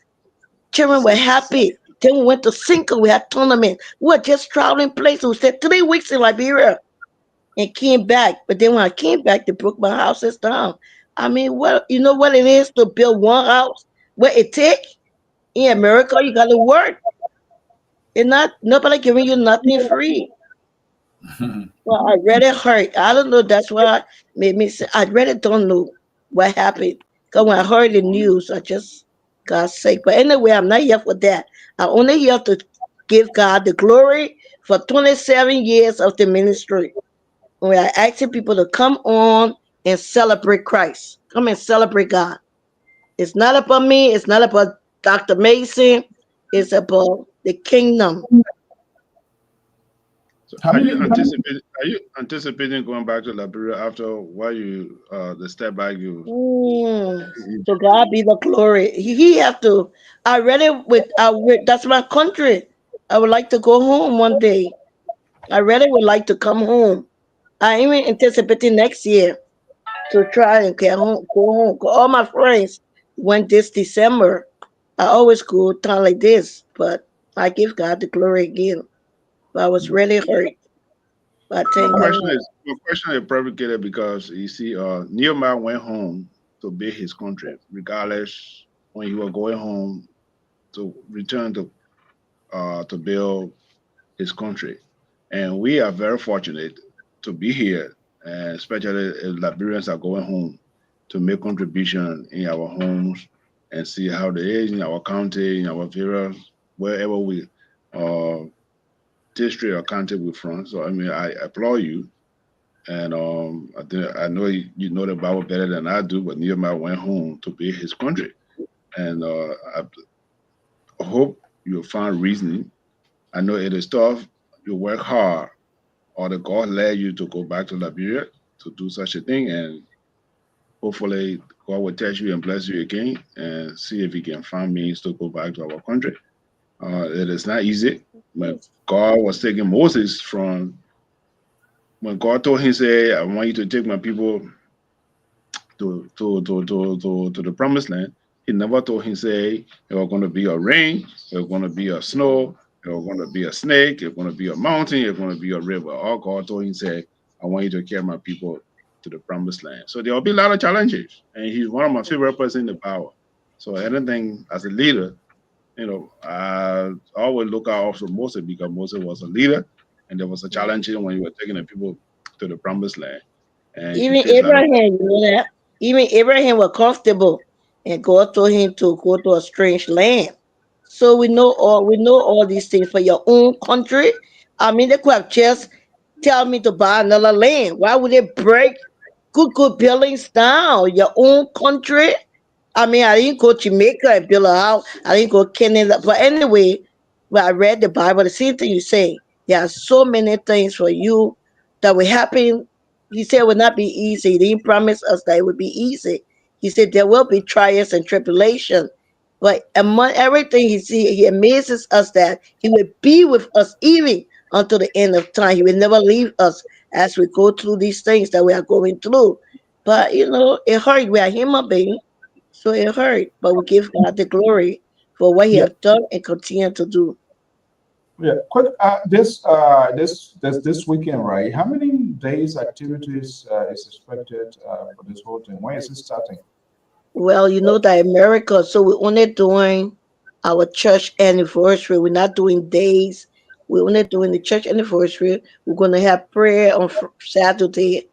Children were happy. Then we went to Cinco. We had tournament. We were just traveling places. We stayed 3 weeks in Liberia and came back. But then when I came back, they broke my houses down. I mean, what you know what it is to build one house? What it take in America? You got to work. And not nobody giving you nothing free. Well, I really hurt. I don't know. That's why made me say I really don't know what happened. Because when I heard the news, I just got sick. But anyway, I'm not here for that. I'm only here to give God the glory for 27 years of the ministry. We are asking people to come on and celebrate Christ. Come and celebrate God. It's not about me. It's not about Dr. Mason. It's about the kingdom. So How are you many? anticipating? Are you anticipating going back to Liberia after why you the step back you? So God be the glory. He have to. I read it with. That's my country. I would like to go home one day. I really would like to come home. I even anticipating next year to try and get home, go home. 'Cause all my friends went this December. I always go time like this, but I give God the glory again. But I was really hurt. But My thank question God. is my question is predicated because you see, Nehemiah went home to build his country, regardless when he was going home to return to build his country. And we are very fortunate to be here, and especially if Liberians are going home to make contribution in our homes and see how it is in our county, in our various, wherever we uh, district or county we're from. So I mean, I applaud you. And I know you know the Bible better than I do, but Nehemiah went home to be his country. And I hope you'll find reasoning. I know it is tough. You work hard, or the God led you to go back to Liberia to do such a thing. And hopefully, God will test you and bless you again and see if He can find means to go back to our country. It is not easy. When God was taking Moses from, when God told him, say, I want you to take my people to the promised land. He never told him, say, it was going to be a rain, it was going to be a snow, it was going to be a snake, it was going to be a mountain, it was going to be a river. All God told him, say, I want you to carry my people to the promised land. So there will be a lot of challenges. And he's one of my favorite person in the power. So anything as a leader, I always look out for Moses because Moses was a leader and there was a challenge when you were taking the people to the promised land. And he Even faced a lot of Abraham, you know that? Even Abraham was comfortable and God told him to go to a strange land. So we know all these things for your own country. I mean they could have just tell me to buy another land. Why would they break good buildings down? Your own country? I mean, I didn't go to Jamaica and build a house. I didn't go Canada. But anyway, when I read the Bible, the same thing you say. There are so many things for you that will happen. He said it would not be easy. He didn't promise us that it would be easy. He said there will be trials and tribulation. But among everything he amazes us that he will be with us even until the end of time. He will never leave us as we go through these things that we are going through. But it hurt. We are human beings, so it hurt. But we give God the glory for what He Yeah, has done and continue to do. yeah. Quick, this weekend, right? How many days activities is expected for this whole thing? When is it starting? Well, you know that America, so we're only doing our church anniversary. We're not doing days. We're only doing the church anniversary. We're gonna have prayer on Saturday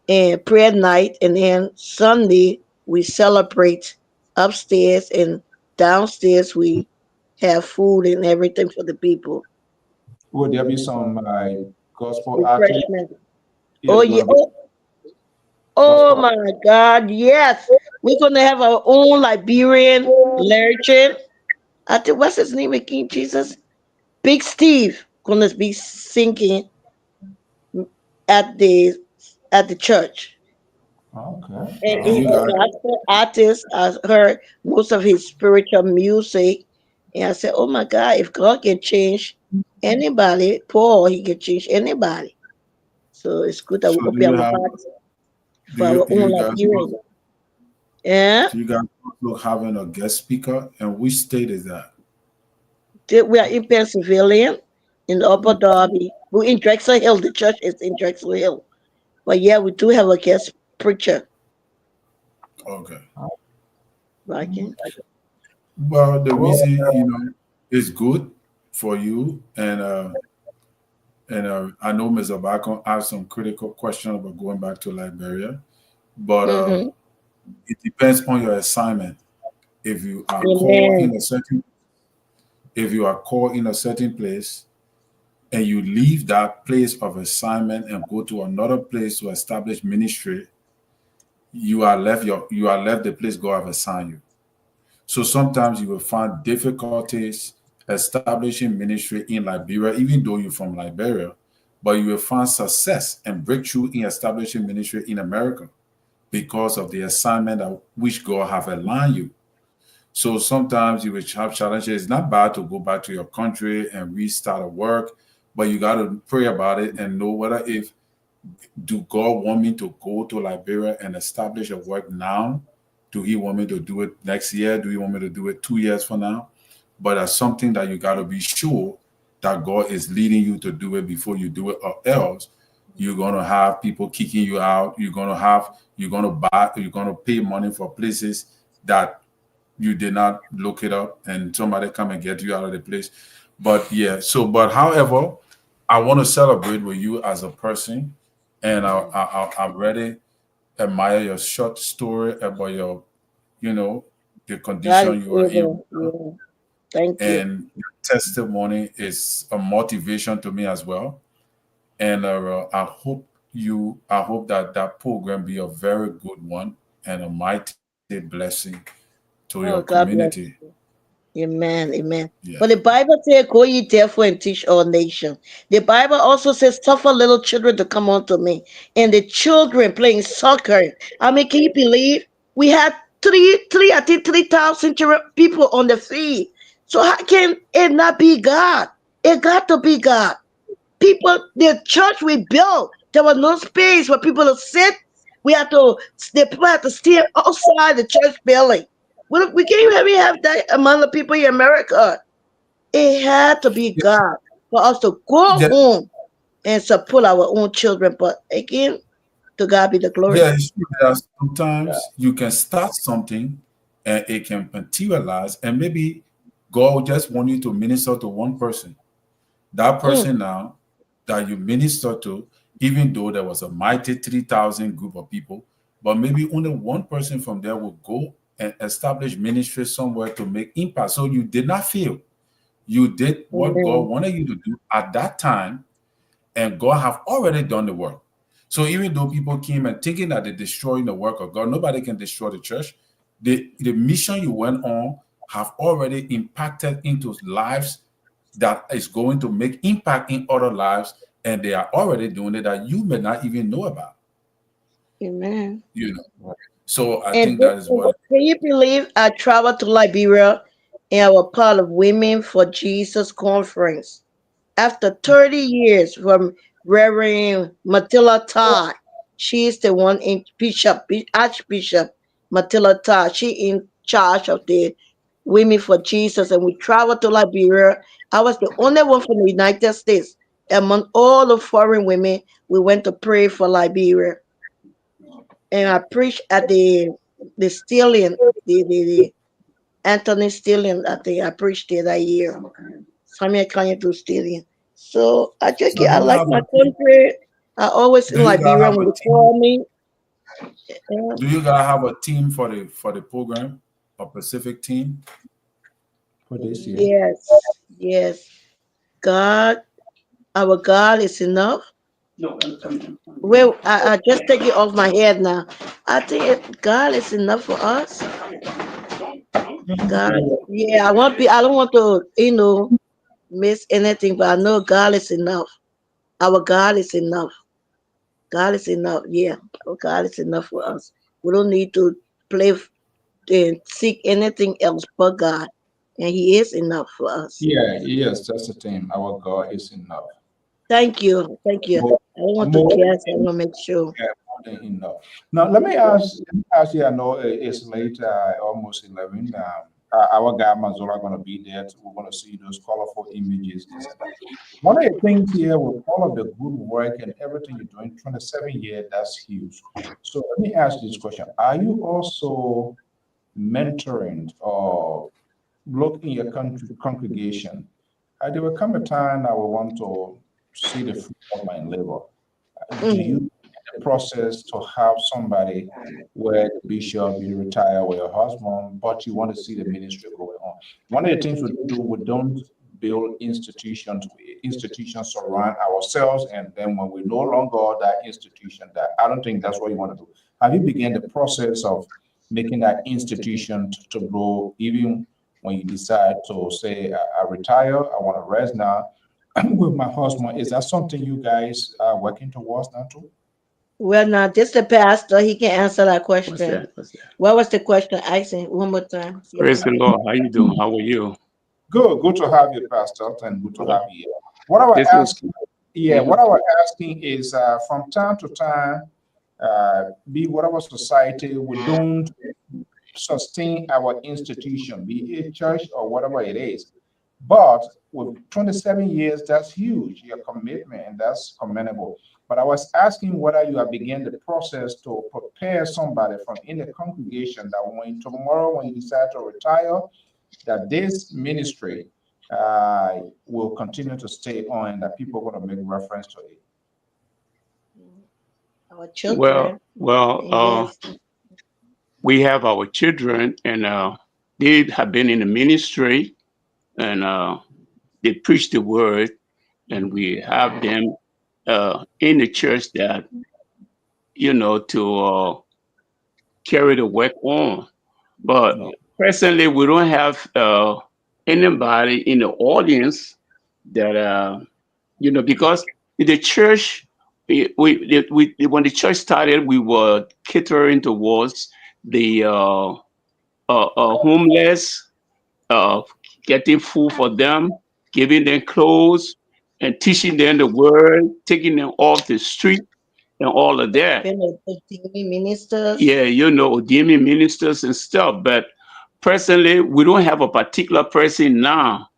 and prayer night, and then Sunday we celebrate upstairs and downstairs. We have food and everything for the people. Will there be some gospel artists? Refreshment. Oh Yes, yeah. going to be Oh gospel. my God. Yes. We're gonna have our own Liberian legend. I think what's his name again? Jesus. Big Steve gonna be singing at the at the church. Okay. And Do he's you a guys? gospel artist. I heard most of his spiritual music. And I said, oh my God, if God can change anybody, Paul, he can change anybody. So it's good that we So open our hearts do for you our do own you guys Liberia. Yeah. do you guys look having a guest speaker? And which state is that? We are in Pennsylvania, in the Upper Darby. We're in Drexel Hill. The church is in Drexel Hill. But yeah, we do have a guest preacher. Okay. Right? Well, the reason is good for you, and I know Mr. Bacon asked some critical question about going back to Liberia, but Mm-hmm. it depends on your assignment. If you are called Amen. in a certain, if you are called in a certain place, and you leave that place of assignment and go to another place to establish ministry, you are left the place God have assigned you. So sometimes you will find difficulties establishing ministry in Liberia, even though you're from Liberia, but you will find success and breakthrough in establishing ministry in America because of the assignment that which God have aligned you. So sometimes you will have challenges. It's not bad to go back to your country and restart a work, but you got to pray about it and know whether if do God want me to go to Liberia and establish a work now? Do He want me to do it next year? Do He want me to do it 2 years from now? But that's something that you got to be sure that God is leading you to do it before you do it, or else you're gonna have people kicking you out. You're gonna pay money for places that you did not look it up, and somebody come and get you out of the place. But yeah, but however, I want to celebrate with you as a person, and I really admire your short story about your, the God is condition you are in, able. Yeah. Thank you. and your testimony is a motivation to me as well. And I hope that that program be a very good one and a mighty blessing to your Oh, God community. bless you. Amen. Amen. Yeah. But the Bible says, go ye therefore and teach all nations. The Bible also says, suffer little children to come unto me. And the children playing soccer. I mean, can you believe we had I think 3,000 people on the field. So how can it not be God? It got to be God. People, the church we built, there was no space for people to sit. The people had to stay outside the church building. We can't even have that amount of people in America. It had to be God for us to go Yeah, home and support our own children. But again, to God be the glory. yeah, it's true that sometimes you can start something and it can materialize, and maybe God will just want you to minister to one person. That Mm, person now that you minister to, even though there was a mighty 3,000 group of people, but maybe only one person from there will go and establish ministry somewhere to make impact. So you did not fail. You did what God amen. wanted you to do at that time, and God have already done the work. So even though people came and thinking that they're destroying the work of God, nobody can destroy the church. The mission you went on have already impacted into lives that is going to make impact in other lives, and they are already doing it that you may not even know about. Amen. You know, so I And think that is what. can you believe I traveled to Liberia and I was part of Women for Jesus conference? After 30 years from Reverend Matilda Todd. She is the one in Archbishop Matilda Todd. She in charge of the Women for Jesus, and we traveled to Liberia. I was the only one from the United States. Among all the foreign women, we went to pray for Liberia. And I preached at the Stillion, the Anthony Stillion, I think I preached there that year. Samuel Kanye to Stadium. So So I do you like have my a team? country. I always in Do you guys Liberia have when a they team? call me. Yeah. Do you guys have a team for the program, a Pacific team? For this year. Yes, yes. God, our God is enough. Well, I just take it off my head now. I think God is enough for us. God, yeah. I don't want to, miss anything, but I know God is enough. Our God is enough. God is enough. Yeah, God is enough for us. We don't need to play and seek anything else but God, and He is enough for us. Yeah, yes, that's the thing. Our God is enough. Thank you, thank you. More, I don't want to more, guess. I want to make sure. yeah, more than enough. Now, let me ask you, I know it's late, almost 11. Our guy Mazola going to be there. We're going to see those colorful images, this and that. One of the things here with all of the good work and everything you're doing, 27 years, that's huge. So let me ask you this question. Are you also mentoring or look in your congregation? There will come a time I will want to see the fruit of my labor. Do you Mhm. in the process to have somebody where the bishop you retire with your husband, but you want to see the ministry going on? One of the things we do, we don't build institutions around ourselves, and then when we no longer are that institution, that I don't think that's what you want to do. Have you began the process of making that institution to grow, even when you decide to say, I retire, I want to rest now with my husband? Is that something you guys are working towards now too? Well, now this the pastor. He can answer that What's question. that? What's that? What was the question? Asking one more time. Yeah. Praise the Lord. How you doing? How are you? Good to have you, Pastor, and good to have you here. What I was This is asking, yeah, mhm. what I was asking is from time to time, be whatever society, we don't sustain our institution, be it church or whatever it is. But with 27 years, that's huge, your commitment, and that's commendable. But I was asking whether you have begun the process to prepare somebody from in the congregation that when tomorrow, when you decide to retire, that this ministry will continue to stay on, and that people are going to make reference to it. Our well, children. well, Yes. we have our children, and they have been in the ministry, and they preach the word, and we have them in the church that to carry the work on. But Yeah. presently, we don't have anybody in the audience that because in the church, when the church started, we were catering towards the homeless, uh, getting food for them, giving them clothes, and teaching them the word, taking them off the street, and all of that. Been a ministers. Yeah, ordaining ministers and stuff. But personally, we don't have a particular person now,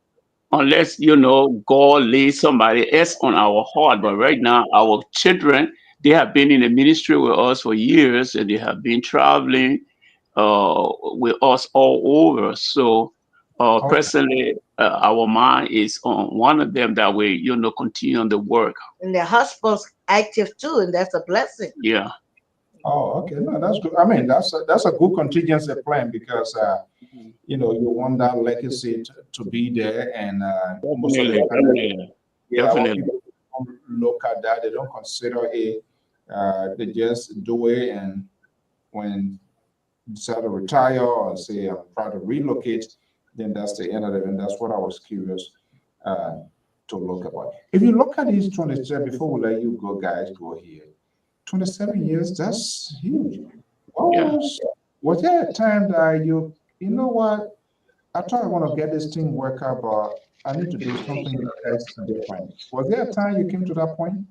unless God lays somebody else on our heart. But right now, our children, they have been in the ministry with us for years, and they have been traveling with us all over. So Okay. personally, our mind is on one of them that way, continue on the work. And the hospital's active too, and that's a blessing. Yeah. Oh, okay. No, that's good. I mean, that's a good contingency plan because you want that legacy to be there, and most of the Definitely, time, yeah, our definitely. people don't look at that. They don't consider it. They just do it, and when you decide to retire or say I'm trying to relocate, then that's the end of it. And that's what I was curious uh, to look about. If you look at these 27, before we let you go, guys, go here. 27 years, that's huge. Yeah. Was there a time that you know what, I thought I want to get this thing work out, but I need to do something else different. Was there a time you came to that point?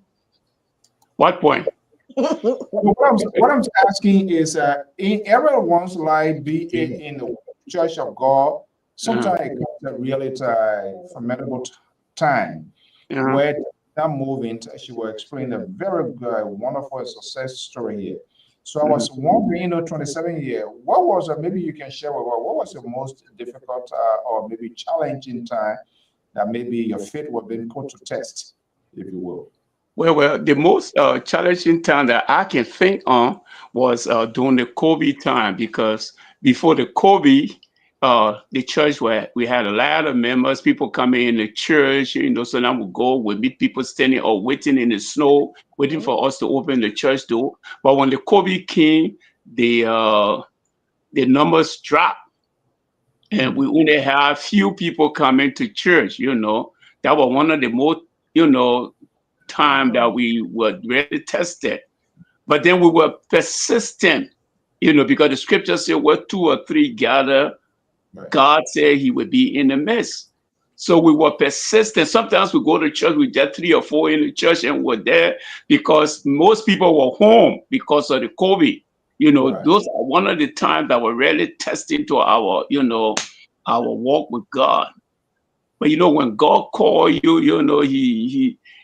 What point? What I'm asking is, in everyone's life, be it in the Church of God, Uh-huh. sometimes it comes a really formidable time Uh-huh. where that movement, she will explain a very good, wonderful success story here. So I Mhm. was wondering, 27 years, what was, maybe you can share with us, what was the most difficult or maybe challenging time that maybe your faith was being put to test, if you will? Well, the most challenging time that I can think on was during the COVID time, because before the COVID, the church where we had a lot of members, people coming in the church, so now we go, we meet people standing or waiting in the snow, waiting for us to open the church door. But when the COVID came, the numbers dropped, and we only have few people coming to church. That was one of the most, time that we were really tested. But then we were persistent, because the scripture said, where 2 or 3 gather, God said he would be in the midst. So we were persistent. Sometimes we go to church with just 3 or 4 in the church, and we're there because most people were home because of the COVID. Those are one of the times that were really testing to our, our walk with God. But when God calls you,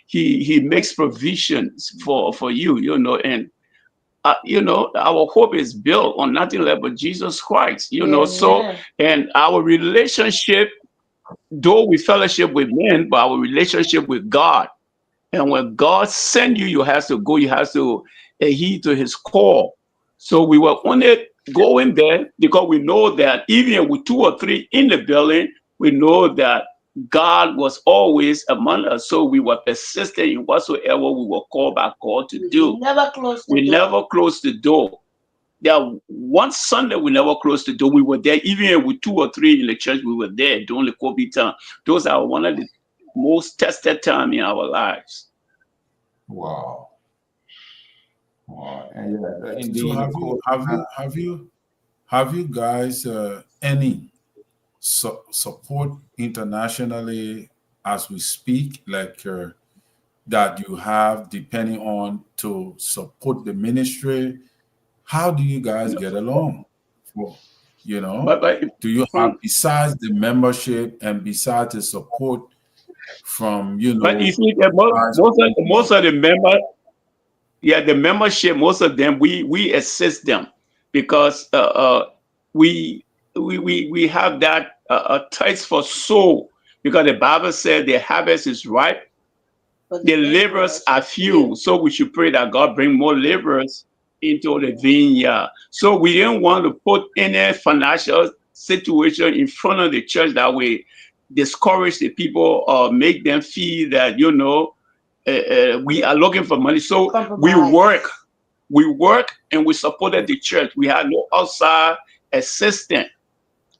he makes provisions for you, and our hope is built on nothing less but Jesus Christ, So, and our relationship, though we fellowship with men, but our relationship with God. And when God sends you, you have to go, you have to adhere to his call. So we were only going there because we know that even with 2 or 3 in the building, we know that God was always among us. So we were persistent in whatsoever we were called by God to do. We never closed the door. There one Sunday we never closed the door. We were there, even with 2 or 3 in the church, we were there during the COVID time. Those are one of the most tested time in our lives. Wow. Wow. And yeah, indeed. So have you guys any support internationally as we speak, like that you have depending on to support the ministry? How do you guys get along? Do you have, besides the membership and besides the support from But you see, most of the members, the membership, most of them we assist them because we have that taste for soul, because the Bible said the harvest is ripe, the laborers are few. So we should pray that God bring more laborers into the vineyard. So we didn't want to put any financial situation in front of the church that we discourage the people or make them feel that we are looking for money. So we work and we supported the church. We had no outside assistant.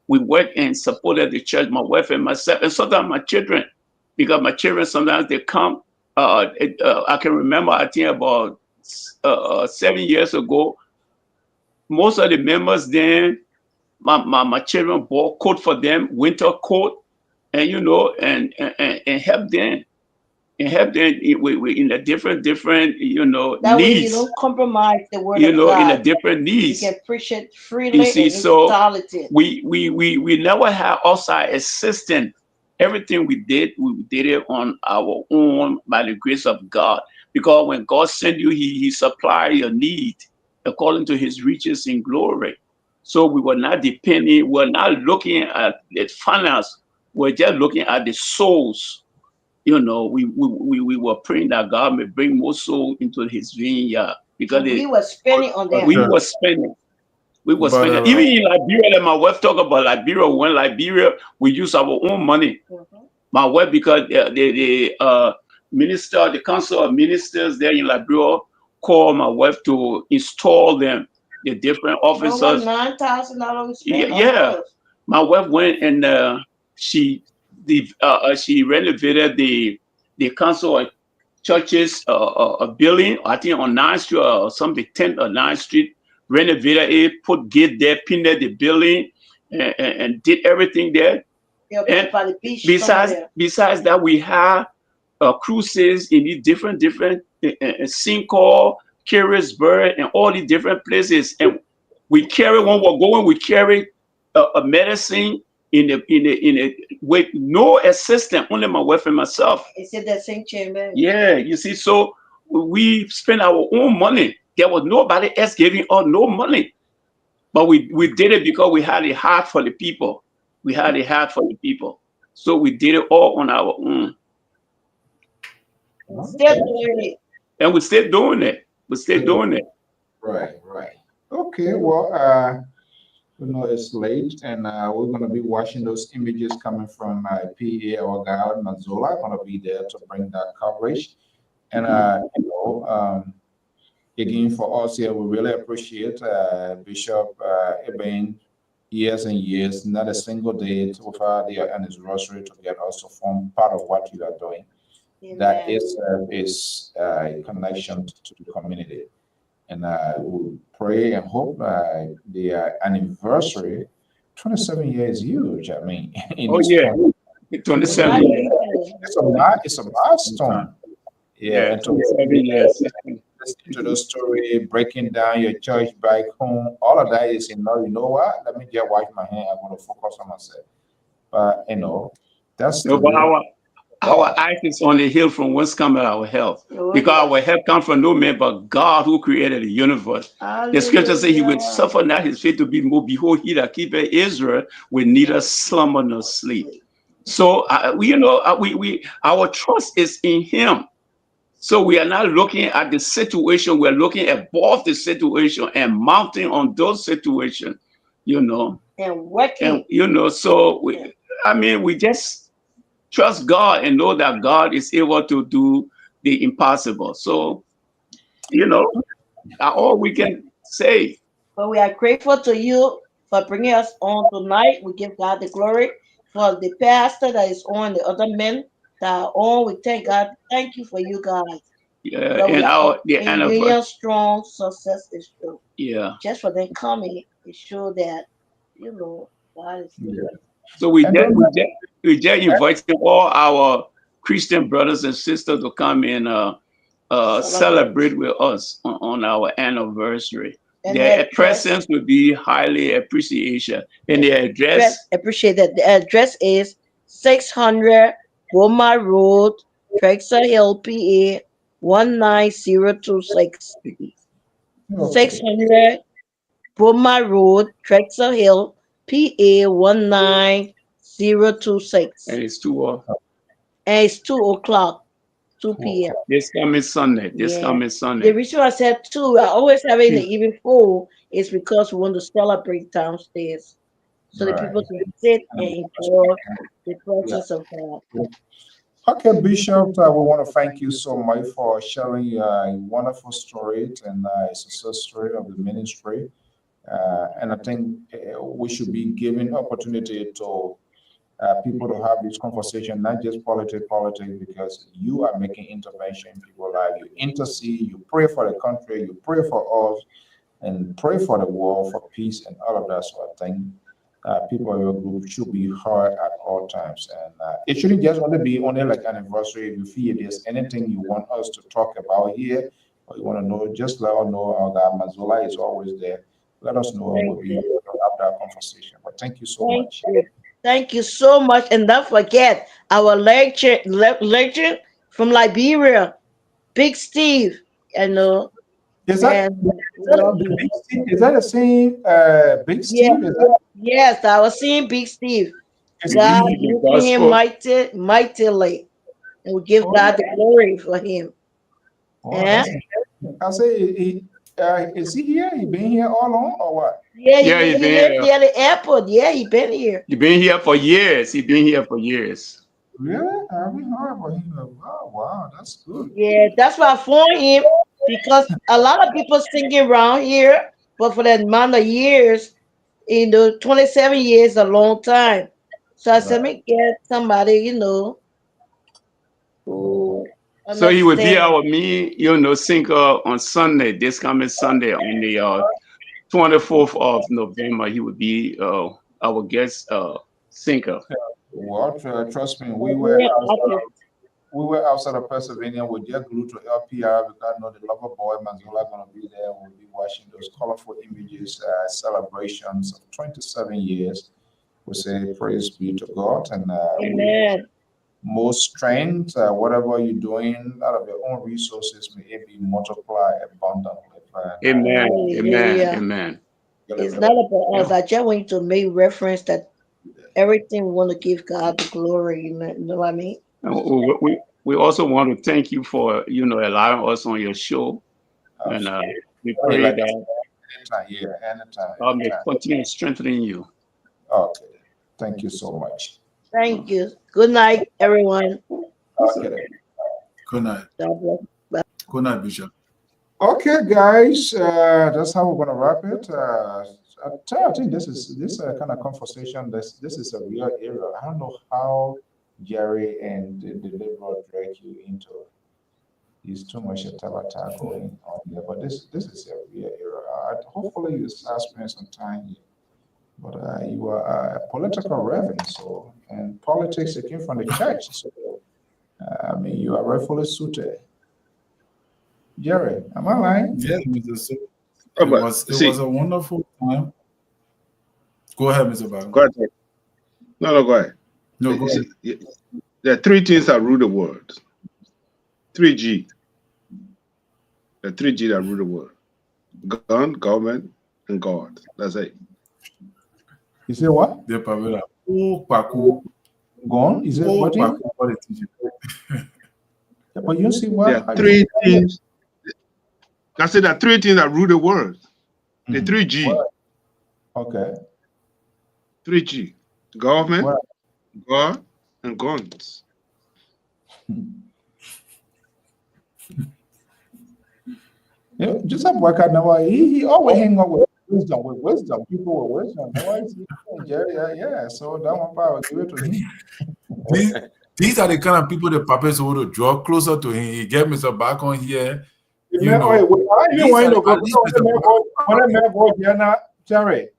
We worked and supported the church, my wife and myself, and sometimes my children, because my children sometimes they come. I can remember, I think about 7 years ago, most of the members then, my children bought coat for them, winter coat, and and help them. And help them in a different that needs. That way you don't compromise the word of God. In a different needs. You can preach it freely. You see, so totality. we never had outside assistance. Everything we did it on our own by the grace of God. Because when God sent you, he supplied your need according to his riches in glory. So we were not depending, we're not looking at the finance, we're just looking at the souls. We were praying that God may bring more souls into his vineyard, because we were spending on them. We were spending. Even in Liberia, that my wife talk about Liberia. When Liberia, we use our own money. My wife, because the minister, the council of ministers there in Liberia, called my wife to install them, the different officers. $9,000. Yeah. My wife went and she renovated the council of churches a building, I think on 9th Street or something, 10th or 9th Street, renovated it, put gate there, painted the building, and did everything there. Yeah, and by the beach besides that, we have cruises in the different Sinkhole, Carrisburg, and all the different places. And we carry, when we're going, we carry a medicine with no assistant, only my wife and myself. It's in that same chamber. Yeah, you see, so we spend our own money. There was nobody else giving us no money. But we did it because we had a heart for the people. We had a heart for the people. So we did it all on our own. Still doing it. And we're still doing it. We're still doing it. Right. Okay, well, it's late, and we're going to be watching those images coming from PA. Our guy Mazola going to be there to bring that coverage. And again, for us here, we really appreciate Bishop Eben, years and years, not a single day without the anniversary to get us to form part of what you are doing. Amen. That is a connection to the community. And we pray and hope the anniversary, 27 years, huge. I mean, in Oh this yeah, 27 years. it's a milestone. Yeah, and to 27 years. listen to the story, breaking down your church back home, all of that is, you know what? Let me just wash my hand. I'm going to focus on myself. But, that's No, the but real. our eyes is on the hill from whence cometh our help. Because our help comes from no man but God who created the universe. The scripture says he will suffer not his faith to be moved. Behold, he that keepeth Israel will neither slumber nor sleep. So, our trust is in him. So we are not looking at the situation. We're looking above the situation and mounting on those situations, And working. And, so we just trust God and know that God is able to do the impossible. So, all we can say. But we are grateful to you for bringing us on tonight. We give God the glory for the pastor that is on, the other men that are on. We thank God. Thank you for you guys. The anniversary. Strong success is true. Yeah. Just for them coming, it shows that, God is good. So we just inviting all our Christian brothers and sisters to come and celebrate with us on our anniversary. And their presence will be highly appreciated. And the address? Appreciate that. The address is 600 Boma Road, Drexel Hill, PA 19026. 600 Boma Road, Drexel Hill, PA 19026. And it's 2 And it's 2 o'clock. 2 p.m. This coming Sunday. The reason I said 2, I always have it in the evening 4, is because we want to celebrate downstairs. So the people can sit and enjoy the presence of God. Okay, Bishop, we want to thank you so much for sharing a wonderful story and a success story of the ministry. And I think we should be giving opportunity to people to have this conversation, not just politics, because you are making intervention in people's lives. You intercede, you pray for the country, you pray for us, and pray for the world, for peace, and all of that sort of thing. People in your group should be heard at all times. And it shouldn't just be only like anniversary. If you feel there's anything you want us to talk about here, or you want to know, just let us know. Our guy Mazzola is always there. Let us know, and we'll be able to have that conversation. But thank you so much. Thank you so much. And don't forget our lecture from Liberia, Big Steve. Is that the same Big Steve? Yes, I was seeing Big Steve. God using him mightily. And we give God the glory for him. I say, is he here? He been here all along or what? Yeah, he lived here at the airport. Yeah, he been here. He been here for years. Really? I haven't heard about him. Oh, wow, that's good. Yeah, that's why I phoned him, because a lot of people singing around here, but for that amount of years, 27 years is a long time. So I said, let me get somebody, who so he would be our singer on Sunday, this coming Sunday, on the 24th of November. He would be our guest singer. Well, trust me, we were outside of Pennsylvania. We just glued to LPR because I know the lover boy Mazzola gonna be there. We'll be watching those colorful images, celebrations of 27 years. We say praise be to God, and Amen. More strength, whatever you're doing out of your own resources, may it be multiplied abundantly. Amen. Amen. It's not about us. I just want to make reference that everything we want to give God the glory. You know what I mean? We also want to thank you for allowing us on your show, and we pray that God may continue strengthening you. Okay, thank you so much. Thank you. Good night, everyone. Okay. Good night. Good night, Bishop. Okay, guys, that's how we're gonna wrap it. I think this kind of conversation. This is a real area. I don't know how Jerry and the liberal drag you into It's too much tabata going on here. But this is a real era. Hopefully you start spending some time here. But you are a political reverend, so and politics it came from the church. So I mean, you are rightfully suited. Jerry, am I lying? Yeah, Mr. So Oh, it but was a wonderful time. Go ahead, Mr. Bago. go ahead. No, go ahead. No, go ahead. There are three things that rule the world. 3G. The 3G that rule the world. Gun, government, and God. That's it. You say what? The Pavela. Oh, Paku. Gone? Is it Oh, what? Paku. What it is. But you see what? There are three things. I said there are three things that rule the world. The 3G. Okay. 3G. Government, What? God, and guns. Yeah, just have work out now. He always hang out with wisdom. People with wisdom. Why is he Jerry? Yeah. So that one part, I'll give it to him. These are the kind of people the papas want to draw closer to him. He get Mr. Back on here. You know, I even want him to go. When I met go here now, Jerry,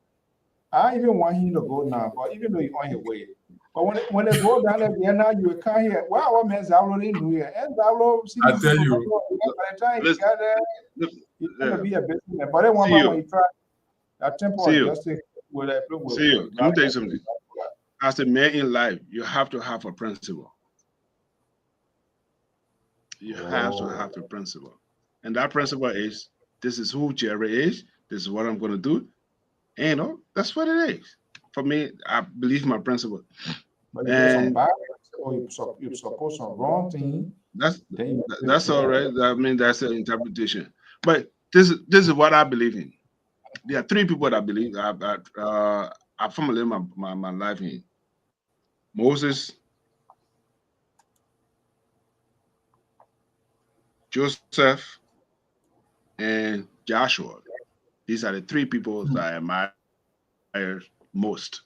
I even want him to go now. But even though he's on his way, but when they go down there now, you can't hear. Wow, man, Zalo in here, and Zalo. I tell you, by the time he got there, he's gonna be a businessman. But then one moment when he tried that temple of justice with a See you. Let me tell you something. As a man in life, you have to have a principle. You have to have a principle. And that principle is, this is who Jerry is. This is what I'm going to do. And, you know, that's what it is. For me, I believe my principle. But and you suppose some wrong thing. That's all right. I mean, that's an interpretation. But this is what I believe in. There are three people that believe I formulate my life in. Moses, Joseph, and Joshua. These are the three people that I admire most.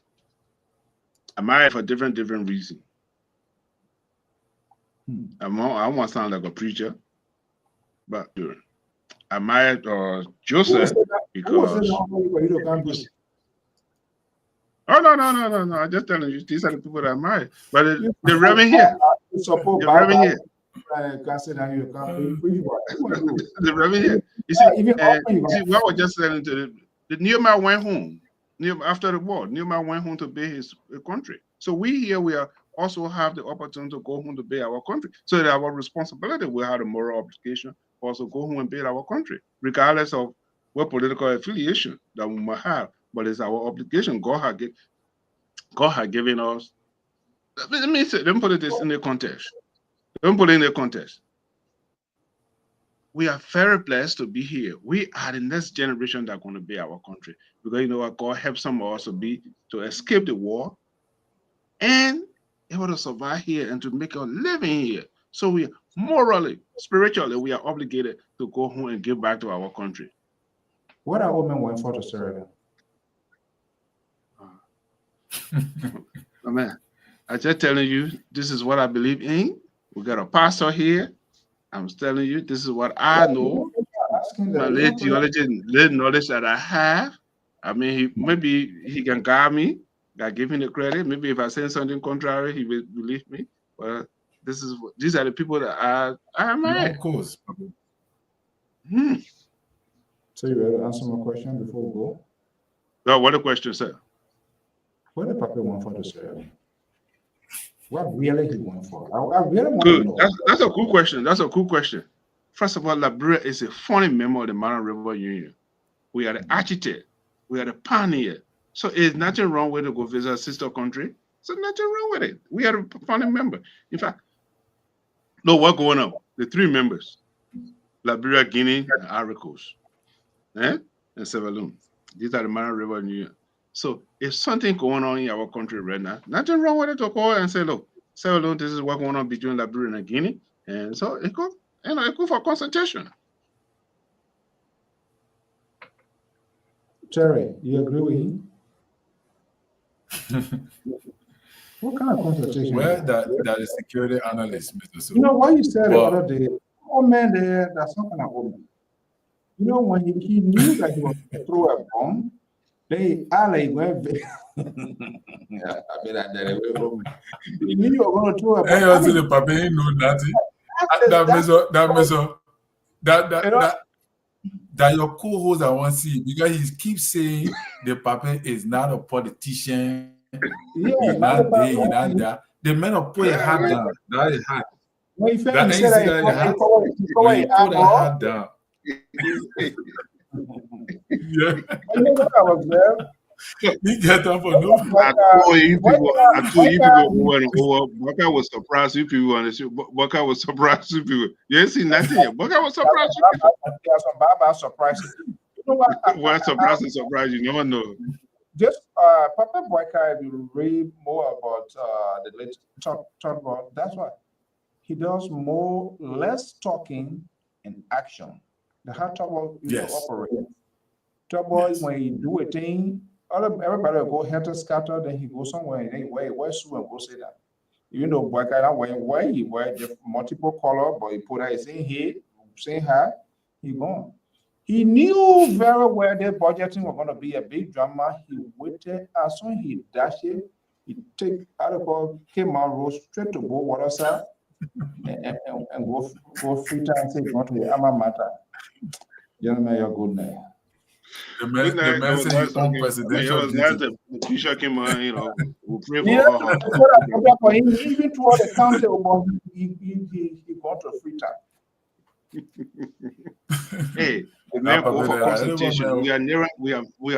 I admire for different reasons. I want to sound like a preacher, but I admire Joseph because. Oh no! I'm just telling you, these are the people that I admire. But the Reverend here, the Reverend here. The Reverend here. You see, what I was just saying to the Nehemiah went home. After the war, Nehemiah went home to build his country. So we here, we also have the opportunity to go home to build our country. So that our responsibility, we have a moral obligation also go home and build our country, regardless of what political affiliation that we might have. But it's our obligation. God had given us. Let me put this in the context. Let me put it in the context. We are very blessed to be here. We are the next generation that are going to be our country. Because you know what? God helps some of us to escape the war and able to survive here and to make a living here. So we morally, spiritually, we are obligated to go home and give back to our country. What are women went for to serve? Man, I'm just telling you, this is what I believe in. We got a pastor here. I'm telling you, this is what I know. My late theology, late knowledge that I have. I mean, maybe he can guide me. God give him the credit. Maybe if I say something contrary, he will believe me. But these are the people that I admire. Of course. So you better answer my question before we go. No, what a question, sir. What did Papa want for the serve? What really he went for? I really want Good. to know. That's a cool question. That's a cool question. First of all, Liberia is a founding member of the Mountain River Union. We are the architect. We are the pioneer. So there's nothing wrong with it to go visit a sister country. So nothing wrong with it. We are the founding member. In fact, no, what's going on? The three members, Liberia, Guinea, and Ivory Coast, and Sierra Leone. These are the Mountain River Union. So if something going on in our country right now, nothing wrong with it to call and say, look, Sierra Leone, this is what's going on between Liberia and Guinea. And so it go for consultation. Terry, you agree with him? What kind of consultation? Well, that is security analyst, Mr. So. You know why you said the other day? old man there, that's not an old man. You know, when he knew that he was going to throw a bomb, they alley went. Yeah, I mean, that away from me. He knew you were going to throw a bomb. Hey, also the papa ain't know nothing. That your co-host I want to see because he keeps saying the papa is not a politician. Yeah, he's not there, he's not there. The man will put a hat down. That is hat. When he That said that when he put that hat down. Yeah. You know what I was there? He get up for no. I told you people went over. Baka was surprised you people on the show. Baka was surprised you people. You ain't seen nothing yet. Baka was surprised you people. Baba surprised. You know what? Well, surprise. You never know. Just Papa Boyka, if you read more about the late talk about, that's why he does less talking and action. The how Turbo operate. Turbo, when he do a thing, everybody will go helter scatter, then he goes somewhere and then where soon and go say that. Even though Boyka where he wear the multiple color, but he put out saying here, saying hi, he gone. He knew very well that budgeting was going to be a big drama. He waited. As soon as he dashed it, he take article, came out, rose straight to go water side and go free time and say, go to the alma mater. Gentlemen, you're good now. The man said his own presidential the teacher came on, you know, we'll pray for her. Even throughout the country, he got to free time. Hey, the man go for consultation. We are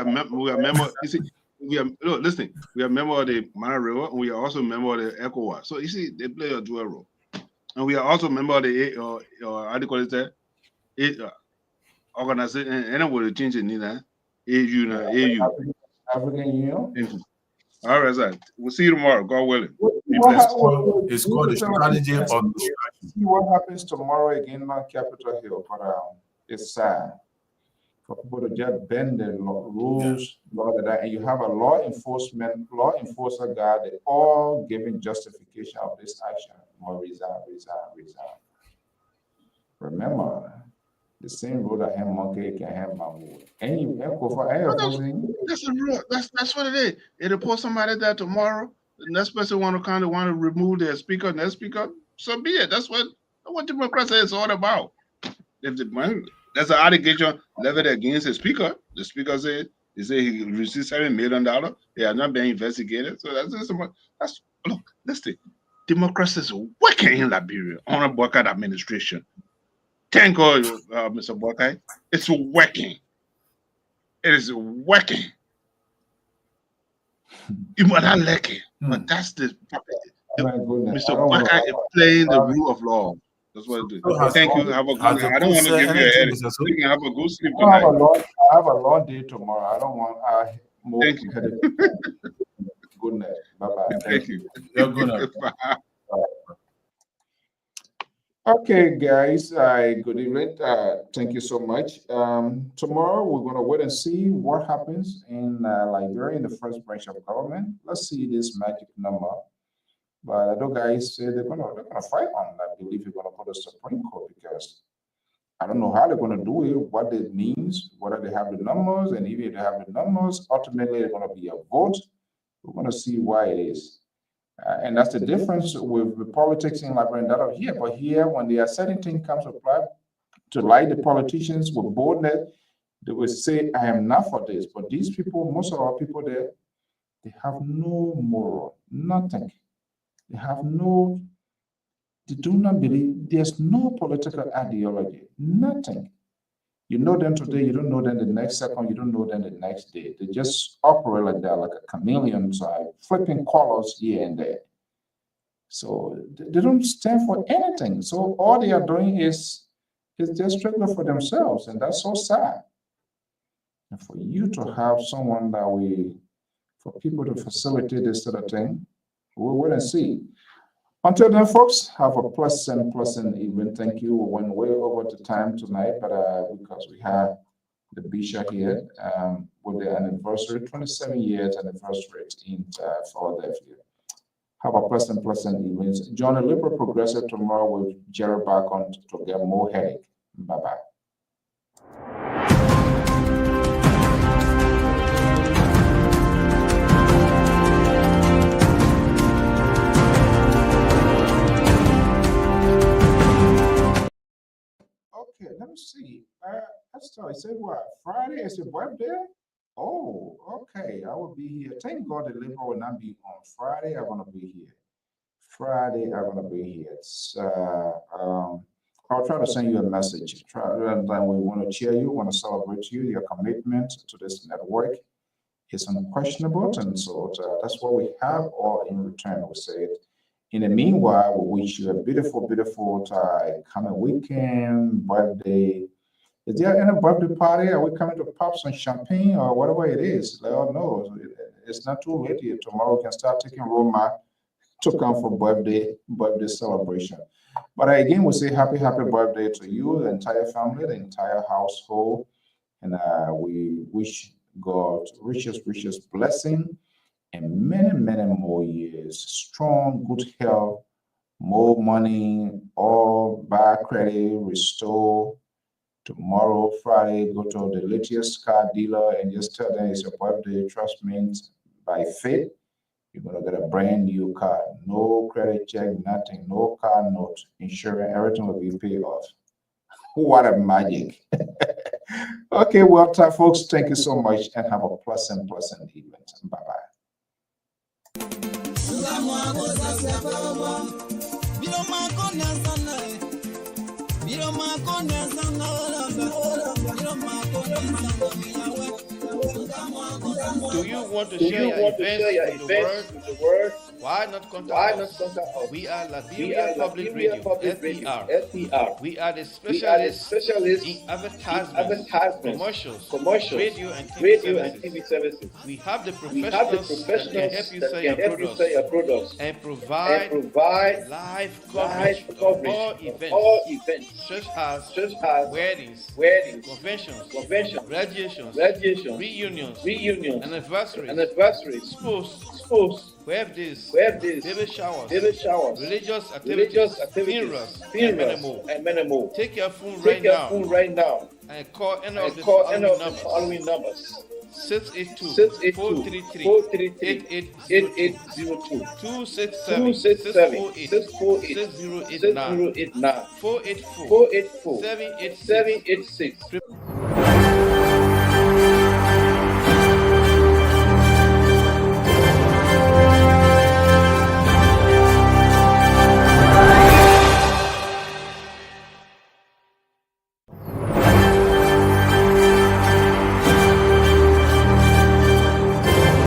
member. You see, listen. We are member of the Mana River, and we are also member of the ECOWAS. So you see, they play a dual role, and we are also member of the how do you call it that? Organization, and I will change it, Nina. AU. African Union. All right, sir. We'll see you tomorrow. God willing. It's called the strategy of. See what happens tomorrow again on Capitol Hill, but it's sad for people to just bend the rules, and you have a law enforcer guy, they all giving justification of this action. More resign. Remember, the same road that have monkey can have mammoth. And you echo for that's a rule. That's what it is. It'll put somebody there tomorrow. The next person want to remove their speaker, next speaker. So be it. That's what democracy is all about. If there's an allegation leveled against the speaker, the speaker said he received $7 million. They are not being investigated. So that's look. Listen, democracy is working in Liberia under Boyka administration. Thank God, Mr. Boyka. It's working. It is working. You might not like it, but that's the Mr. Boyka is playing the rule of law. That's what it is. Thank you. Have a good night. I don't want to give you a headache. You can have a good sleep tonight. I have a long day tomorrow. I don't want more headache. Good night. Bye-bye. Thank you. Good night. Bye. Okay, guys. Good evening. Thank you so much. Tomorrow we're going to wait and see what happens in Liberia in the first branch of government. Let's see this magic number. But I know guys say they're gonna fight on that. I believe they're gonna go to the Supreme Court because I don't know how they're gonna do it, what it means, whether they have the numbers, and even if they have the numbers, ultimately they're gonna be a vote. We're gonna see why it is. And that's the difference with the politics in Liberia and that of here. But here, when the certain thing comes to light, the politicians with boldness, they will say, I am not for this. But these people, most of our people there, they have no moral, nothing. They do not believe, there's no political ideology, nothing. You know them today, you don't know them the next second, you don't know them the next day. They just operate like that, like a chameleon, flipping colors here and there. So they don't stand for anything. So all they are doing is just strictly for themselves, and that's so sad. And for you to have someone for people to facilitate this sort of thing, we'll wait and see. Until then, folks, have a pleasant evening. Thank you. We went way over the time tonight, but because we have the bishop here with the anniversary, 27 years anniversary in Philadelphia. Have a pleasant evening. Join a Liberal Progressive tomorrow with Jerry back on to get more headache. Bye-bye. Okay, let me see. Esther, I said what? Friday is your birthday? Oh, okay. I will be here. Thank God the Liberal will not be on Friday. I'm gonna be here. Friday, I'm gonna be here. It's I'll try to send you a message. And then we want to cheer you, want to celebrate you, your commitment to this network is unquestionable, and so that's what we have all in return. We say it. In the meanwhile, we wish you a beautiful, beautiful coming weekend, birthday. Is there any birthday party? Are we coming to pop some champagne or whatever it is? Let us know. It's not too late yet. Tomorrow we can start taking Roma to come for birthday celebration. But again, we say happy birthday to you, the entire family, the entire household, and we wish God richest blessing and many more years, strong, good health, more money, all buy credit, restore. Tomorrow, Friday, go to the latest car dealer and just tell them it's your birthday. Trust me, by faith, you're going to get a brand new car. No credit check, nothing, no car note, insurance, everything will be paid off. What a magic. Okay, well, folks, thank you so much and have a pleasant evening. Bye-bye. Do you want to share your events with the word? Why not contact us? We are Liberia Public Radio, LPR. We are the specialists in advertisements, commercials, radio and TV services. We have the professionals that can help you sell your products and provide live coverage of all events such as weddings, conventions, graduations, reunions, anniversaries, sports, birthdays, baby showers, religious activities, funerals, and many more. Take your phone right now and call any of the following numbers. 682-433-8802, 267-648-6089, 484-786.